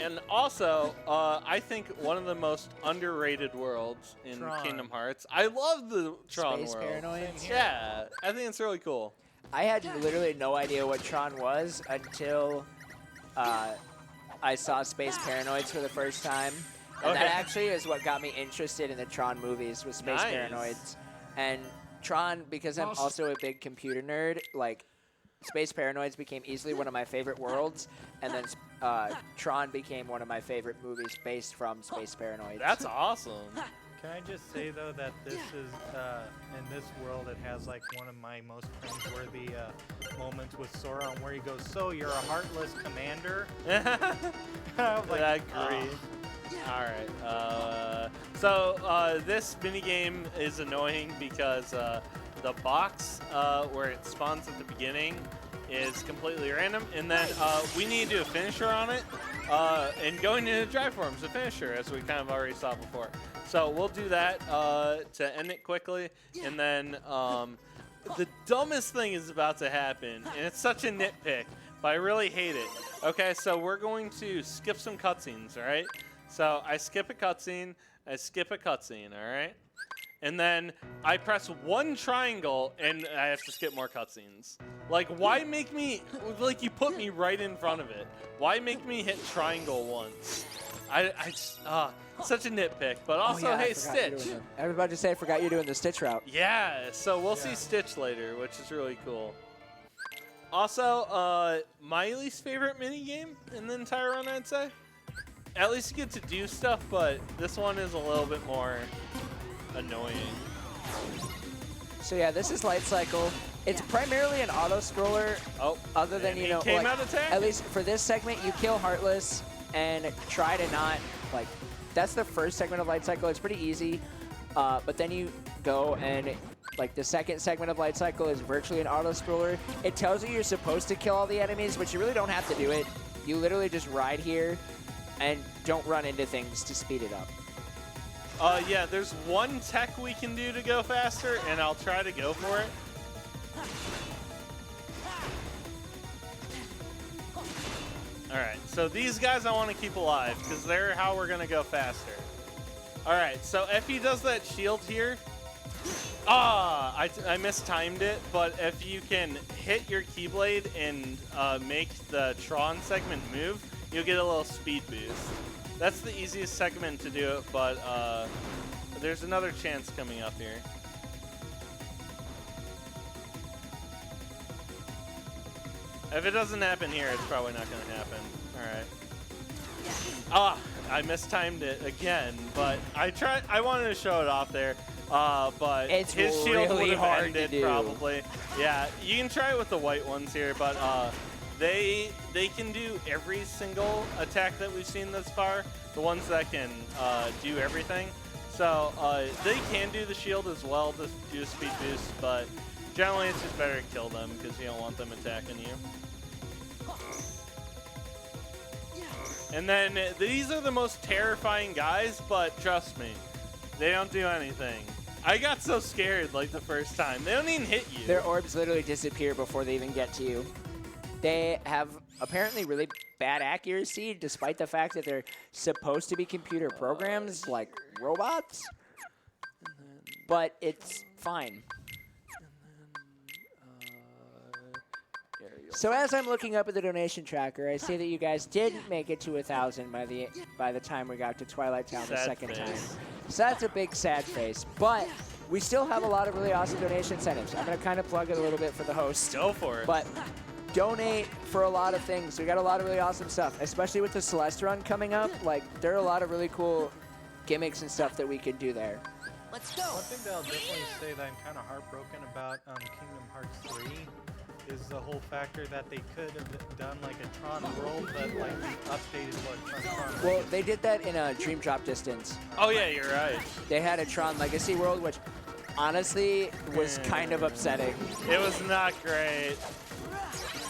And also, I think one of the most underrated worlds in Tron. Kingdom Hearts. I love the Tron Space world. Paranoids. Yeah, I think it's really cool. I had literally no idea what Tron was until I saw Space Paranoids for the first time. And Okay. that actually is what got me interested in the Tron movies, was Space Nice. Paranoids. And Tron, because I'm also a big computer nerd, like, Space Paranoids became easily one of my favorite worlds, and then Tron became one of my favorite movies based from Space Paranoids. That's awesome. Can I just say though that this is in this world it has like one of my most cringeworthy moments with Sora where he goes, "So you're a heartless commander?" I'm like, I agree. All right. So this minigame is annoying because the box where it spawns at the beginning is completely random, and then we need to do a finisher on it, and going into drive forms a finisher, as we kind of already saw before. So we'll do that to end it quickly, and then the dumbest thing is about to happen, and it's such a nitpick, but I really hate it. Okay, so we're going to skip some cutscenes, all right? So I skip a cutscene, all right? And then I press one triangle, and I have to skip more cutscenes. Like, why make me, like, you put me right in front of it. Why make me hit triangle once? I just, such a nitpick. But also, hey, Stitch. Everybody just say I forgot you're doing the Stitch route. Yeah, so we'll see Stitch later, which is really cool. Also, my least favorite minigame in the entire run, I'd say. At least you get to do stuff, but this one is a little bit more annoying. So yeah, this is Light Cycle. It's primarily an auto scroller. Oh, other than, and you he know, came like, out attack? at least for this segment, you kill Heartless and try to not, like, that's the first segment of Light Cycle. It's pretty easy, but then you go and, like, the second segment of Light Cycle is virtually an auto scroller. It tells you you're supposed to kill all the enemies, but you really don't have to do it. You literally just ride here and don't run into things to speed it up. Yeah, there's one tech we can do to go faster, and I'll try to go for it. Alright, so these guys I want to keep alive, because they're how we're going to go faster. Alright, so if he does that shield here... I mistimed it, but if you can hit your Keyblade and make the Tron segment move, you'll get a little speed boost. That's the easiest segment to do it, but there's another chance coming up here. If it doesn't happen here, it's probably not going to happen. All right. I mistimed it again, but I wanted to show it off there, but It's his shield really would have hard ended to do. probably. Yeah, you can try it with the white ones here, but they can do every single attack that we've seen thus far. The ones that can do everything. So they can do the shield as well to do a speed boost, but generally it's just better to kill them because you don't want them attacking you. And then these are the most terrifying guys, but trust me, they don't do anything. I got so scared like the first time. They don't even hit you. Their orbs literally disappear before they even get to you. They have apparently really bad accuracy, despite the fact that they're supposed to be computer programs like robots. But it's fine. So as I'm looking up at the donation tracker, I see that you guys didn't make it to 1,000 by the time we got to Twilight Town the Sad second face. time. So that's a big sad face. But we still have a lot of really awesome donation incentives. I'm going to kind of plug it a little bit for the host. Go for it. But donate for a lot of things. We got a lot of really awesome stuff, especially with the Celeste run coming up. Like, there are a lot of really cool gimmicks and stuff that we could do there. Let's go. One thing that I'll definitely say that I'm kind of heartbroken about Kingdom Hearts 3 is the whole factor that they could have done like a Tron world, but like updated what Tron. Well, they did that in a Dream Drop Distance. Oh yeah, you're right. They had a Tron Legacy world, which honestly was kind of upsetting. It was not great.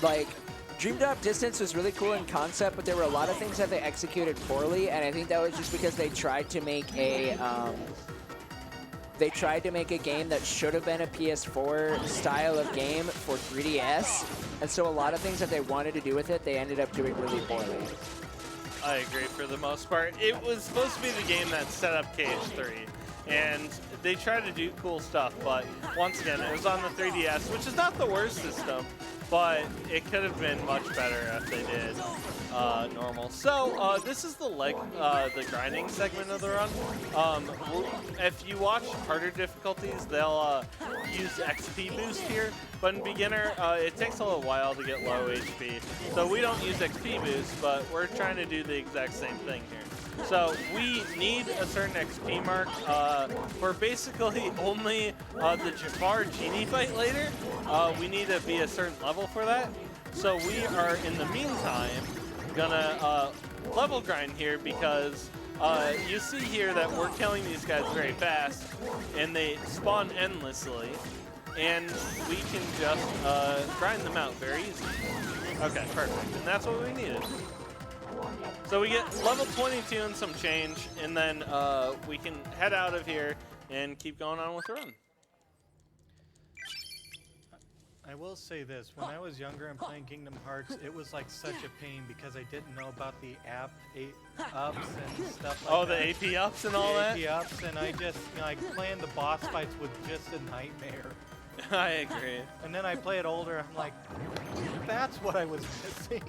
Like, Dream Drop Distance was really cool in concept, but there were a lot of things that they executed poorly, and I think that was just because they tried to make a game that should have been a PS4 style of game for 3DS, and so a lot of things that they wanted to do with it, they ended up doing really poorly. I agree for the most part. It was supposed to be the game that set up KH3, and they tried to do cool stuff, but once again, it was on the 3DS, which is not the worst system, but it could have been much better if they did normal. So this is the grinding segment of the run. If you watch harder difficulties, they'll use XP boost here, but in beginner, it takes a little while to get low HP. So we don't use XP boost, but we're trying to do the exact same thing here. So we need a certain XP mark for basically only the Jafar Genie fight later. We need to be a certain level for that. So we are, in the meantime, gonna level grind here because you see here that we're killing these guys very fast and they spawn endlessly. And we can just grind them out very easy. Okay, perfect. And that's what we needed. So we get level 22 and some change, and then we can head out of here and keep going on with the run. I will say this, when I was younger and playing Kingdom Hearts, it was like such a pain because I didn't know about the app ups and stuff like that. Oh, the AP ups and all that? The AP ups, and I just, like, playing the boss fights was just a nightmare. I agree. And then I play it older, I'm like, that's what I was missing.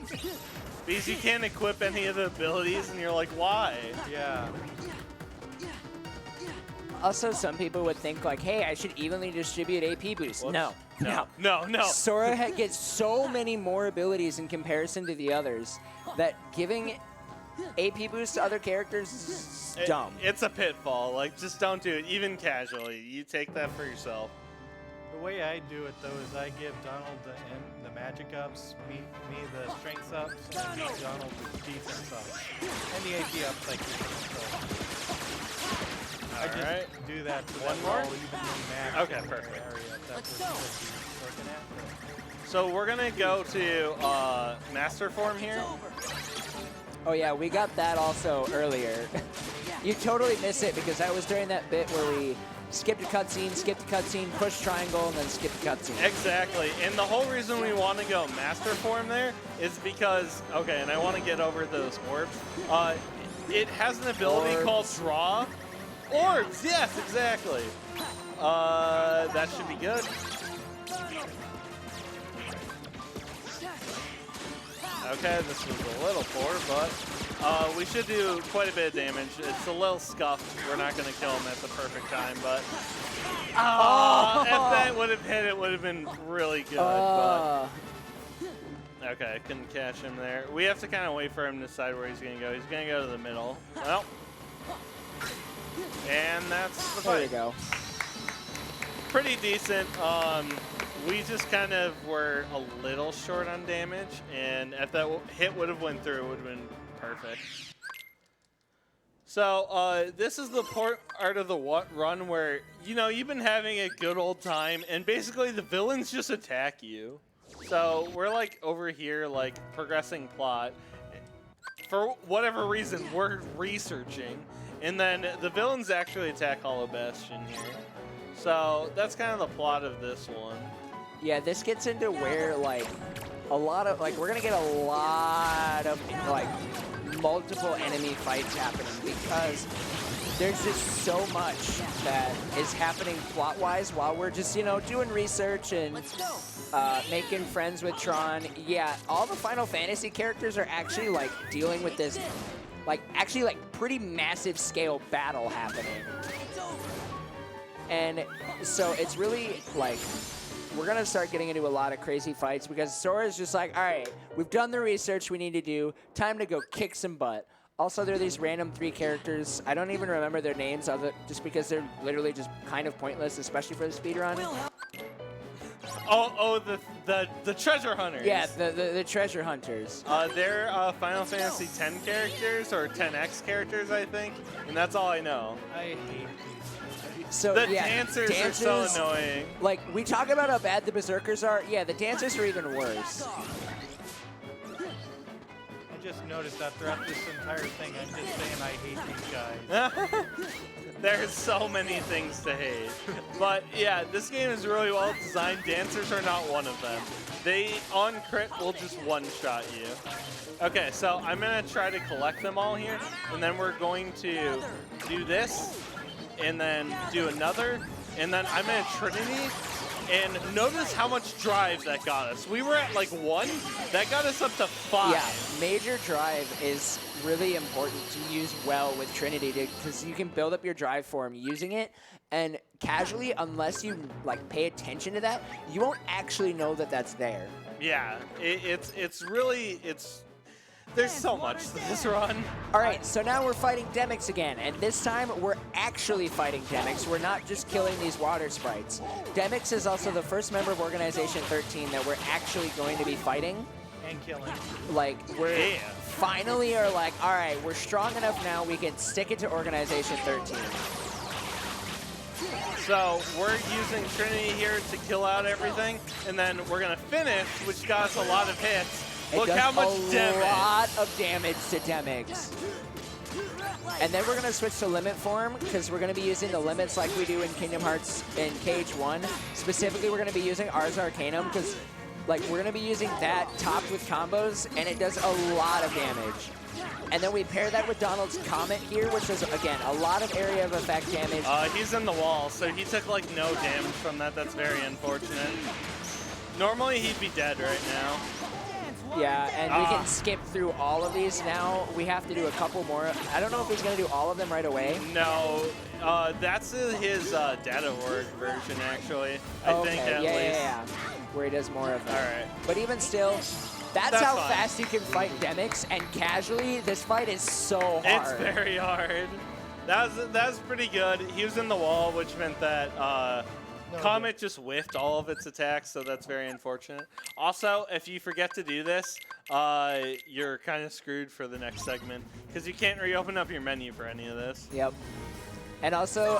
Because you can't equip any of the abilities, and you're like, why? Yeah. Also, some people would think like, hey, I should evenly distribute AP boosts. Whoops. No. Sora gets so many more abilities in comparison to the others that giving AP boosts to other characters is dumb. It's a pitfall. Like, just don't do it, even casually. You take that for yourself. The way I do it though is I give Donald the magic ups, me the strength ups, and me Donald the defense ups, and the AP ups I keep. I just do that to One them more? all evenly matched. Okay, in the perfect. area if that's what you're looking at. So we're gonna go to Master Form here. Oh yeah, we got that also earlier. You totally miss it because that was during that bit where we skipped a cutscene, push triangle, and then skip the cutscene. Exactly, and the whole reason we want to go Master Form there is because, okay, and I want to get over those orbs. It has an ability called Draw. Orbs, yes, exactly. That should be good. Okay, this was a little poor, but we should do quite a bit of damage. It's a little scuffed. We're not going to kill him at the perfect time, but if that would have hit, it would have been really good. But okay, I couldn't catch him there. We have to kind of wait for him to decide where he's going to go. He's going to go to the middle. Well, and that's the fight. There you go. Pretty decent. We just kind of were a little short on damage, and if that hit would have went through, it would have been perfect. So this is the part of the run where, you know, you've been having a good old time, and basically the villains just attack you. So we're like over here, like progressing plot. For whatever reason, we're researching, and then the villains actually attack Hollow Bastion here. So that's kind of the plot of this one. Yeah, this gets into where, like, a lot of, like, we're going to get a lot of, like, multiple enemy fights happening because there's just so much that is happening plot-wise while we're just, you know, doing research and making friends with Tron. Yeah, all the Final Fantasy characters are actually, like, dealing with this, like, actually, like, pretty massive scale battle happening. And so it's really, like, we're going to start getting into a lot of crazy fights because Sora's just like, all right, we've done the research we need to do. Time to go kick some butt. Also, there are these random 3 characters. I don't even remember their names just because they're literally just kind of pointless, especially for the speedrun. Oh, the treasure hunters. Yeah, the treasure hunters. They're Final Fantasy X characters or 10X characters, I think, and that's all I know. I hate these. So The yeah, dancers are so annoying. Like, we talk about how bad the berserkers are. Yeah, the dancers are even worse. I just noticed that throughout this entire thing, I'm just saying I hate these guys. There's so many things to hate. But yeah, this game is really well designed. Dancers are not one of them. They, on crit, will just one-shot you. Okay, so I'm going to try to collect them all here, and then we're going to do this, and then do another, and then I'm in Trinity, and notice how much drive that got us. We were at like 1, that got us up to 5. Yeah, major drive is really important to use well with Trinity because you can build up your drive form using it, and casually, unless you like pay attention to that, you won't actually know that that's there. Yeah, it's really, there's so much to this run. All right, so now we're fighting Demix again, and this time we're actually fighting Demix. We're not just killing these water sprites. Demix is also the first member of Organization 13 that we're actually going to be fighting. And killing. Like, we're Yeah. finally are like, all right, we're strong enough now, we can stick it to Organization 13. So we're using Trinity here to kill out everything, and then we're gonna finish, which got us a lot of hits. It Look does how much a damage. lot of damage to Demix. And then we're going to switch to limit form because we're going to be using the limits like we do in Kingdom Hearts in KH1. Specifically, we're going to be using Ars Arcanum because like we're going to be using that topped with combos, and it does a lot of damage. And then we pair that with Donald's Comet here, which does, again, a lot of area of effect damage. He's in the wall, so he took like no damage from that. That's very unfortunate. Normally he'd be dead right now. Yeah, and we can skip through all of these now. We have to do a couple more. I don't know if he's going to do all of them right away. No, that's his data org version, actually. I think at least. Yeah, where he does more of them. All right. But even still, that's That's how fine. fast you can fight Demix, and casually, this fight is so hard. It's very hard. That was pretty good. He was in the wall, which meant that Comet just whiffed all of its attacks, so that's very unfortunate. Also, if you forget to do this, you're kind of screwed for the next segment because you can't reopen up your menu for any of this. Yep. And also,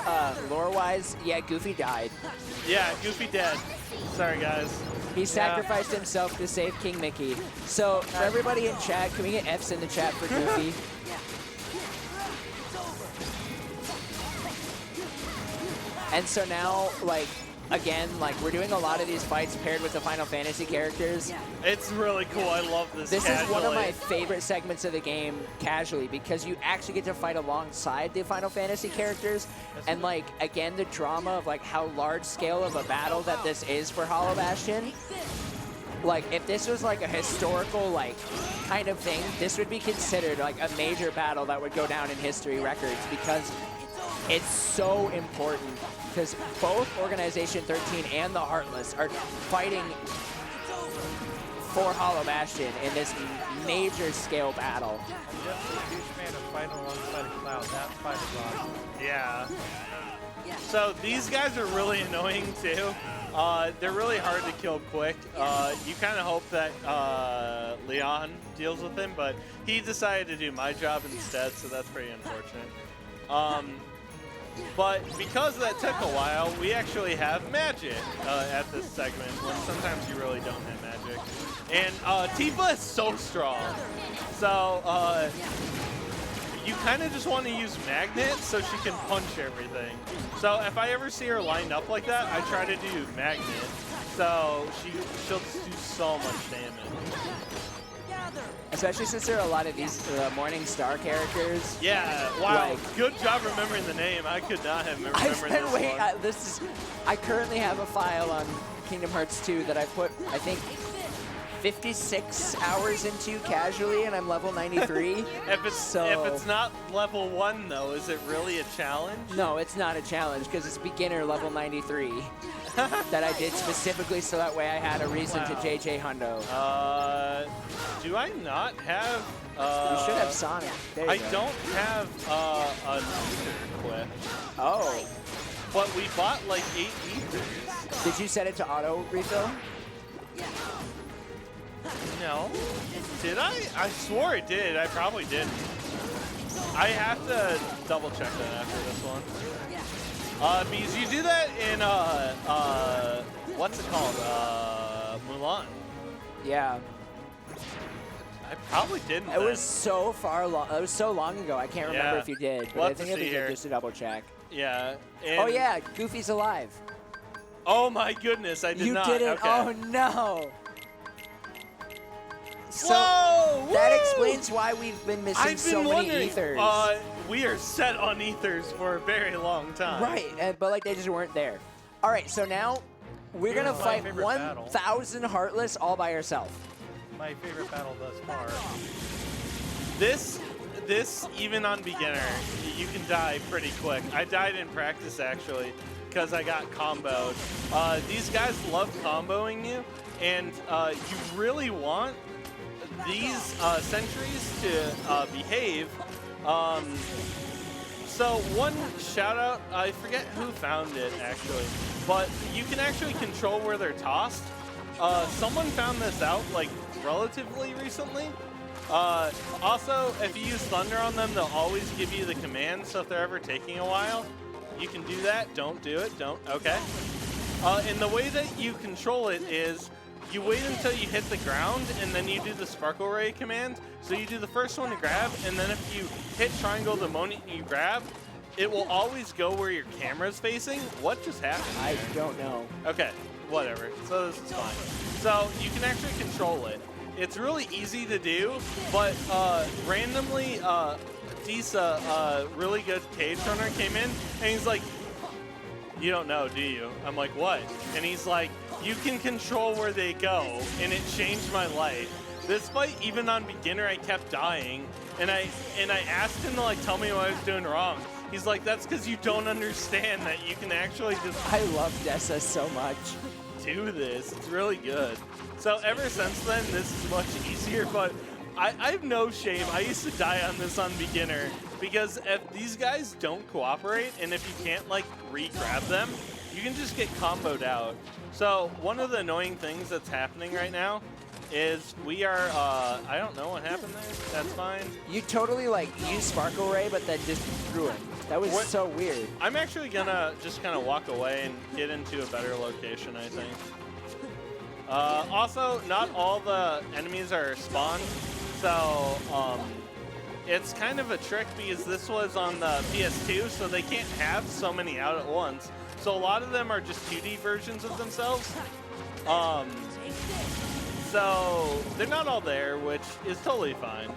lore-wise, yeah, Goofy died. Yeah, Goofy dead. Sorry, guys. He sacrificed himself to save King Mickey. So, for everybody in chat, can we get F's in the chat for Goofy? And so now, like, again, like, we're doing a lot of these fights paired with the Final Fantasy characters. It's really cool. I love this. This is one of my casually. favorite segments of the game, casually, because you actually get to fight alongside the Final Fantasy characters. And, like, again, the drama of, like, how large scale of a battle that this is for Hollow Bastion. Like, if this was, like, a historical, like, kind of thing, this would be considered, like, a major battle that would go down in history records because it's so important. Because both Organization 13 and the Heartless are fighting for Hollow Bastion in this major scale battle. I'm just a huge fan of fighting alongside a cloud. That fight is awesome. Yeah. So these guys are really annoying too. They're really hard to kill quick. You kind of hope that Leon deals with him, but he decided to do my job instead, so that's pretty unfortunate. But because that took a while, we actually have magic at this segment, when sometimes you really don't have magic. And Tifa is so strong. So you kind of just want to use Magnet so she can punch everything. So if I ever see her lined up like that, I try to do Magnet. So she'll just do so much damage. Especially since there are a lot of these Morning Star characters. Yeah, wow, Like- good job remembering the name. I could not have remembered this one. I currently have a file on Kingdom Hearts 2 that I put, I think, 56 hours into casually, and I'm level 93. If it's not level 1 though, is it really a challenge? No, it's not a challenge because it's beginner level 93 that I did specifically so that way I had a reason to JJ Hundo. Do I not have? You should have Sonic. There you I go. don't have a ether equipped, Oh, but we bought like 8 ethers. Did you set it to auto refill? No. Did I? I swore it did. I probably didn't. I have to double check that after this one. Because you do that in, what's it called? Mulan. Yeah. I probably didn't. It was so it was so long ago. I can't remember Yeah. if you did, but We'll I have to think it'd be see good here. just to double check. Yeah. Oh and- yeah, Goofy's alive. Oh my goodness, I did You not. didn't. Okay. Oh no. So Whoa! that woo! explains why we've been missing I've so been many wondering. ethers. We are set on ethers for a very long time. Right, but like they just weren't there. All right, so now we're gonna Here's my fight favorite battle. 1,000 Heartless all by yourself. My favorite battle thus far. This even on beginner, you can die pretty quick. I died in practice actually because I got comboed. These guys love comboing you, and you really want these sentries to behave. So one shout out, I forget who found it actually, but you can actually control where they're tossed. Someone found this out like relatively recently. Also, if you use Thunder on them, they'll always give you the command, so if they're ever taking a while, you can do that. Don't do it. Don't. Okay. And the way that you control it is you wait until you hit the ground, and then you do the Sparkle Ray command. So you do the first one to grab, and then if you hit triangle the moment you grab, it will always go where your camera's facing. What just happened? I don't know. Okay, whatever. So this is fine. So you can actually control it. It's really easy to do, but randomly, Disa, really good cage runner, came in, and he's like, "You don't know, do you?" I'm like, "What?" And he's like, "You can control where they go," and it changed my life. This fight, even on beginner, I kept dying, and I asked him to like tell me what I was doing wrong. He's like, "That's because you don't understand that you can actually just I love Dessa so much. do this." It's really good. So ever since then, this is much easier, but I have no shame. I used to die on this on beginner because if these guys don't cooperate and if you can't like re-grab them, you can just get comboed out. So one of the annoying things that's happening right now is we are, I don't know what happened there. That's fine. You totally like used Sparkle Ray, but then just threw him. That was What- so weird. I'm actually gonna just kind of walk away and get into a better location, I think. Also, not all the enemies are spawned, so it's kind of a trick because this was on the PS2, so they can't have so many out at once. So a lot of them are just 2D versions of themselves. So they're not all there, which is totally fine.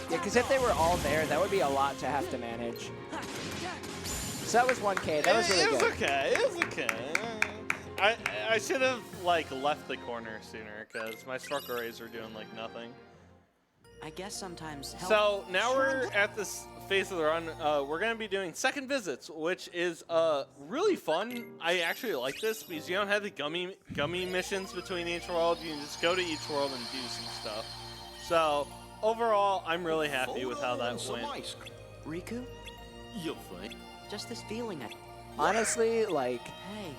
Yeah, because if they were all there, that would be a lot to have to manage. So that was 1K. That was really It was good. okay. It was okay. I should have like left the corner sooner because my Sparkle Rays were doing like nothing. I guess sometimes help. So now we're at this phase of the run. We're gonna be doing second visits, which is really fun. I actually like this because you don't have the gummy missions between each world. You can just go to each world and do some stuff. So overall, I'm really happy with how that went. Riku, You'll find. just this feeling that, Honestly, like, hey,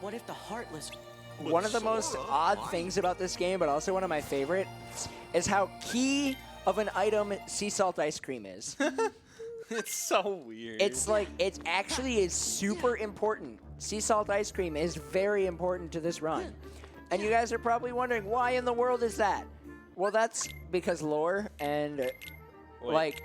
what if the Heartless... one of the most odd things about this game, but also one of my favorites, is how key of an item sea salt ice cream is. It's so weird. It's like, it actually is super important. Sea salt ice cream is very important to this run. And you guys are probably wondering, why in the world is that? Well, that's because lore, and Wait, like,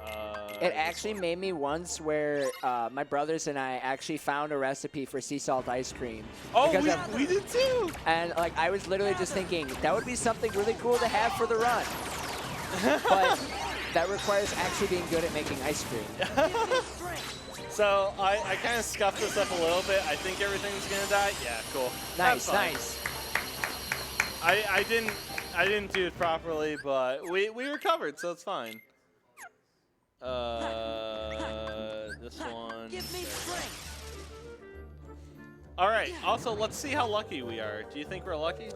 it this actually one. made me once where my brothers and I actually found a recipe for sea salt ice cream. Oh, because of- we did too. And like I was literally just thinking that would be something really cool to have for the run. But that requires actually being good at making ice cream. So I kind of scuffed this up a little bit. I think everything's gonna die. Yeah, cool. Nice, That's fine. nice. I didn't do it properly, but we recovered, so it's fine. This one. All right. Also, let's see how lucky we are. Do you think we're lucky?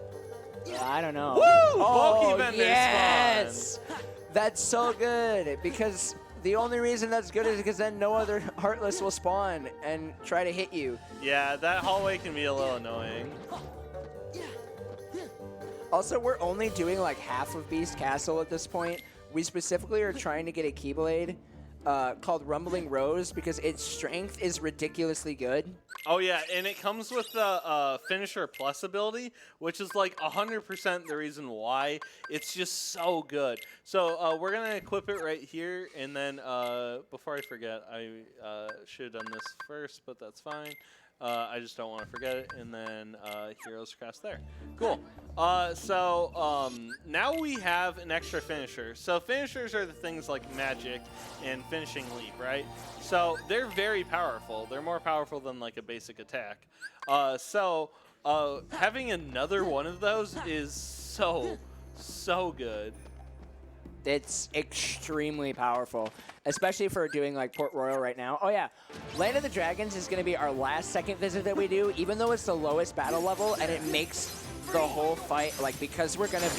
I don't know. Woo! Oh, Bulky vendor yes! That's so good because the only reason that's good is because then no other Heartless will spawn and try to hit you. Yeah, that hallway can be a little annoying. Also, we're only doing like half of Beast Castle at this point. We specifically are trying to get a Keyblade called Rumbling Rose because its strength is ridiculously good. Oh yeah, and it comes with the Finisher Plus ability, which is like 100% the reason why. It's just so good. So we're gonna equip it right here, and then before I forget, I should have done this first, but that's fine. I just don't want to forget it, and then Heroes Crest there. Cool. So now we have an extra finisher. So finishers are the things like magic and finishing leap, right? So they're very powerful. They're more powerful than like a basic attack. So having another one of those is so good. It's extremely powerful, especially for doing like Port Royal right now. Oh yeah, Land of the Dragons is going to be our last second visit that we do, even though it's the lowest battle level, and it makes the whole fight, like, because we're going to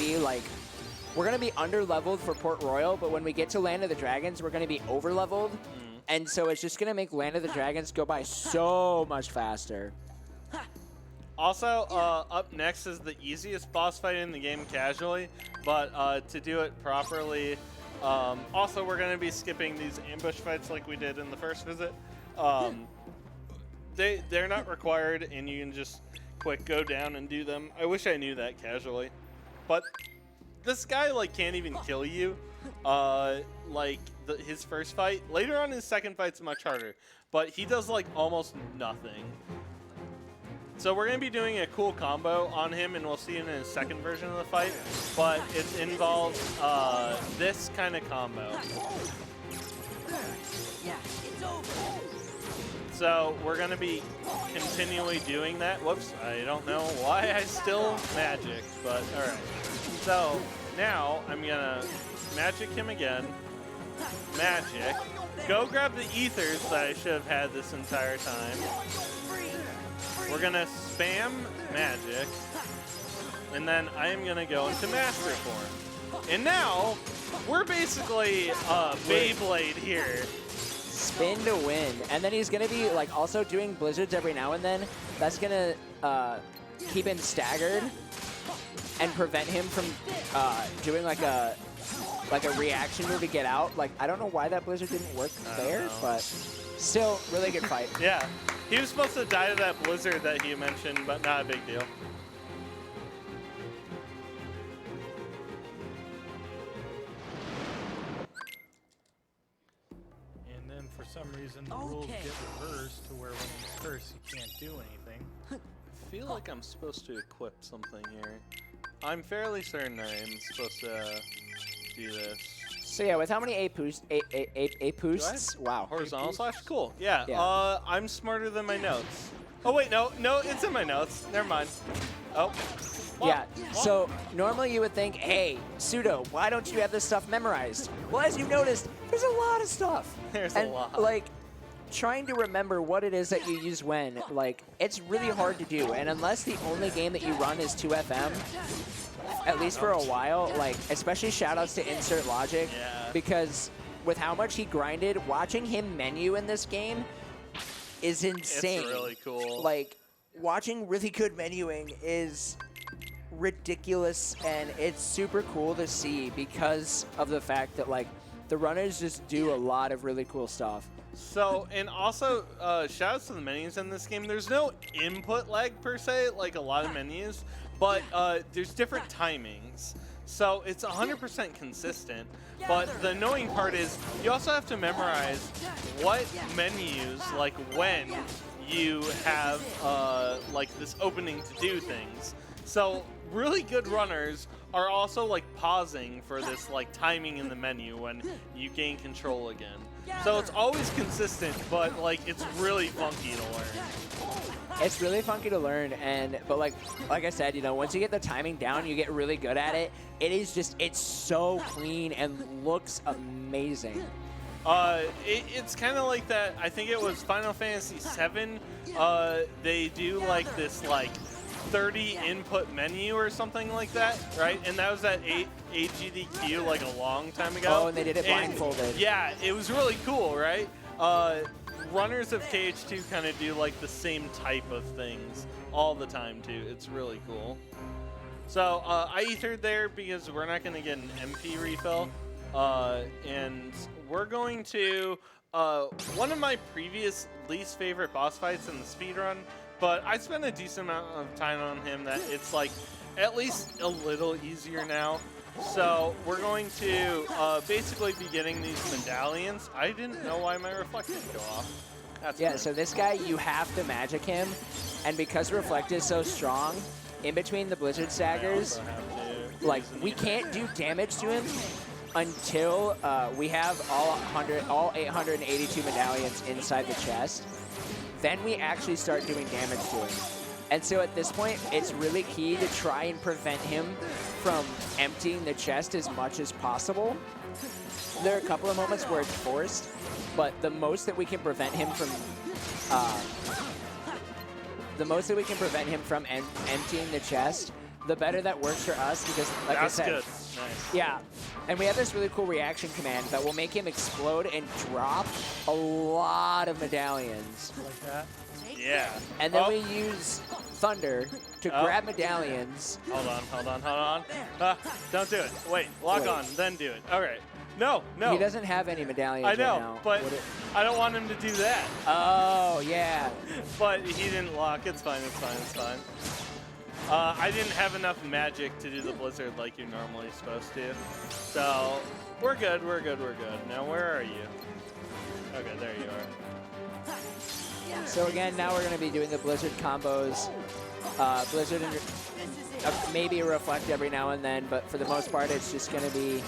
be under leveled for Port Royal, but when we get to Land of the Dragons, we're going to be over leveled, and so it's just going to make Land of the Dragons go by so much faster. Also, up next is the easiest boss fight in the game casually, but to do it properly, also we're going to be skipping these ambush fights like we did in the first visit. They're not required, and you can just quick go down and do them. I wish I knew that casually, but this guy like can't even kill you. His first fight. Later on, his second fight's much harder, but he does like almost nothing. So we're going to be doing a cool combo on him, and we'll see it in his second version of the fight, but it involves this kind of combo. So we're going to be continually doing that. Whoops, I don't know why I still magic, but all right. So now I'm going to magic him again. Magic. Go grab the ethers that I should have had this entire time. We're gonna spam magic, and then I am gonna go into master form. And now, we're basically Beyblade here. Spin to win. And then he's gonna be like also doing blizzards every now and then. That's gonna keep him staggered and prevent him from doing like a reaction move to get out. Like, I don't know why that blizzard didn't work there, but still really good fight. Yeah. He was supposed to die to that blizzard that he mentioned, but not a big deal. And then for some reason the rules get reversed to where when he's cursed you can't do anything. I feel like I'm supposed to equip something here. I'm fairly certain I'm supposed to do this. So yeah, with how many A boosts? Wow. Horizontal slash? Cool. Yeah. Yeah. I'm smarter than my notes. Oh wait, no, it's in my notes. Never mind. Oh. Yeah, so normally you would think, hey, Sudo, why don't you have this stuff memorized? Well, as you've noticed, there's a lot of stuff. There's and, a lot. like, trying to remember what it is that you use when, like, it's really hard to do. And unless the only game that you run is 2FM, at least for a while, like, especially shoutouts to Insert Logic, because with how much he grinded, watching him menu in this game is insane. It's really cool. Like, watching really good menuing is ridiculous, and it's super cool to see because of the fact that, like, the runners just do a lot of really cool stuff. So, and also, shoutouts to the menus in this game. There's no input lag per se, like a lot of menus, but there's different timings. So it's 100% consistent, but the annoying part is you also have to memorize what menus, like when you have like this opening to do things. So really good runners are also like pausing for this like timing in the menu when you gain control again. So it's always consistent, but like it's really funky to learn. It's really funky to learn, but like I said, you know, once you get the timing down, you get really good at it. It is just, it's so clean and looks amazing. It's kind of like that. I think it was Final Fantasy VII. They do like this like 30 input menu or something like that, right? And that was at AGDQ like a long time ago. Oh, and they did it blindfolded. Yeah, it was really cool, right? Runners of KH2 kind of do like the same type of things all the time too. It's really cool. So I ethered there because we're not going to get an MP refill. And we're going to one of my previous least favorite boss fights in the speedrun, but I spent a decent amount of time on him that it's like at least a little easier now. So we're going to basically be getting these medallions. I didn't know why my reflect didn't go off. That's Yeah, weird. so this guy, you have to magic him, and because Reflect is so strong, in between the Blizzard I staggers, also have to like, use an we ether. can't do damage to him until we have all 882 medallions inside the chest. Then we actually start doing damage to him. And so at this point, it's really key to try and prevent him from emptying the chest as much as possible. There are a couple of moments where it's forced, but the most that we can prevent him from emptying the chest, the better that works for us, because like That's I said, good. Nice. yeah, and we have this really cool reaction command that will make him explode and drop a lot of medallions. Like that. Yeah. And then Oh, we use Thunder to Oh. grab medallions. Hold on. Don't do it. Wait, lock Wait. on, then do it. All right. No. He doesn't have any medallions I know, right now. but Would it- I don't want him to do that. Oh, yeah. But he didn't lock. It's fine. I didn't have enough magic to do the blizzard like you're normally supposed to. So we're good. Now where are you? Okay, there you are. So again, now we're going to be doing the Blizzard combos. Blizzard and maybe a Reflect every now and then, but for the most part, it's just going to be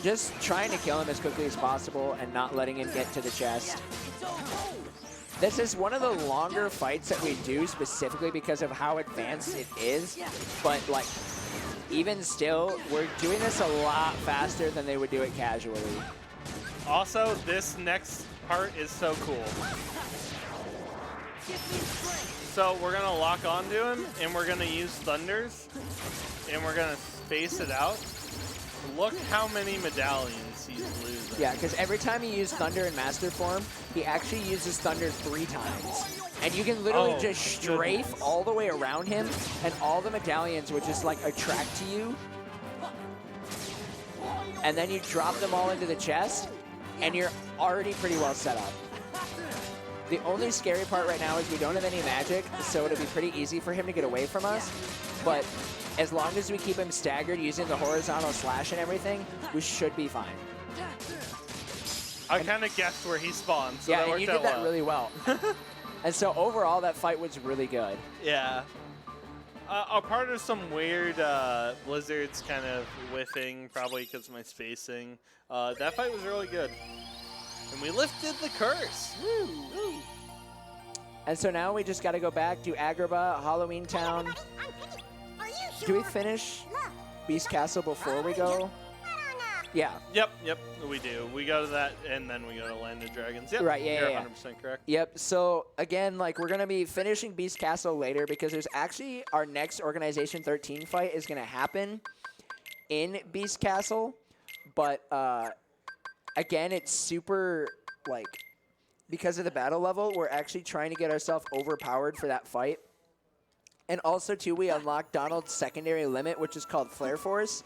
just trying to kill him as quickly as possible and not letting him get to the chest. This is one of the longer fights that we do specifically because of how advanced it is, but like, even still, we're doing this a lot faster than they would do it casually. Also, this next part is so cool. So we're gonna lock onto him, and we're gonna use thunders, and we're gonna space it out. Look how many medallions he's losing. Yeah, because every time you use Thunder in Master Form, he actually uses Thunder 3 times. And you can literally Oh, just strafe goodness. all the way around him, and all the medallions would just like attract to you. And then you drop them all into the chest, and you're already pretty well set up. The only scary part right now is we don't have any magic, so it'll be pretty easy for him to get away from us. But as long as we keep him staggered using the horizontal slash and everything, we should be fine. I kind of guessed where he spawned, so Yeah, that and worked you out did that well. really well. And so overall, that fight was really good. Yeah. A part of some weird blizzards kind of whiffing, probably because of my spacing. That fight was really good. And we lifted the curse. Woo! And so now we just got to go back to Agrabah, Halloween Town. Do we finish Beast Castle before we go? Yeah. Yep, we do. We go to that, and then we go to Land of Dragons. Yep, Right, yeah, you're yeah. 100% correct. Yep. So again, like we're gonna be finishing Beast Castle later because there's actually our next Organization 13 fight is gonna happen in Beast Castle, but again, it's super like because of the battle level, we're actually trying to get ourselves overpowered for that fight. And also, too, we unlocked Donald's secondary limit, which is called Flare Force.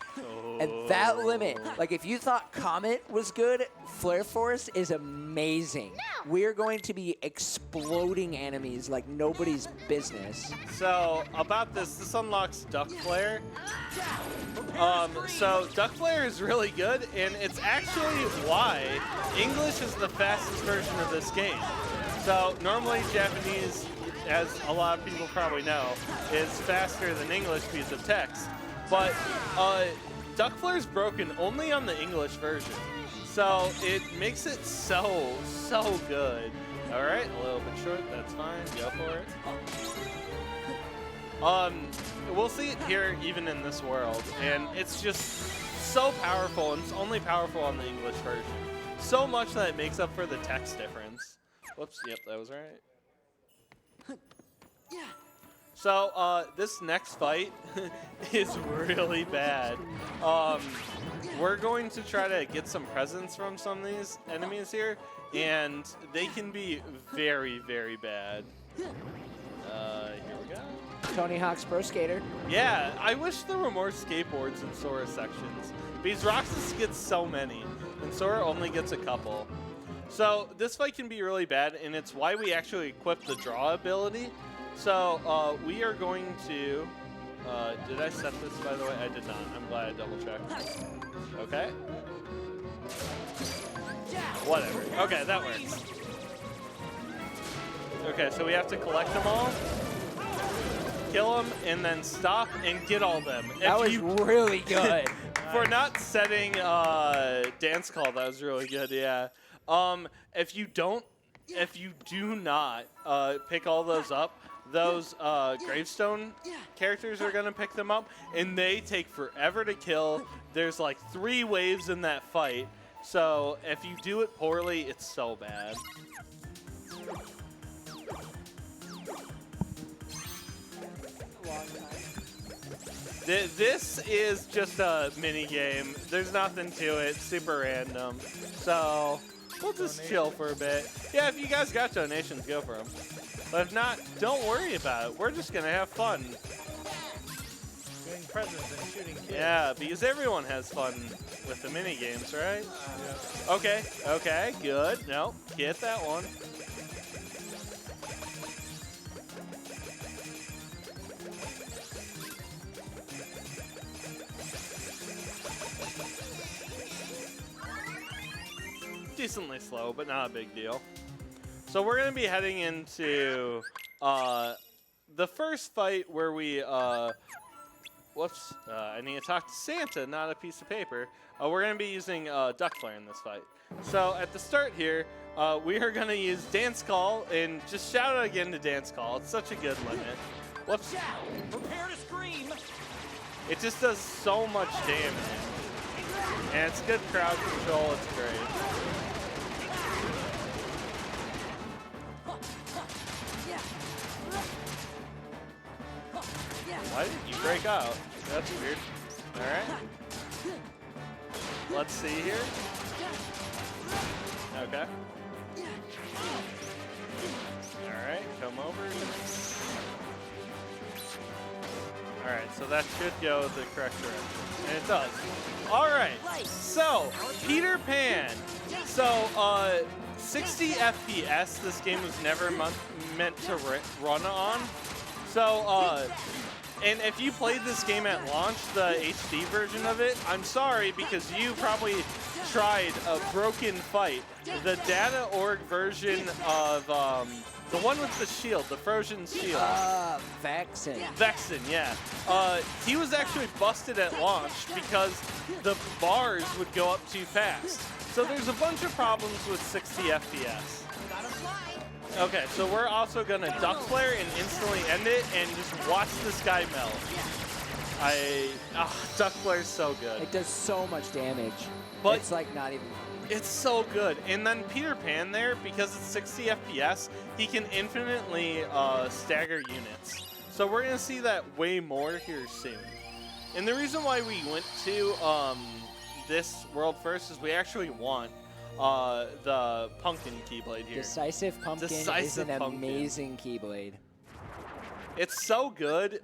And that limit, like if you thought Comet was good, Flare Force is amazing. We're going to be exploding enemies like nobody's business. So about this unlocks Duck Flare. So Duck Flare is really good, and it's actually why English is the fastest version of this game. So normally Japanese, as a lot of people probably know, is faster than English because of text. But Duck Flare is broken only on the English version. So it makes it so good. All right, a little bit short, that's fine, go for it. We'll see it here even in this world, and it's just so powerful, and it's only powerful on the English version. So much that it makes up for the text difference. Whoops, yep, that was right. So this next fight is really bad. We're going to try to get some presents from some of these enemies here, and they can be very, very bad. Here we go. Tony Hawk's Pro Skater. Yeah, I wish there were more skateboards in Sora sections, because Roxas gets so many, and Sora only gets a couple. So this fight can be really bad, and it's why we actually equip the draw ability. So we are going to... did I set this, by the way? I did not. I'm glad I double-checked. Okay. Whatever. Okay, that works. Okay, so we have to collect them all, kill them, and then stop and get all of them. That was really good. For not setting dance call, that was really good, yeah. If you do not pick all those up, those gravestone characters are gonna pick them up, and they take forever to kill. There's like 3 waves in that fight, so if you do it poorly, it's so bad. This is just a mini game. There's nothing to it. Super random. So we'll just chill for a bit. Yeah, if you guys got donations, go for them. But if not, don't worry about it. We're just gonna have fun. Doing presents and shooting kids. Yeah, because everyone has fun with the mini games, right? Okay. Okay. Good. No, get that one. Decently slow, but not a big deal. So we're gonna be heading into the first fight where we whoops, I need to talk to Santa, not a piece of paper. We're gonna be using duck flare in this fight. So at the start here, we are gonna use dance call, and just shout out again to dance call. It's such a good limit. Whoops. Prepare to scream. It just does so much damage, and it's good crowd control. It's great. Why did you break out? That's weird. Alright. Let's see here. Okay. Alright, come over. Alright, so that should go the correct direction. And it does. Alright, so, Peter Pan. So, 60 FPS this game was never meant to run on. So, and if you played this game at launch, the HD version of it, I'm sorry, because you probably tried a broken fight. The data org version of the one with the shield, the frozen shield. Vexen. Vexen, yeah. He was actually busted at launch because the bars would go up too fast. So there's a bunch of problems with 60 FPS. Okay, so we're also gonna duck flare and instantly end it and just watch this guy melt. Duck flare's so good. It does so much damage. But it's like not even. It's so good. And then Peter Pan there, because it's 60 FPS, he can infinitely stagger units. So we're gonna see that way more here soon. And the reason why we went to this world first is we actually want the pumpkin keyblade here. Decisive Pumpkin is an amazing keyblade. It's so good.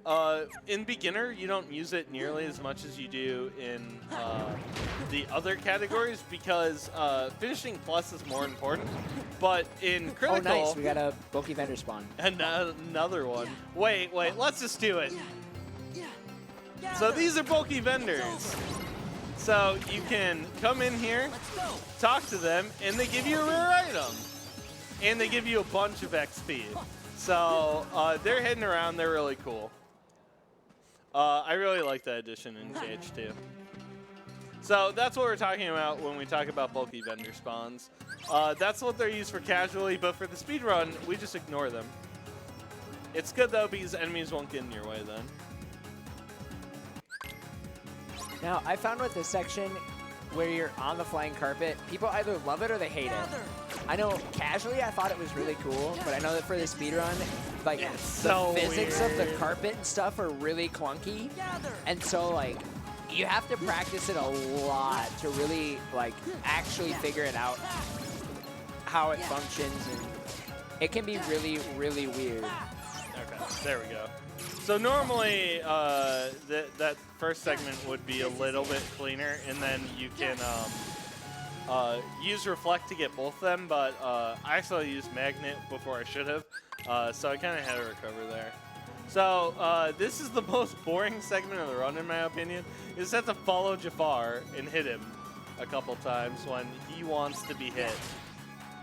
In beginner, you don't use it nearly as much as you do in the other categories because finishing plus is more important. But in critical, oh nice, we got a bulky vendor spawn. And another one. Wait, let's just do it. So these are bulky vendors. So you can come in here, talk to them, and they give you a rare item. And they give you a bunch of XP. So they're hidden around. They're really cool. I really like that addition in KH2. So that's what we're talking about when we talk about bulky vendor spawns. That's what they're used for casually, but for the speedrun, we just ignore them. It's good, though, because enemies won't get in your way then. Now, I found with this section, where you're on the flying carpet, people either love it or they hate it. I know casually I thought it was really cool, but I know that for the speedrun, like It's the so physics of the weird. carpet and stuff are really clunky. And so like you have to practice it a lot to really like actually figure it out how it functions, and it can be really, really weird. Okay, there we go. So normally that first segment would be a little bit cleaner, and then you can use Reflect to get both of them, but I actually used Magnet before I should have, so I kind of had to recover there. So this is the most boring segment of the run, in my opinion. You just have to follow Jafar and hit him a couple times when he wants to be hit.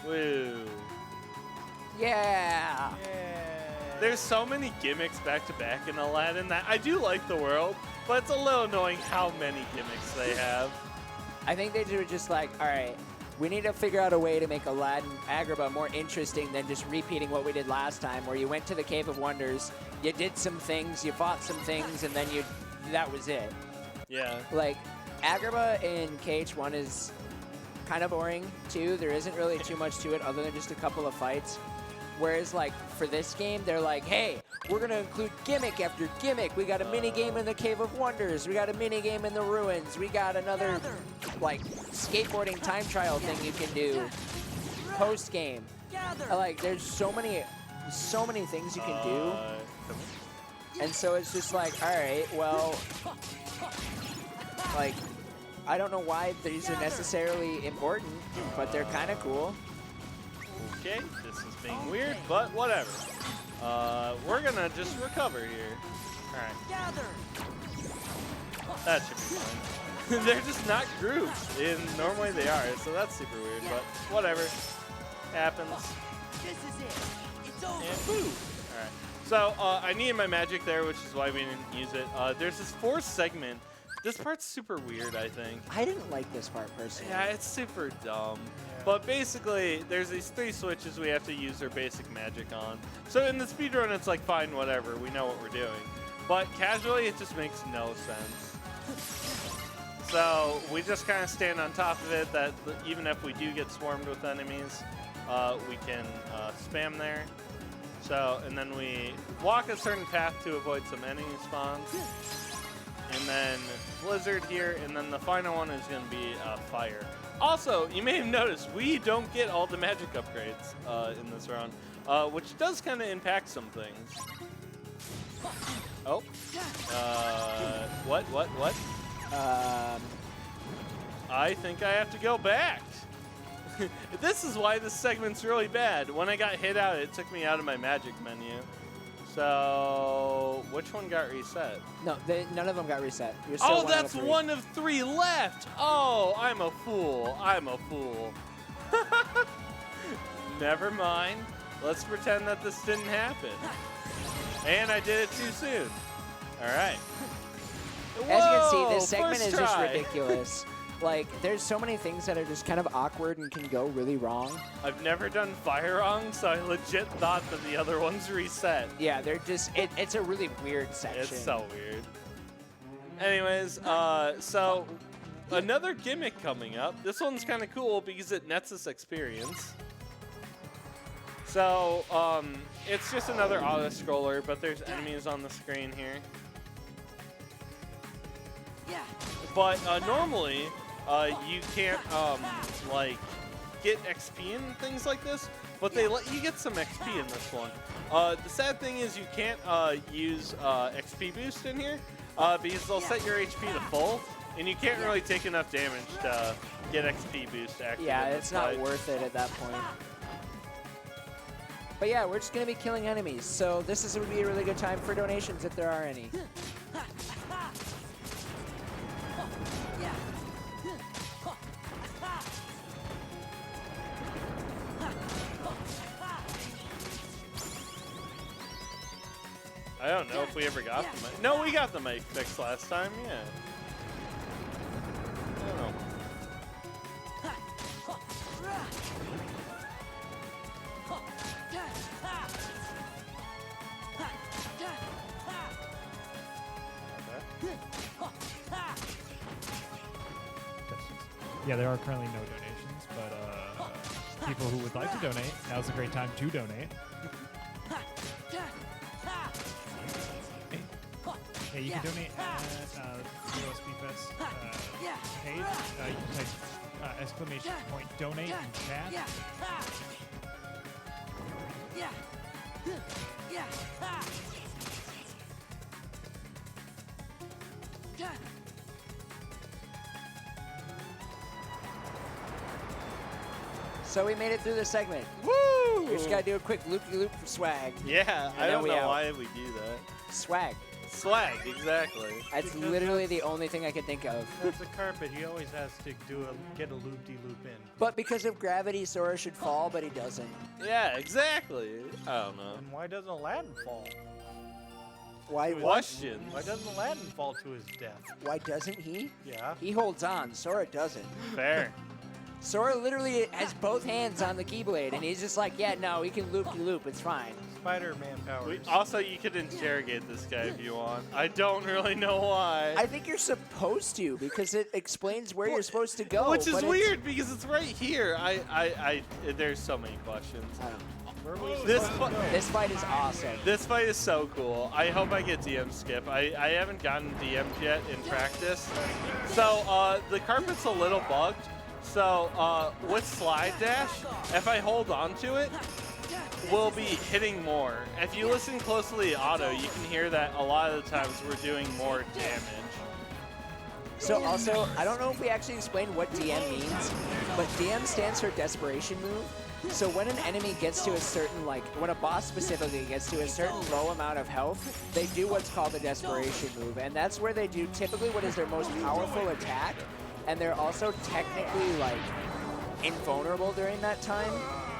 Woo. Yeah. There's so many gimmicks back to back in Aladdin that I do like the world, but it's a little annoying how many gimmicks they have. I think they were just like, all right, we need to figure out a way to make Aladdin Agrabah more interesting than just repeating what we did last time, where you went to the Cave of Wonders, you did some things, you fought some things, and then that was it. Yeah. Like, Agrabah in KH1 is kind of boring, too. There isn't really too much to it other than just a couple of fights. Whereas, like, for this game, they're like, hey, we're going to include gimmick after gimmick. We got a mini game in the Cave of Wonders. We got a mini game in the Ruins. We got another, like, skateboarding time trial thing you can do post-game. Like, there's so many things you can do. And so it's just like, all right, well, like, I don't know why these are necessarily important, but they're kind of cool. Okay, this is being weird, but whatever. We're gonna just recover here. Alright. That should be fine. They're just not grouped, and normally they are, so that's super weird, but whatever. Happens. And boo! Alright. So, I needed my magic there, which is why we didn't use it. There's this fourth segment. This part's super weird, I think. I didn't like this part personally. Yeah, it's super dumb. But basically, there's these 3 switches we have to use our basic magic on. So in the speedrun, it's like, fine, whatever. We know what we're doing. But casually, it just makes no sense. So we just kind of stand on top of it, that even if we do get swarmed with enemies, we can spam there. So, and then we walk a certain path to avoid some enemy spawns. And then Blizzard here, and then the final one is going to be Fire. Also, you may have noticed, we don't get all the magic upgrades in this round, which does kind of impact some things. Oh. What? I think I have to go back. This is why this segment's really bad. When I got hit out, it took me out of my magic menu. So, which one got reset? No, none of them got reset. You're still Oh, one out of that's 3. 1 of 3 left. Oh, I'm a fool. Never mind. Let's pretend that this didn't happen. And I did it too soon. All right. As you can see, Whoa, this segment first is just try. ridiculous. Like, there's so many things that are just kind of awkward and can go really wrong. I've never done fire wrong, so I legit thought that the other ones reset. Yeah, they're just, it's a really weird section. It's so weird. Anyways, so another gimmick coming up. This one's kind of cool because it nets us experience. So, it's just another auto-scroller, but there's enemies on the screen here. But normally, you can't, like, get XP and things like this, but they let you get some XP in this one. The sad thing is you can't use XP boost in here because they'll set your HP to full, and you can't really take enough damage to get XP boost active. Yeah, in this it's not fight. worth it at that point. But yeah, we're just going to be killing enemies, so this would be a really good time for donations if there are any. I don't know if we ever got the mic. No, we got the mic fixed last time, yeah. I don't know. Yeah, there are currently no donations, but people who would like to donate, now's a great time to donate. Yeah, you can donate at USBFest page. You can type exclamation point donate in chat. So we made it through the segment. Woo! We just gotta do a quick loop-de-loop for swag. Yeah, I then don't we know out. why we do that. Swag. Swag, exactly. That's Because literally the only thing I can think of. That's a carpet. He always has to get a loop-de-loop in. But because of gravity, Sora should fall, but he doesn't. Yeah, exactly. I don't know. And why doesn't Aladdin fall? Why? Questions. Why doesn't Aladdin fall to his death? Why doesn't he? Yeah. He holds on. Sora doesn't. Fair. Sora literally has both hands on the Keyblade, and he's just like, yeah, no, he can loop-de-loop. It's fine. Spider-Man powers. Also, you could interrogate this guy if you want. I don't really know why. I think you're supposed to, because it explains where you're supposed to go. Which is but it's- weird because it's right here. There's so many questions. I don't know. Where was This This fight is awesome. This fight is so cool. I hope I get DM skip. I haven't gotten DM'd yet in practice. So the carpet's a little bugged. So with slide dash, if I hold on to it, we'll be hitting more. If you listen closely to auto, you can hear that a lot of the times we're doing more damage. So also, I don't know if we actually explained what DM means, but DM stands for desperation move. So when an enemy gets to a certain, like, when a boss specifically gets to a certain low amount of health, they do what's called the desperation move. And that's where they do typically what is their most powerful attack. And they're also technically, like, invulnerable during that time.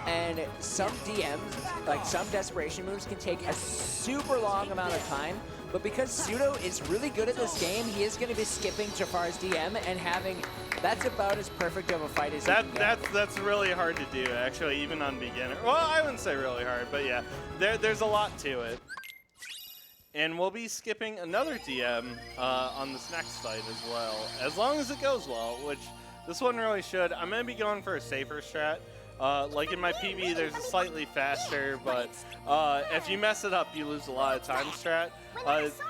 And some DMs, like some desperation moves, can take a super long amount of time. But because Sudo is really good at this game, he is going to be skipping Jafar's DM and having, that's about as perfect of a fight as he can get. That's really hard to do, actually, even on beginner. Well, I wouldn't say really hard, but yeah, there's a lot to it. And we'll be skipping another DM on this next fight as well, as long as it goes well, which this one really should. I'm going to be going for a safer strat. Like in my PB, there's a slightly faster, but if you mess it up, you lose a lot of time strat.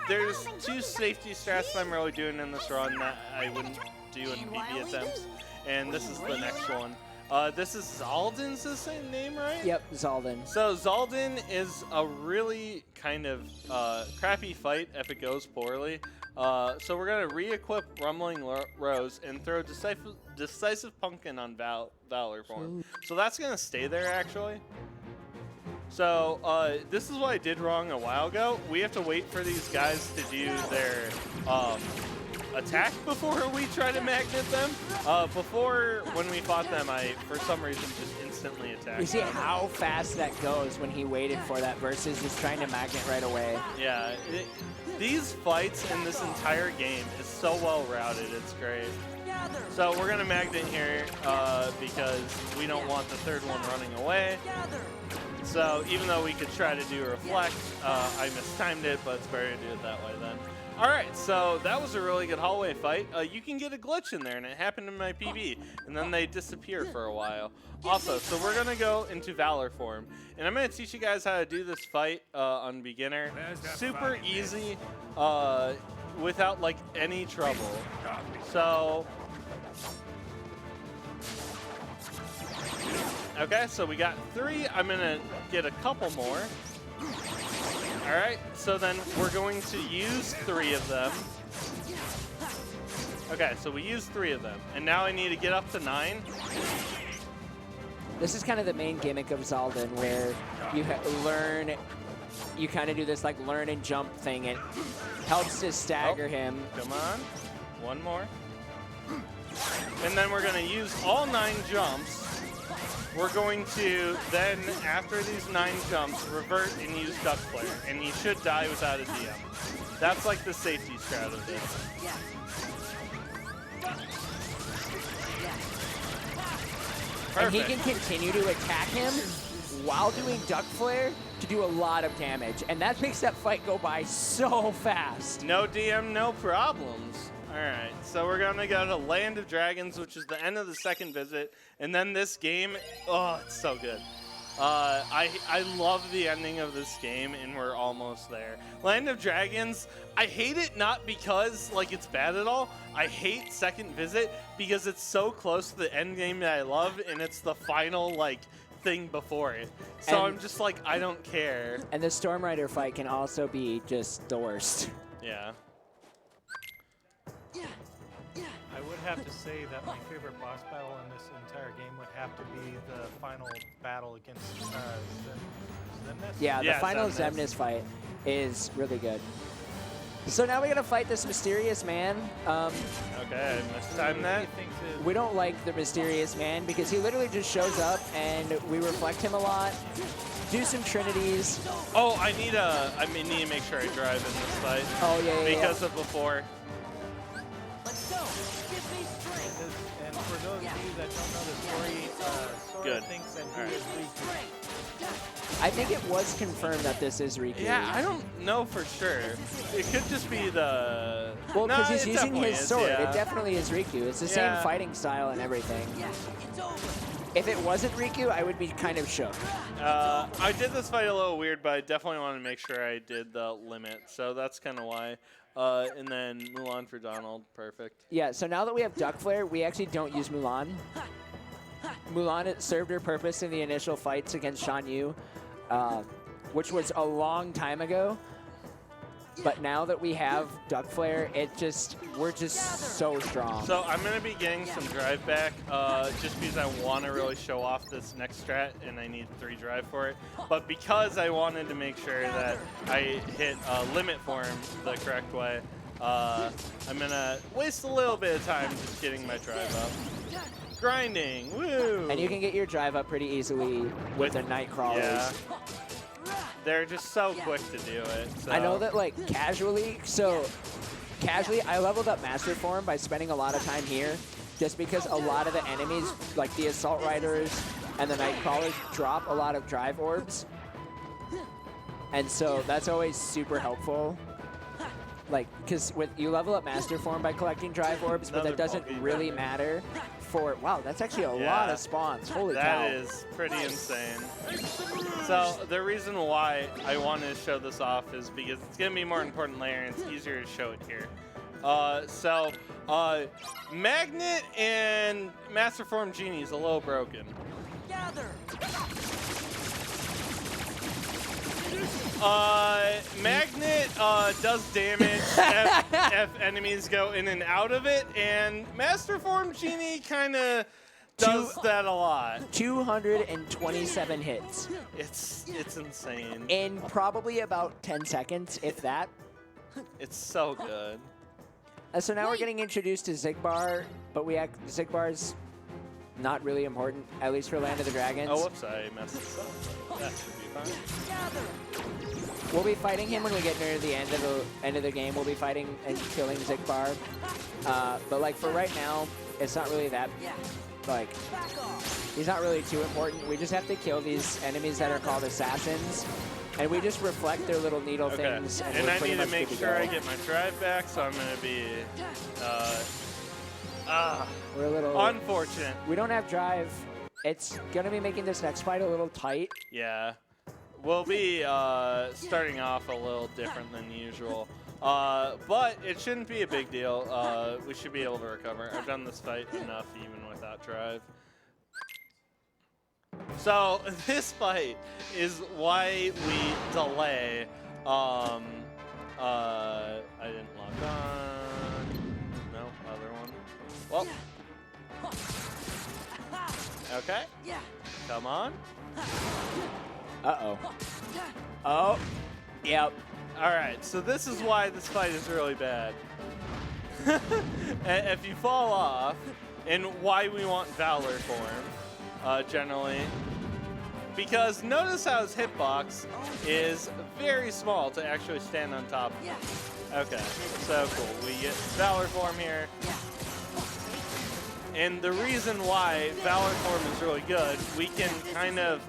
There's two safety strats that I'm really doing in this run that I wouldn't do in PB attempts, and this is the next one. This is Zaldin's the same name, right? Yep, Zaldin. So Zaldin is a really kind of crappy fight if it goes poorly. So we're going to re-equip Rumbling Rose and throw Decisive Pumpkin on Valor form. So that's going to stay there, actually. So this is what I did wrong a while ago. We have to wait for these guys to do their attack before we try to magnet them. Before, when we fought them, I, for some reason, just instantly attacked You see them. how fast that goes when he waited for that versus just trying to magnet right away. Yeah, these fights in this entire game is so well routed, it's great. So we're going to magnet here because we don't want the third one running away. So even though we could try to do reflect, I mistimed it, but it's better to do it that way then. Alright, so that was a really good hallway fight. You can get a glitch in there, and it happened in my PB, and then they disappear for a while. Also, so we're going to go into Valor form, and I'm going to teach you guys how to do this fight on beginner. Super easy, without, like, any trouble. So... Okay, so we got 3. I'm going to get a couple more. Alright, so then we're going to use 3 of them. Okay, so we used 3 of them. And now I need to get up to 9. This is kind of the main gimmick of Zaldin, where you learn, you kind of do this like learn and jump thing. It helps to stagger him. Come on. One more. And then we're going to use all 9 jumps. We're going to then, after these 9 jumps, revert and use Duck Flare. And he should die without a DM. That's like the safety strategy. And he Perfect. can continue to attack him while doing Duck Flare to do a lot of damage. And that makes that fight go by so fast. No DM, no problems. Alright, so we're gonna go to Land of Dragons, which is the end of the second visit, and then this game, oh, it's so good. I love the ending of this game, and we're almost there. Land of Dragons, I hate it not because, like, it's bad at all. I hate second visit because it's so close to the end game that I love, and it's the final, like, thing before it. So And- I'm just like, I don't care. And the Storm Rider fight can also be just the worst. Yeah. I would have to say that my favorite boss battle in this entire game would have to be the final battle against Zemnis. Yeah, the Yeah, final Zemnis. Zemnis fight is really good. So now we gotta fight this mysterious man. Okay, I mistimed that. We don't like the mysterious man because he literally just shows up and we reflect him a lot. Do some trinities. Oh, I need to make sure I drive in this fight. Oh yeah, Because of before. And for those of you that don't know the story, Sora Good. thinks that he Alright. is Riku. I think it was confirmed that this is Riku. Yeah, I don't know for sure. It could just be the. Well, because No, he's it using definitely his is, sword. yeah. It definitely is Riku. It's the same Yeah. fighting style and everything. If it wasn't Riku, I would be kind of shook. I did this fight a little weird, but I definitely want to make sure I did the limit, so that's kind of why. And then Mulan for Donald, perfect. Yeah, so now that we have Duck Flare, we actually don't use Mulan. Mulan it served her purpose in the initial fights against Shan Yu, which was a long time ago. But now that we have Duck Flare, we're just so strong. So I'm gonna be getting some drive back, just because I want to really show off this next strat, and I need 3 drive for it. But because I wanted to make sure that I hit limit form the correct way, I'm gonna waste a little bit of time just getting my drive up. Grinding, woo! And you can get your drive up pretty easily with the Night Crawlers. Yeah. They're just so quick to do it. So. I know that, like, casually, I leveled up Master Form by spending a lot of time here, just because a lot of the enemies, like the Assault Riders and the Night Crawlers, drop a lot of drive orbs. And so that's always super helpful. Like, because you level up Master Form by collecting drive orbs, but that Another doesn't bulky really driver. matter for, wow, that's actually a lot Yeah. of spawns. Holy cow. That is pretty insane. So the reason why I wanted to show this off is because it's going to be a more important layer and it's easier to show it here. Magnet and Master Form Genie is a little broken. Magnet does damage if enemies go in and out of it, and Master Form Genie kind of does that a lot. 227 hits It's insane. in probably about 10 seconds, if that. It's so good. So now we're getting introduced to Zigbar, but Zigbar's not really important, at least for Land of the Dragons. Oh, whoops, I messed this up. But that should be fine. We'll be fighting him when we get near the end of the game. We'll be fighting and killing Zigbar. But like for right now, it's not really that, like, he's not really too important. We just have to kill these enemies that are called assassins. And we just reflect their little needle things. And we're I pretty need to much make good sure go. I get my drive back, so I'm going to be We're a little unfortunate. We don't have drive. It's gonna be making this next fight a little tight. Yeah. We'll be starting off a little different than usual. But it shouldn't be a big deal. We should be able to recover. I've done this fight enough even without drive. So this fight is why we delay. I didn't lock on. No, other one. Well. Okay. Come on. Uh-oh. Oh. Yep. All right, so this is why this fight is really bad. If you fall off, and why we want Valor form, generally, because notice how his hitbox is very small to actually stand on top of. Okay, so cool. We get Valor form here. And the reason why Valor form is really good, we can kind of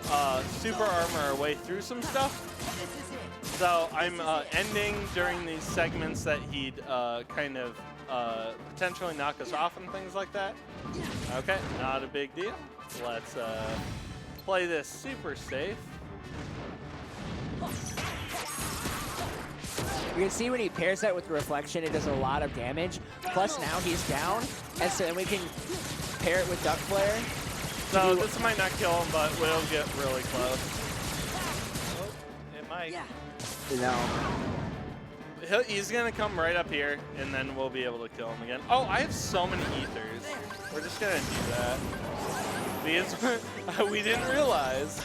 super armor our way through some stuff. So I'm ending during these segments that he'd kind of potentially knock us off and things like that. Okay, not a big deal. Let's play this super safe. You can see when he pairs that with reflection, it does a lot of damage. Plus now he's down, and so then we can pair it with Duck Flare. So this might not kill him, but we'll get really close. Oh, it might. No. He's gonna come right up here, and then we'll be able to kill him again. Oh, I have so many ethers. We're just gonna do that because we didn't realize.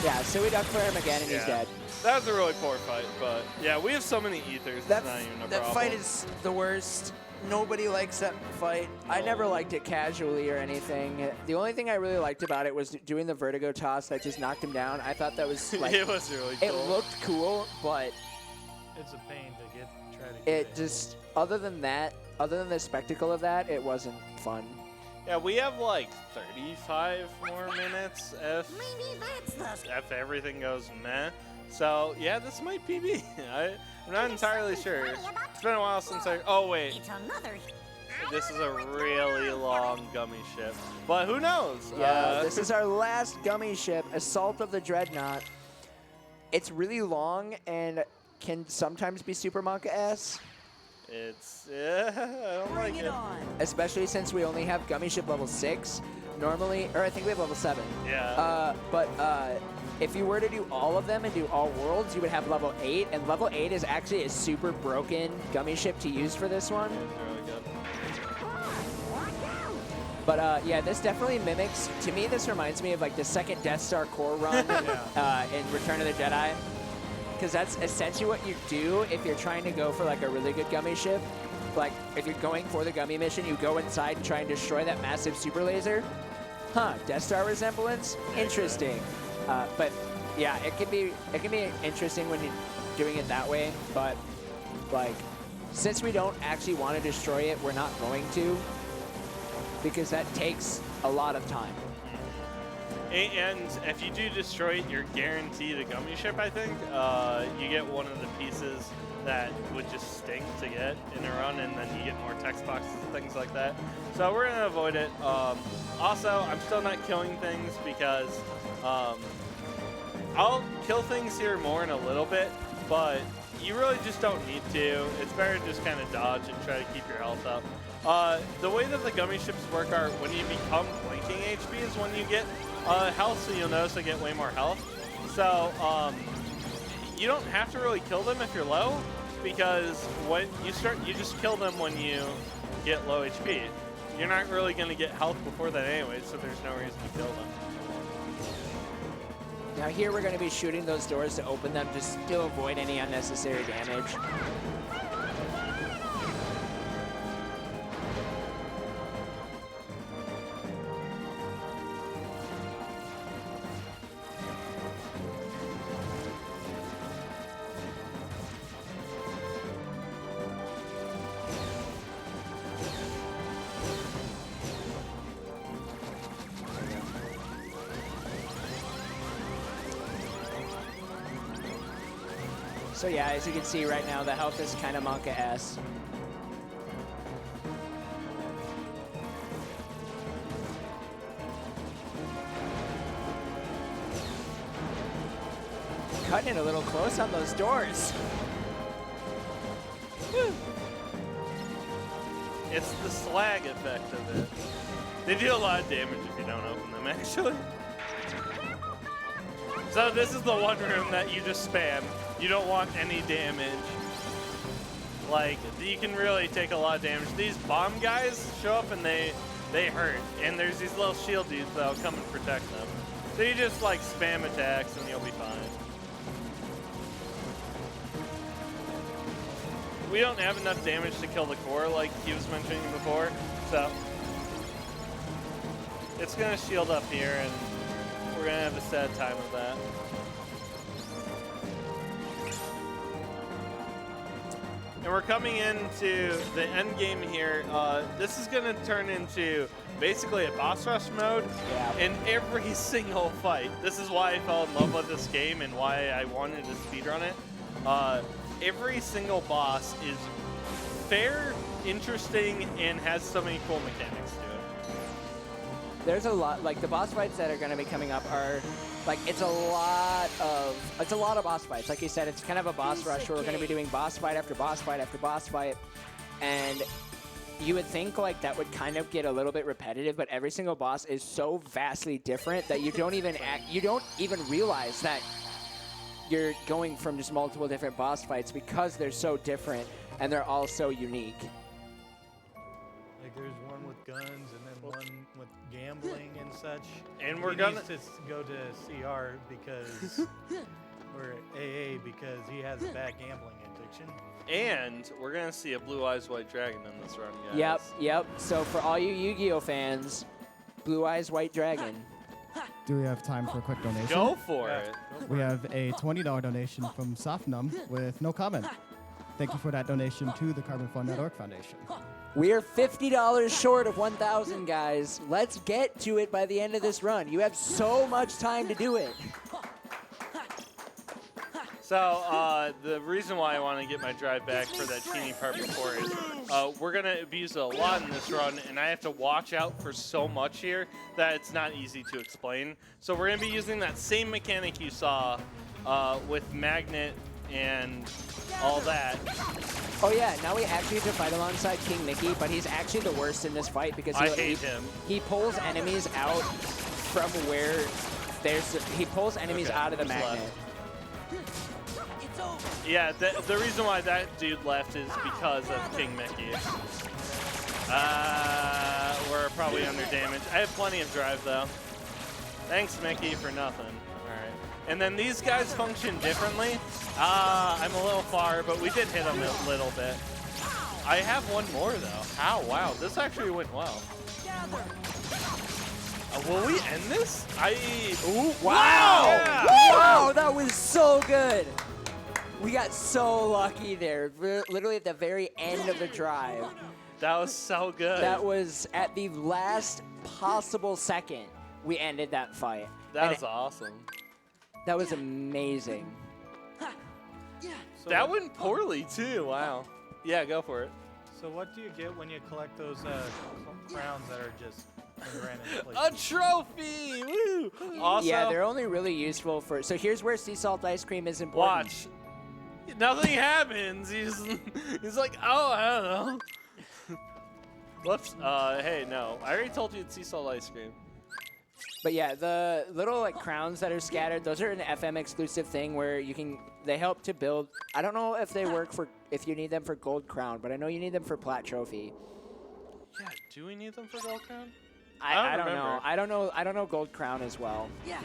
Yeah, so we Duck Flare him again, and he's dead. That was a really poor fight, but yeah, we have so many ethers. That, it's not even a that problem. fight is the worst. Nobody likes that fight. I never liked it casually or anything. The only thing I really liked about it was doing the vertigo toss that just knocked him down. I thought that was like it was really cool. It looked cool, but It's a pain to try to get it just other than the spectacle of that, it wasn't fun. Yeah, we have like 35 more minutes if everything goes meh. So yeah, this might PB. I'm not entirely sure. It's been a while since oh wait, this is a really long gummy ship. But who knows? Yeah, this is our last gummy ship, Assault of the Dreadnought. It's really long and can sometimes be super Monka-S. It's I don't like it. Especially since we only have gummy ship level 6 normally, or I think we have level 7. Yeah. But if you were to do all of them and do all worlds, you would have level 8, and level 8 is actually a super broken gummy ship to use for this one. It's really good. But yeah, this definitely mimics, to me this reminds me of like the second Death Star core run in Return of the Jedi. Because that's essentially what you do if you're trying to go for like a really good gummy ship. Like if you're going for the gummy mission, you go inside and try and destroy that massive super laser. Huh, Death Star resemblance? Interesting. But yeah, it can be interesting when you're doing it that way. But like, since we don't actually want to destroy it, we're not going to, because that takes a lot of time. And if you do destroy it, you're guaranteed a gummy ship, I think. You get one of the pieces that would just stink to get in a run, and then you get more text boxes and things like that. So we're going to avoid it. Also, I'm still not killing things because I'll kill things here more in a little bit, but you really just don't need to. It's better to just kind of dodge and try to keep your health up. The way that the gummy ships work are when you become blinking HP is when you get health, so you'll notice they get way more health. So you don't have to really kill them if you're low, because when you start, you just kill them when you get low HP. You're not really going to get health before that anyway, so there's no reason to kill them. Now here we're going to be shooting those doors to open them just to avoid any unnecessary damage. So yeah, as you can see right now, the health is kind of Monka-S. Cutting it a little close on those doors. Woo. It's the slag effect of it. They do a lot of damage if you don't open them, actually. So this is the one room that you just spam. You don't want any damage. Like, you can really take a lot of damage. These bomb guys show up and they hurt. And there's these little shield dudes that'll come and protect them. So you just like spam attacks and you'll be fine. We don't have enough damage to kill the core like he was mentioning before. So it's gonna shield up here and we're gonna have a sad time of that. And we're coming into the end game here. This is gonna turn into basically a boss rush mode in every single fight. This is why I fell in love with this game and why I wanted to speedrun it. Every single boss is fair interesting and has so many cool mechanics to it. There's a lot, like the boss fights that are going to be coming up are, like it's a lot of boss fights. Like you said, it's kind of a boss rush where we're going to be doing boss fight after boss fight after boss fight, and you would think like that would kind of get a little bit repetitive, but every single boss is so vastly different that you don't even realize that you're going from just multiple different boss fights because they're so different and they're all so unique. Like there's one with guns and then one with gambling and such. And we're he gonna needs to go to CR because or AA because he has a bad gambling addiction. And we're gonna see a Blue Eyes White Dragon in this run, guys. Yep. So for all you Yu-Gi-Oh fans, Blue Eyes White Dragon. Do we have time for a quick donation? Go for it. We have a $20 donation from Sofnum with no comment. Thank you for that donation to the CarbonFund.org Foundation. We are $50 short of 1,000, guys. Let's get to it by the end of this run. You have so much time to do it. So the reason why I want to get my drive back for that teeny part before is we're going to abuse it a lot in this run, and I have to watch out for so much here that it's not easy to explain. So we're going to be using that same mechanic you saw with Magnet and all that. Oh yeah, now we actually have to fight alongside King Mickey, but he's actually the worst in this fight because I hate him. He pulls enemies out from where he pulls enemies out of the magnet. Left. Yeah, the reason why that dude left is because of King Mickey. We're probably under damage. I have plenty of drive, though. Thanks, Mickey, for nothing. All right. And then these guys function differently. I'm a little far, but we did hit them a little bit. I have one more, though. How? Wow, this actually went well. Will we end this? Ooh, wow! Yeah. Wow, that was so good. We got so lucky there, literally at the very end of the drive. That was so good. That was at the last possible second we ended that fight. That was awesome. That was amazing. So that went poorly, too. Wow. Yeah, go for it. So what do you get when you collect those crowns that are just in random places? A trophy! Woo! Also, Yeah, they're only really useful for... So here's where sea salt ice cream is important. Watch. Nothing happens. He's like, oh, I don't know. Whoops. Hey, no. I already told you it's sea salt ice cream. But yeah, the little like crowns that are scattered, those are an FM exclusive thing where you can, they help to build, I don't know if they work for, if you need them for gold crown, but I know you need them for plat trophy. Yeah, do we need them for gold crown? I don't know. I don't know gold crown as well. Yeah.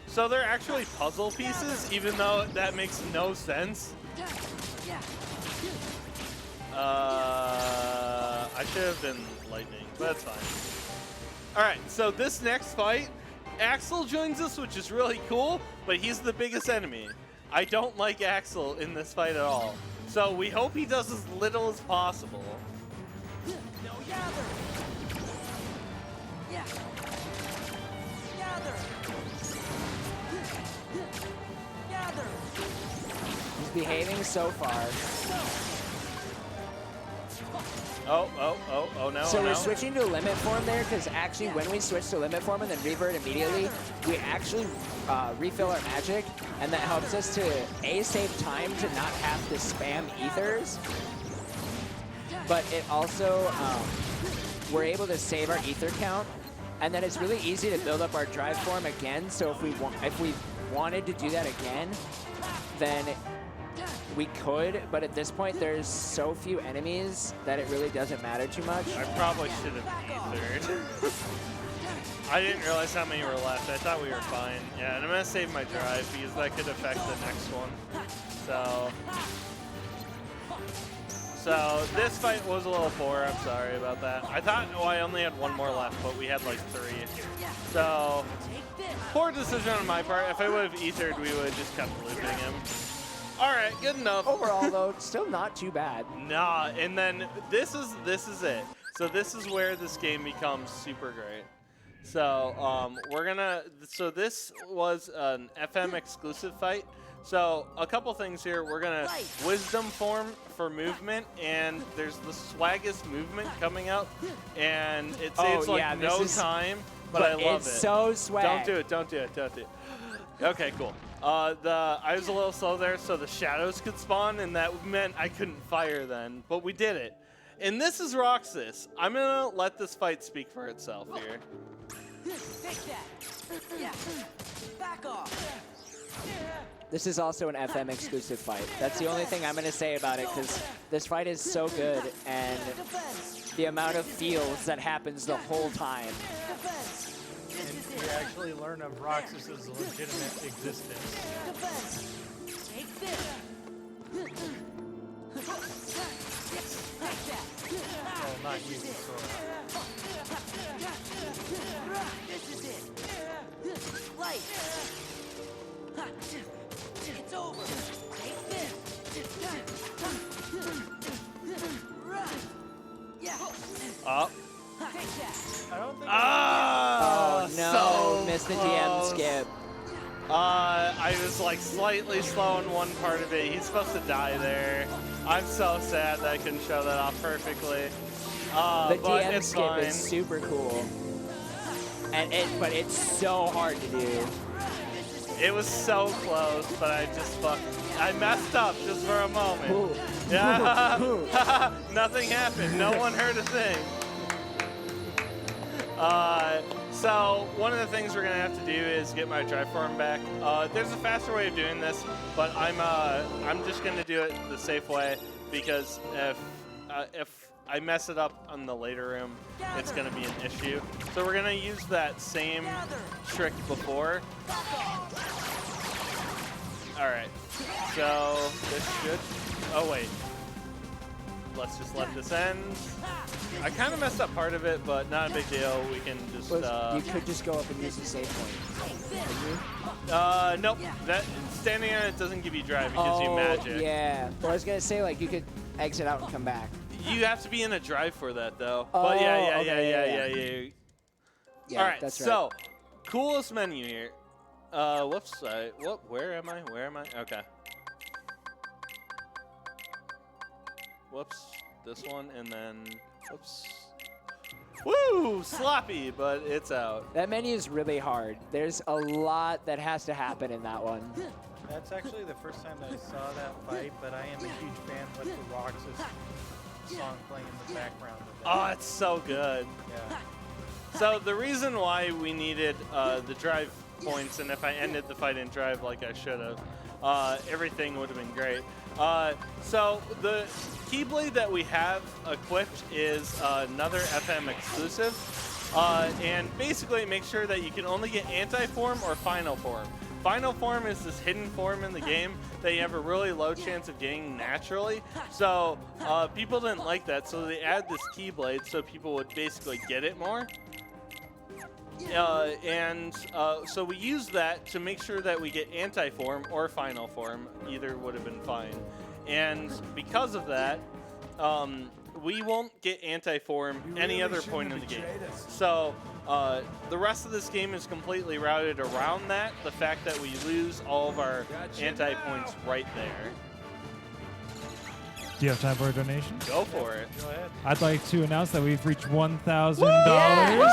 So they're actually puzzle pieces, even though that makes no sense. I should have been lightning, but that's fine. All right, so this next fight, Axel joins us, which is really cool, but he's the biggest enemy. I don't like Axel in this fight at all. So we hope he does as little as possible. No gather. Yeah. Gather. Gather. He's behaving so far. Oh, no, So no. we're switching to limit form there, because actually when we switch to limit form and then revert immediately, we actually refill our magic, and that helps us to save time to not have to spam ethers. But it also, we're able to save our ether count, and then it's really easy to build up our drive form again. So if we wanted to do that again, then we could, but at this point there's so few enemies that it really doesn't matter too much. I probably should have ethered. I didn't realize how many were left. I thought we were fine. Yeah, and I'm gonna save my drive because that could affect the next one. So this fight was a little poor. I'm sorry about that. I thought, I only had one more left, but we had like 3. So poor decision on my part. If I would have ethered, we would have just kept looping him. All right, good enough. Overall, though, still not too bad. Nah, and then this is it. So this is where this game becomes super great. So so this was an FM exclusive fight. So a couple things here. We're gonna wisdom form for movement, and there's the swaggest movement coming up, and it saves like no time, but I love it. It's so swag. Don't do it. Don't do it. Don't do it. Okay, cool. I was a little slow there, so the shadows could spawn, and that meant I couldn't fire then, but we did it. And this is Roxas. I'm gonna let this fight speak for itself here. Take that. Yeah. Back off. This is also an FM exclusive fight. That's the only thing I'm going to say about it, because this fight is so good, and the amount of feels that happens the whole time. And you actually learn of Roxas's legitimate existence. Take this. Well, not you, Sora. This is it. Light. It's over. Take this. Yeah. Up. Take that. I don't think. Ah! Oh, no. So Missed the close. DM skip. I was like slightly slow in one part of it. He's supposed to die there. I'm so sad that I couldn't show that off perfectly. The but DM it's skip fine. is super cool. But it's so hard to do. It was so close, but I messed up just for a moment. Ooh. Yeah. Nothing happened. No one heard a thing. So one of the things we're gonna have to do is get my drive form back. There's a faster way of doing this, but I'm just gonna do it the safe way, because if I mess it up on the later room, it's gonna be an issue. So we're gonna use that same trick before. All right. So this should. Oh wait. Let's just let this end. I kind of messed up part of it, but not a big deal. We can just. You could just go up and use the save point. Nope. That standing on it doesn't give you drive. It gives you magic. Yeah. Well, I was gonna say, like, you could exit out and come back. You have to be in a drive for that, though. Oh, but yeah. Yeah, All right. that's right. So, coolest menu here. Whoops. Where am I? Okay. Whoops. This one, and then whoops. Woo! Sloppy, but it's out. That menu is really hard. There's a lot that has to happen in that one. That's actually the first time that I saw that fight, but I am a huge fan with the Roxas song playing in the background of that. Oh, it's so good. Yeah. So the reason why we needed the drive points, and if I ended the fight in drive like I should have, everything would have been great. So the Keyblade that we have equipped is another FM exclusive, and basically make sure that you can only get anti-form or final form. Final form is this hidden form in the game that you have a really low chance of getting naturally. So people didn't like that, so they add this Keyblade so people would basically get it more. So we use that to make sure that we get anti-form or final form. Either would have been fine. And because of that, we won't get anti-form any other point in the game. So the rest of this game is completely routed around that. The fact that we lose all of our anti-points right there. Do you have time for a donation? Go for it. Go ahead. I'd like to announce that we've reached $1,000.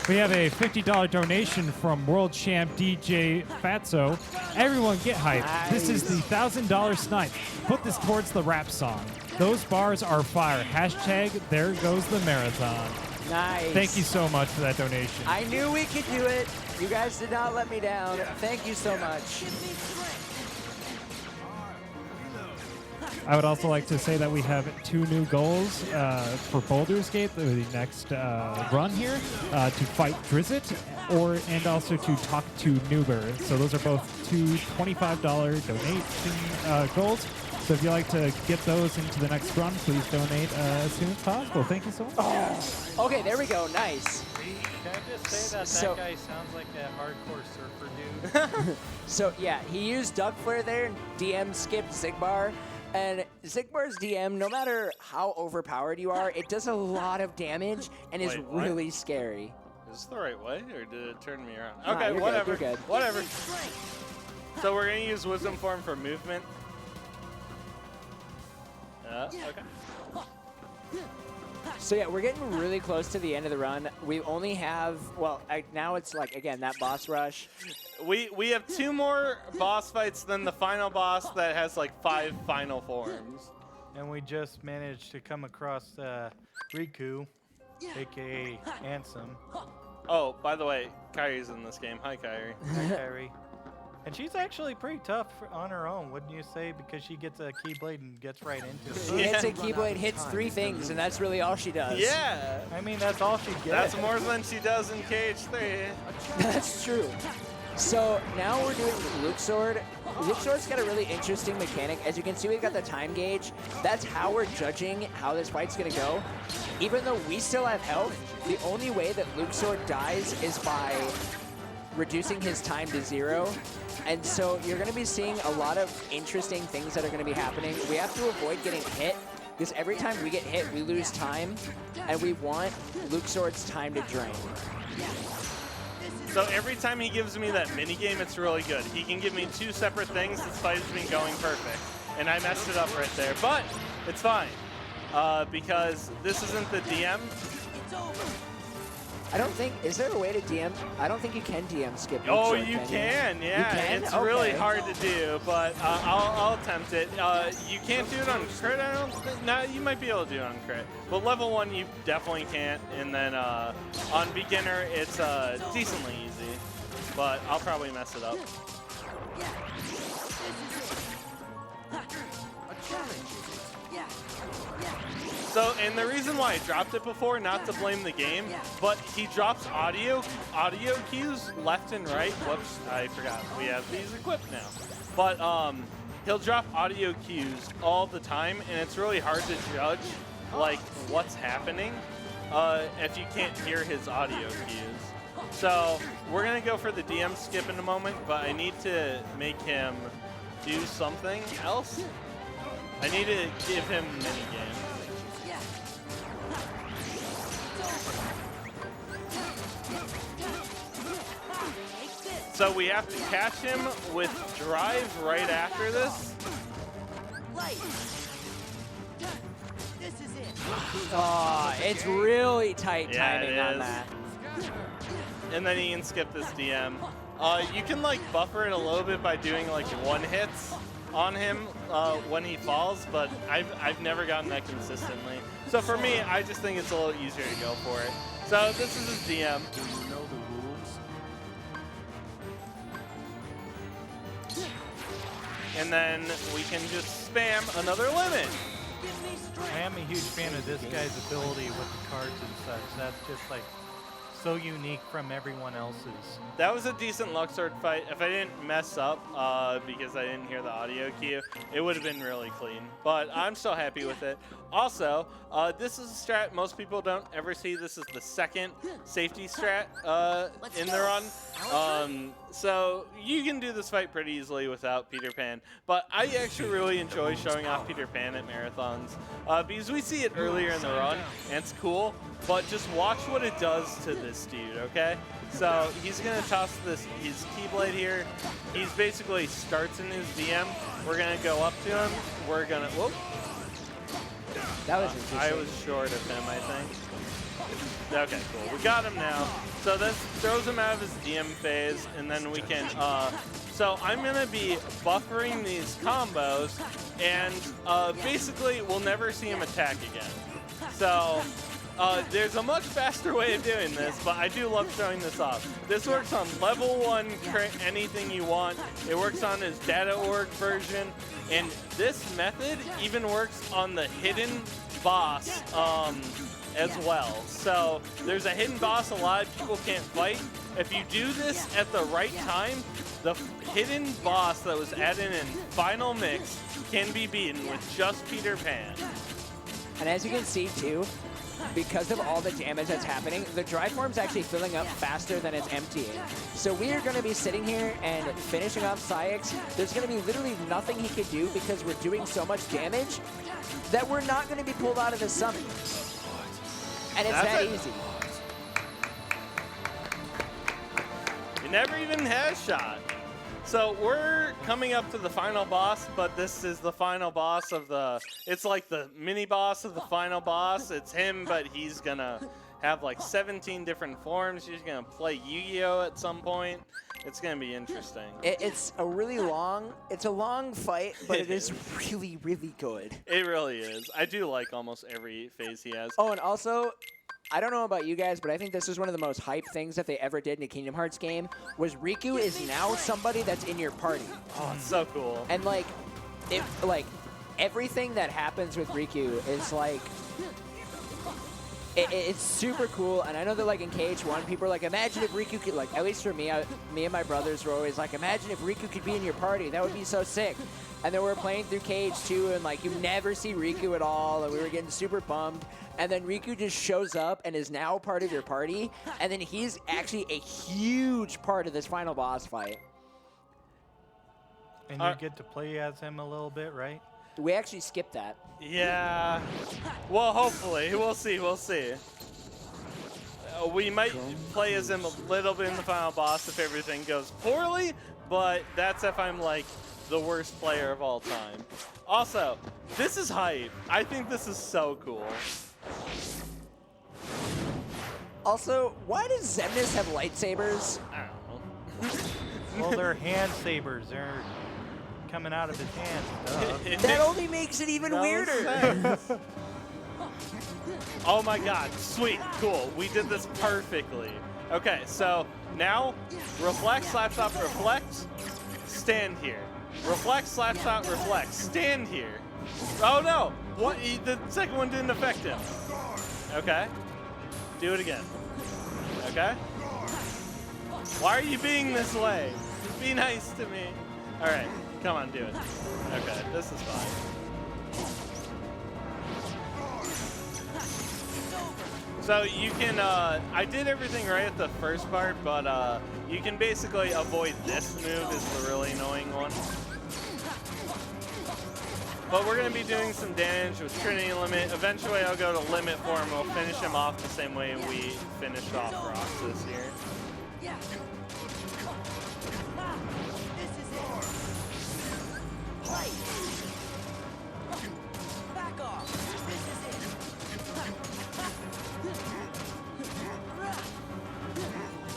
We have a $50 donation from world champ DJ Fatso. Everyone get hyped. Nice. This is the $1,000 snipe. Put this towards the rap song. Those bars are fire. Hashtag there goes the marathon. Nice. Thank you so much for that donation. I knew we could do it. You guys did not let me down. Thank you so much. I would also like to say that we have 2 new goals for Baldur's Gate, the next run here, to fight Drizzt, and also to talk to Noober. So those are both 2 $25 donation goals. So if you'd like to get those into the next run, please donate as soon as possible. Thank you so much. Oh, okay, there we go. Nice. Can I just say that So- that guy sounds like that hardcore surfer dude? So yeah, he used Doug Flare there and DM skipped Zigbar. And Zigbar's DM, no matter how overpowered you are, it does a lot of damage and is Wait, what? really scary. Is this the right way, or did it turn me around? Nah, Okay, you're good, whatever. you're good. Whatever. So we're gonna use Wisdom Form for movement. Okay. So yeah, we're getting really close to the end of the run. We only have, well, now it's like, again, that boss rush. We have 2 more boss fights than the final boss that has like 5 final forms. And we just managed to come across Riku, aka Ansem. Oh, by the way, Kyrie's in this game. Hi, Kyrie. Hi, Kyrie. And she's actually pretty tough on her own, wouldn't you say? Because she gets a Keyblade and gets right into She it. hits a Keyblade, hits 3 things, and that's really all she does. Yeah. I mean, that's all she gets. That's more than she does in KH3. That's true. So now we're doing Luke Sword. Luke Sword's got a really interesting mechanic. As you can see, we've got the time gauge. That's how we're judging how this fight's gonna go. Even though we still have health, the only way that Luke Sword dies is by reducing his time to 0. And so you're gonna be seeing a lot of interesting things that are gonna be happening. We have to avoid getting hit, because every time we get hit, we lose time, and we want Luke Sword's time to drain. So every time he gives me that mini game, it's really good. He can give me 2 separate things. This fight has been going perfect, and I messed it up right there. But it's fine because this isn't the DM. It's over. I don't think, is there a way to DM? I don't think you can DM skip. Luke Oh, Sword, you can can, yeah. You can? It's really Okay. hard to do, but I'll attempt it. You can't do it on crit, I don't think. No, you might be able to do it on crit. But level 1, you definitely can't. And then on beginner, it's decently easy. But I'll probably mess it up. Yeah. This is it. Ha. A challenge. Yeah. Yeah. So, and the reason why I dropped it before, not to blame the game, but he drops audio cues left and right. Whoops, I forgot. We have these equipped now. But he'll drop audio cues all the time, and it's really hard to judge like what's happening if you can't hear his audio cues. So we're gonna go for the DM skip in a moment, but I need to make him do something else. I need to give him minigame. Yeah. Take this. So we have to catch him with drive right after this. Light. This is it. Oh, it's really tight Yeah, timing it on is. that. And then he can skip this DM. You can like buffer it a little bit by doing like 1-hits on him when he falls, but I've never gotten that consistently. So for me, I just think it's a little easier to go for it. So this is his DM. Do you know the rules? And then we can just spam another limit. Give me strength. I am a huge fan of this guy's ability with the cards and such. That's just like so unique from everyone else's. That was a decent Luxord fight. If I didn't mess up because I didn't hear the audio cue, it would have been really clean. But I'm still happy with it. Also, this is a strat most people don't ever see. This is the second safety strat in the run. So you can do this fight pretty easily without Peter Pan. But I actually really enjoy showing off Peter Pan at marathons because we see it earlier in the run, and it's cool. But just watch what it does to this dude, okay? So he's gonna toss his Keyblade here. He's basically starts in his DM. We're gonna go up to him. We're gonna, whoop. That was interesting. I was short of him, I think. Okay, cool. We got him now. So this throws him out of his DM phase, and then we can, so I'm gonna be buffering these combos, and basically we'll never see him attack again. So, there's a much faster way of doing this, but I do love showing this off. This works on level 1 crit anything you want. It works on his data org version, and this method even works on the hidden boss as well. So there's a hidden boss a lot of people can't fight. If you do this at the right time, the hidden boss that was added in Final Mix can be beaten with just Peter Pan. And as you can see too, because of all the damage that's happening, the dry form's actually filling up faster than it's emptying. So we are going to be sitting here and finishing off Syx. There's going to be literally nothing he could do because we're doing so much damage that we're not going to be pulled out of the summon. And it's That's that it. easy. He never even has shot. So we're coming up to the final boss, but this is the final boss of the, it's like the mini boss of the final boss. It's him, but he's gonna have like 17 different forms. He's gonna play Yu-Gi-Oh at some point. It's gonna be interesting. It's a really long, it's a long fight, but it is really, really good. It really is. I do like almost every phase he has. Oh, and also, I don't know about you guys, but I think this is one of the most hype things that they ever did in a Kingdom Hearts game, was Riku is now somebody that's in your party. Oh, it's so cool. And like, everything that happens with Riku is like, it's super cool. And I know that like in KH1, people are like, imagine if Riku could, like, at least for me, me and my brothers were always like, imagine if Riku could be in your party. That would be so sick. And then we're playing through KH2 and like you never see Riku at all, and we were getting super bummed. And then Riku just shows up and is now part of your party, and then he's actually a huge part of this final boss fight. And you get to play as him a little bit, right? We actually skipped that. Yeah. Well, hopefully. We'll see. We'll see. We might play as him a little bit in the final boss if everything goes poorly, but that's if I'm like the worst player of all time. Also, this is hype. I think this is so cool. Also, why does Xemnas have lightsabers? I don't know. Well, they're hand sabers. They're coming out of his hands. That only makes it even weirder. Oh my god, sweet, cool. We did this perfectly. Okay, so now reflect, slap, stop, reflect, stand here. Reflect, slap, stop, reflect, stand here. Oh no, what? The second one didn't affect him. Okay, do it again. Okay. Why are you being this way? Be nice to me. All right, come on, do it. Okay, this is fine. So you can, I did everything right at the first part, but you can basically avoid this move is the really annoying one. But we're going to be doing some damage with Trinity Limit. Eventually I'll go to Limit Form. We'll finish him off the same way we finished off Roxas here. Yeah. This is it. Right. Back off. This is it.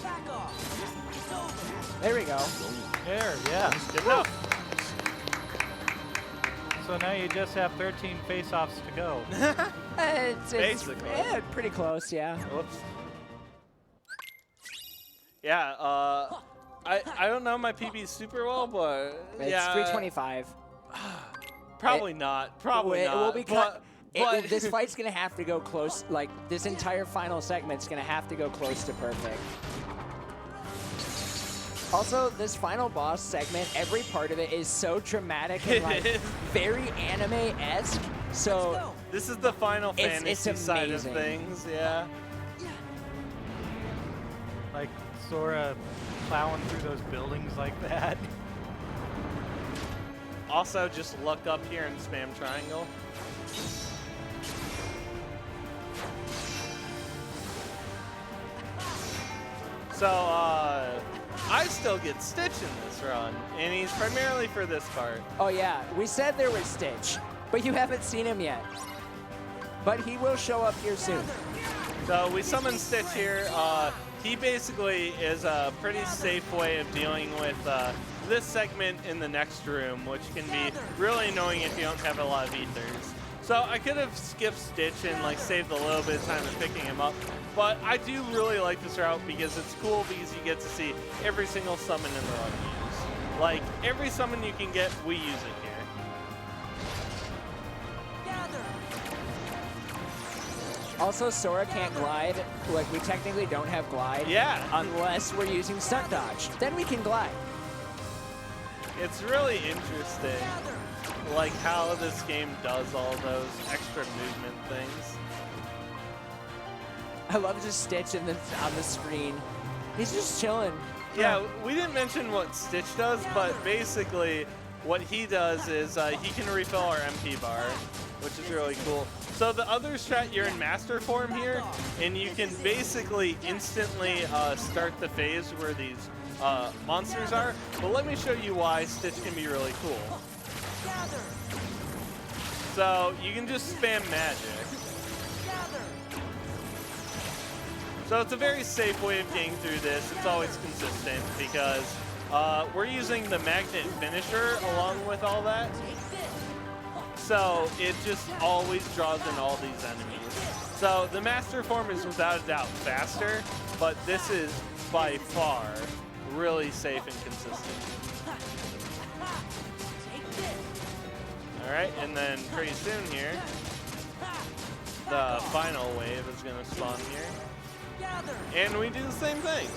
Back off. It's over. There we go. There, yeah. Good enough. So now you just have 13 face-offs to go. It's Basically. yeah, pretty close, yeah. Whoops. Yeah, I don't know my PB super well, but It's yeah. 325. Probably not. Probably It not. will be but, this fight's gonna have to go close. Like this entire final segment's gonna have to go close to perfect. Also, this final boss segment, every part of it is so dramatic and like very anime-esque. So this is the Final Fantasy it's side of amazing. things, yeah. Like Sora plowing through those buildings like that. Also, just look up here and spam triangle. So, I still get Stitch in this run, and he's primarily for this part. oh yeah, we said there was Stitch, but you haven't seen him yet. But he will show up here soon. So we summon Stitch here. He basically is a pretty safe way of dealing with this segment in the next room, which can be really annoying if you don't have a lot of ethers. So I could have skipped Stitch and like saved a little bit of time in picking him up, but I do really like this route because it's cool because you get to see every single summon in the run use. Like every summon you can get, we use it here. Gather. Also, Sora can't glide. Like, we technically don't have glide. Yeah. Unless we're using stunt dodge. Then we can glide. It's really interesting, like how this game does all those extra movement things. I love just Stitch on the screen. He's just chilling. Yeah, we didn't mention what Stitch does, but basically what he does is he can refill our MP bar, which is really cool. So the other strat, you're in master form here, and you can basically instantly start the phase where these monsters are. But let me show you why Stitch can be really cool. So you can just spam magic. So it's a very safe way of getting through this. It's always consistent because we're using the magnet finisher along with all that. So it just always draws in all these enemies. So the master form is without a doubt faster, but this is by far really safe and consistent. All right, and then pretty soon here, the final wave is gonna spawn here. And we do the same thing.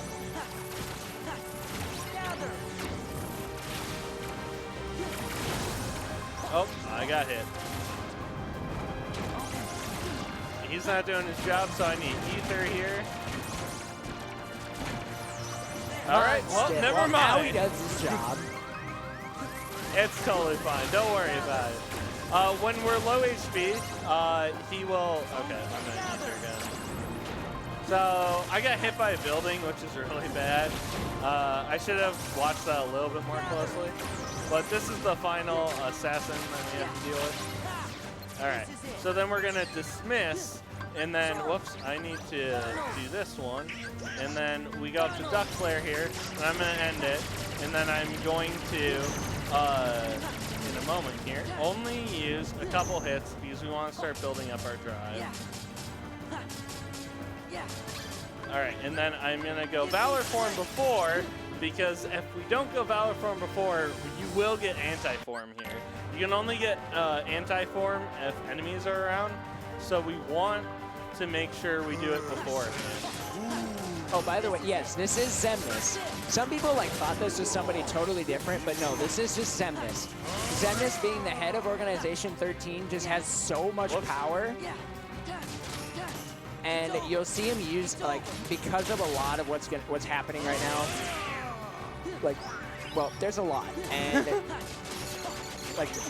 Oh, I got hit. He's not doing his job, so I need ether here. All right, well, never mind. Now he does his job. It's totally fine. Don't worry about it. When we're low HP, he will. Okay, I'm gonna ether again. So I got hit by a building, which is really bad. I should have watched that a little bit more closely. But this is the final assassin that we have to deal with. All right, so then we're gonna dismiss, and then, whoops, I need to do this one. And then we go up to Duck Flare here, and I'm gonna end it. And then I'm going to, in a moment here, only use a couple hits because we want to start building up our drive. All right, and then I'm gonna go Valor Form before, because if we don't go Valor Form before, you will get Anti-Form here. You can only get Anti-Form if enemies are around, so we want to make sure we do it before. Oh, by the way, yes, this is Xemnas. Some people thought this was somebody totally different, but no, this is just Xemnas. Xemnas, being the head of Organization 13, just has so much power. And you'll see him use, because of a lot of what's happening right now. Well, there's a lot, and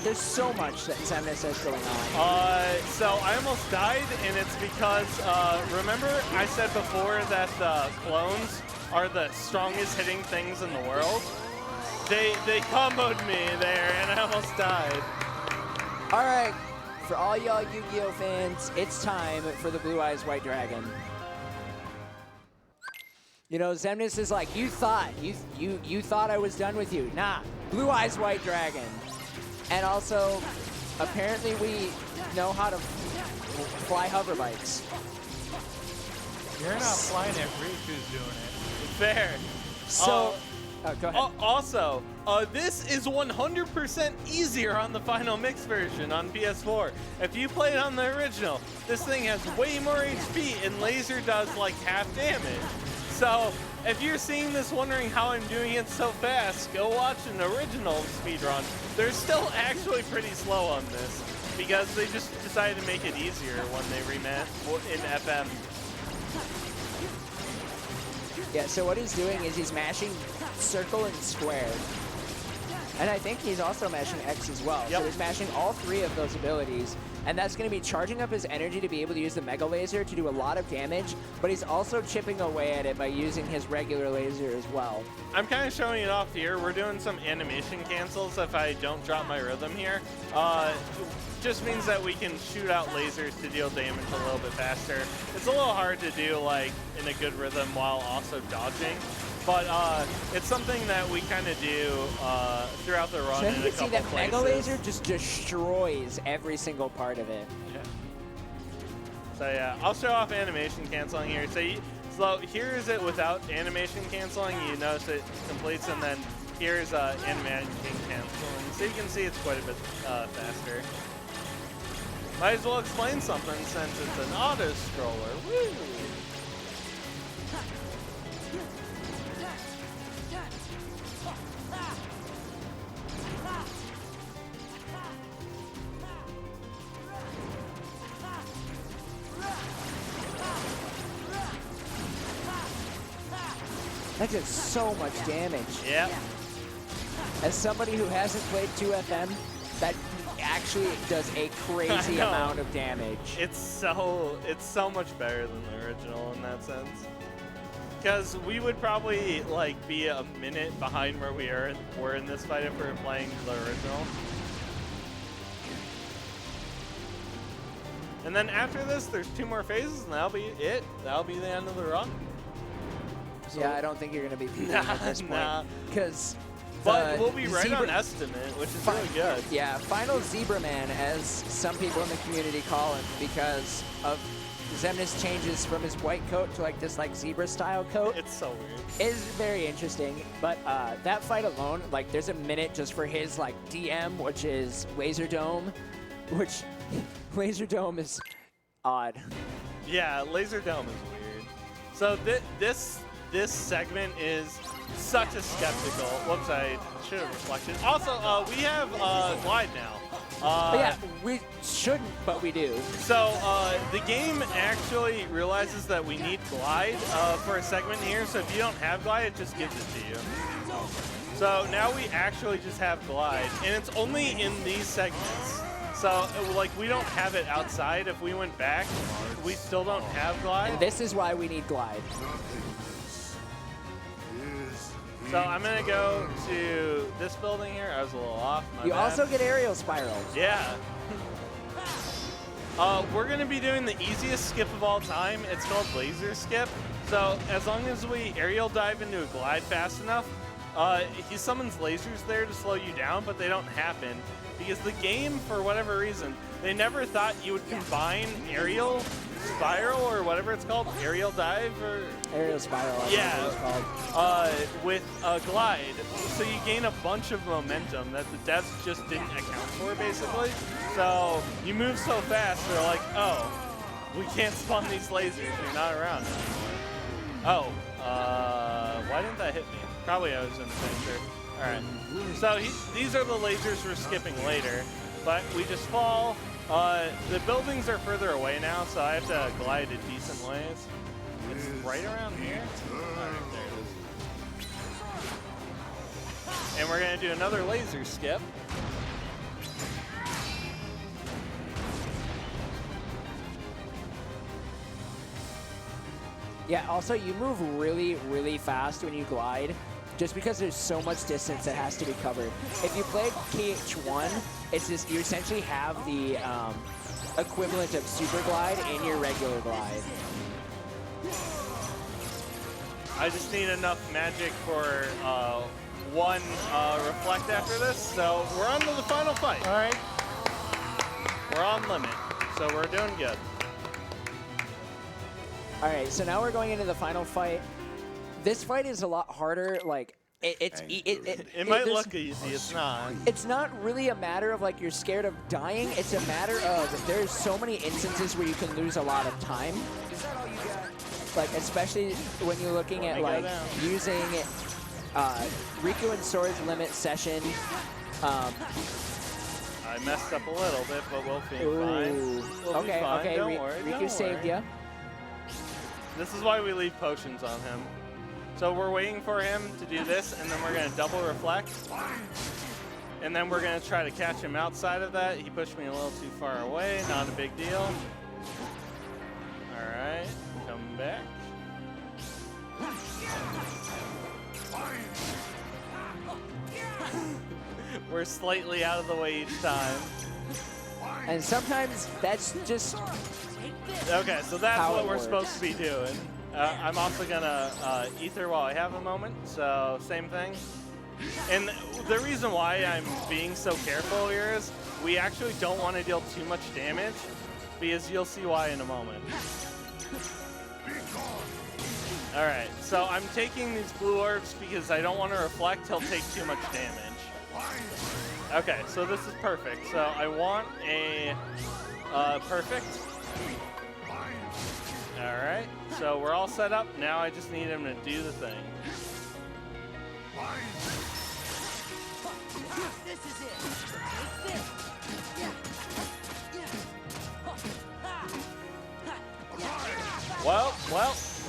there's so much that Xemnas has going on. So I almost died, and it's because, remember I said before that the clones are the strongest hitting things in the world? They comboed me there, and I almost died. All right, for all y'all Yu-Gi-Oh fans, it's time for the Blue Eyes White Dragon. You know, Xemnas is like, you thought I was done with you. Nah, Blue Eyes White Dragon. And also, apparently we know how to fly hover bikes. You're not flying it, Riku's doing it. Fair. So, go ahead. Also, this is 100% easier on the final mix version on PS4. If you play it on the original, this thing has way more HP and laser does like half damage. So, if you're seeing this wondering how I'm doing it so fast, go watch an original speedrun. They're still actually pretty slow on this because they just decided to make it easier when they remat in FM. Yeah, so what he's doing is he's mashing circle and square. And I think he's also mashing X as well. Yep. So he's mashing all three of those abilities. And that's going to be charging up his energy to be able to use the Mega Laser to do a lot of damage. But he's also chipping away at it by using his regular laser as well. I'm kind of showing it off here. We're doing some animation cancels if I don't drop my rhythm here. Just means that we can shoot out lasers to deal damage a little bit faster. It's a little hard to do in a good rhythm while also dodging. But it's something that we kind of do throughout the run so in you a can see couple that places. Mega Laser just destroys every single part of it. Yeah. So yeah, I'll show off animation canceling here. So here is it without animation canceling. You notice it completes, and then here's animation canceling. So you can see it's quite a bit faster. Might as well explain something since it's an auto scroller. Woo! That does so much damage. Yep. As somebody who hasn't played 2FM, that actually does a crazy amount of damage. It's so much better than the original in that sense. Because we would probably like be a minute behind where we're in this fight if we were playing the original. And then after this, there's 2 more phases, and that'll be it. That'll be the end of the run. So Yeah, I don't think you're gonna be beating at this point because. But we'll be right on estimate, which is really good. Yeah, Final Zebra Man, as some people in the community call him, because of Xemnas changes from his white coat to like this like zebra style coat. It's so weird. It is very interesting, but that fight alone, like there's a minute just for his like DM, which is Laser Dome, which Laser Dome is odd. Yeah, Laser Dome is weird. So this segment is such a skeptical. Whoops, I should have reflected. Also, we have Glide now. But yeah, we shouldn't, but we do. So the game actually realizes that we need Glide for a segment here. So if you don't have Glide, it just gives it to you. So now we actually just have Glide, and it's only in these segments. So like we don't have it outside. If we went back, we still don't have Glide. And this is why we need Glide. So I'm gonna go to this building here. I was a little off. My You bad. also get aerial spirals. Yeah. We're gonna be doing the easiest skip of all time. It's called laser skip. So as long as we aerial dive into a glide fast enough, he summons lasers there to slow you down, but they don't happen because the game, for whatever reason, they never thought you would combine aerial spiral or whatever it's called, aerial dive or aerial spiral. Yeah, with a glide, so you gain a bunch of momentum that the devs just didn't account for, basically. So you move so fast, they're like, oh, we can't spawn these lasers. You're not around anymore. Oh, why didn't that hit me? Probably I was in the center. All right. So these are the lasers we're skipping later, but we just fall. The buildings are further away now, so I have to glide a decent ways. It's right around here. Alright, there it is. And we're gonna do another laser skip. Yeah, also you move really, really fast when you glide, just because there's so much distance that has to be covered. If you played KH1, it's just you essentially have the equivalent of super glide in your regular glide. I just need enough magic for one reflect after this, so we're on to the final fight. All right. We're on limit, so we're doing good. All right, so now we're going into the final fight. This fight is a lot harder. Like it might look easy. It's not. It's not really a matter of like you're scared of dying. It's a matter of there's so many instances where you can lose a lot of time. Like especially when you're looking at like using Riku and Sword's limit session. I messed up a little bit, but we'll be fine. We'll be fine. Okay, Don't worry. Riku saved you. This is why we leave potions on him. So we're waiting for him to do this, and then we're going to double reflect. And then we're going to try to catch him outside of that. He pushed me a little too far away. Not a big deal. All right. Come back. We're slightly out of the way each time. And sometimes that's just... Okay, so that's what we're supposed to be doing. I'm also gonna ether while I have a moment, so same thing. And the reason why I'm being so careful here is we actually don't want to deal too much damage, because you'll see why in a moment. Alright, so I'm taking these blue orbs because I don't want to reflect, he'll take too much damage. Okay, so this is perfect. So I want a perfect. Alright, so we're all set up. Now I just need him to do the thing. This is it. Take this. Well,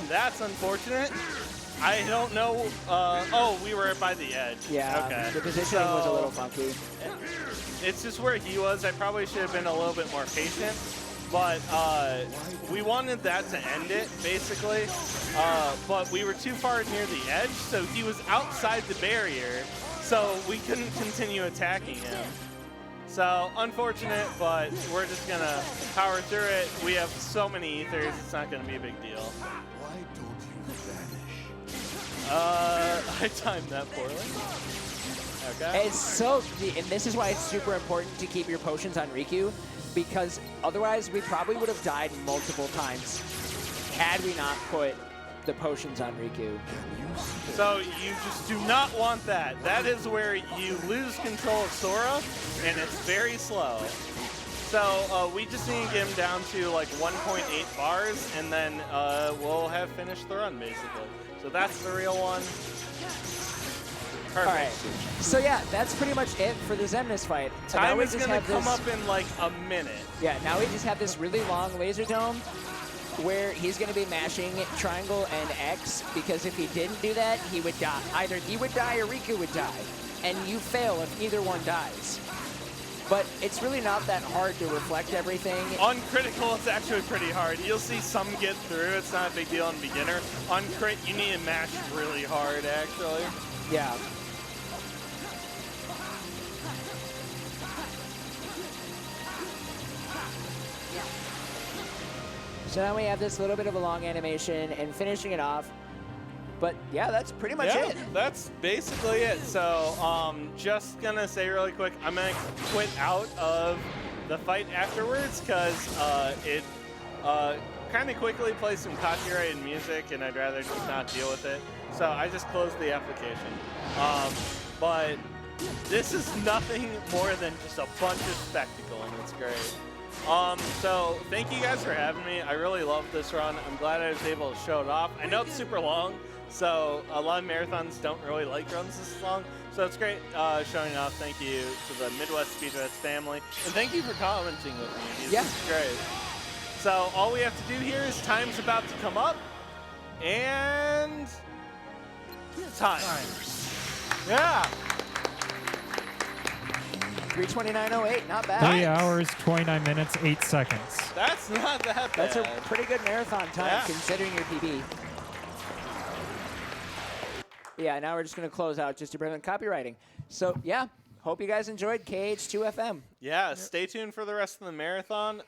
that's unfortunate. I don't know. Oh, we were by the edge. Yeah, okay. The positioning was a little funky. It's just where he was. I probably should have been a little bit more patient. But we wanted that to end it, basically. but we were too far near the edge, so he was outside the barrier, so we couldn't continue attacking him. So unfortunate, but we're just gonna power through it. We have so many ethers, it's not gonna be a big deal. Why don't you vanish? I timed that poorly. Okay. It's so, and this is why it's super important to keep your potions on Riku, because otherwise we probably would have died multiple times had we not put the potions on Riku. So you just do not want that. That is where you lose control of Sora, and it's very slow. So we just need to get him down to like 1.8 bars, and then we'll have finished the run, basically. So that's the real one. Perfect. All right. So yeah, that's pretty much it for the Xemnas fight. So now Time we is just going to have come this- up in like a minute. Yeah, now we just have this really long laser dome where he's going to be mashing triangle and X, because if he didn't do that, he would die. Either he would die or Riku would die. And you fail if either one dies. But it's really not that hard to reflect everything. On critical, it's actually pretty hard. You'll see some get through. It's not a big deal on beginner. On crit, you need to mash really hard, actually. Yeah. So now we have this little bit of a long animation and finishing it off. But yeah, that's pretty much Yeah, it. that's basically it. So just going to say really quick, I'm going to quit out of the fight afterwards because it kind of quickly plays some copyrighted music, and I'd rather just not deal with it. So I just closed the application. But this is nothing more than just a bunch of spectacle, and it's great. So thank you guys for having me. I really love this run. I'm glad I was able to show it off. I know it's super long, so a lot of marathons don't really like runs this long. So it's great showing it off. Thank you to the Midwest Speedruns family, and thank you for commenting with me. Yeah. This is great. So all we have to do here is time's about to come up, and time. Yeah. 3:29:08, not bad. 3 hours, 29 minutes, 8 seconds. That's not that bad. That's a pretty good marathon time, Yeah. considering your PB. Yeah, now we're just going to close out just to prevent copywriting. So, yeah, hope you guys enjoyed KH2FM. Yeah, stay tuned for the rest of the marathon.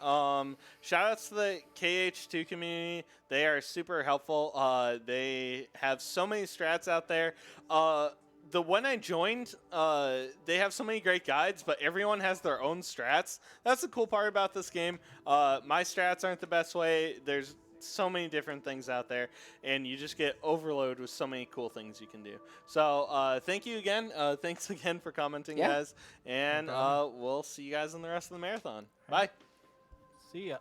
Shout outs to the KH2 community. They are super helpful. They have so many strats out there. When I joined, they have so many great guides, but everyone has their own strats. That's the cool part about this game. My strats aren't the best way. There's so many different things out there, and you just get overloaded with so many cool things you can do. So thank you again. Thanks again for commenting, Yeah. guys. And No problem. we'll see you guys in the rest of the marathon. Bye. See ya.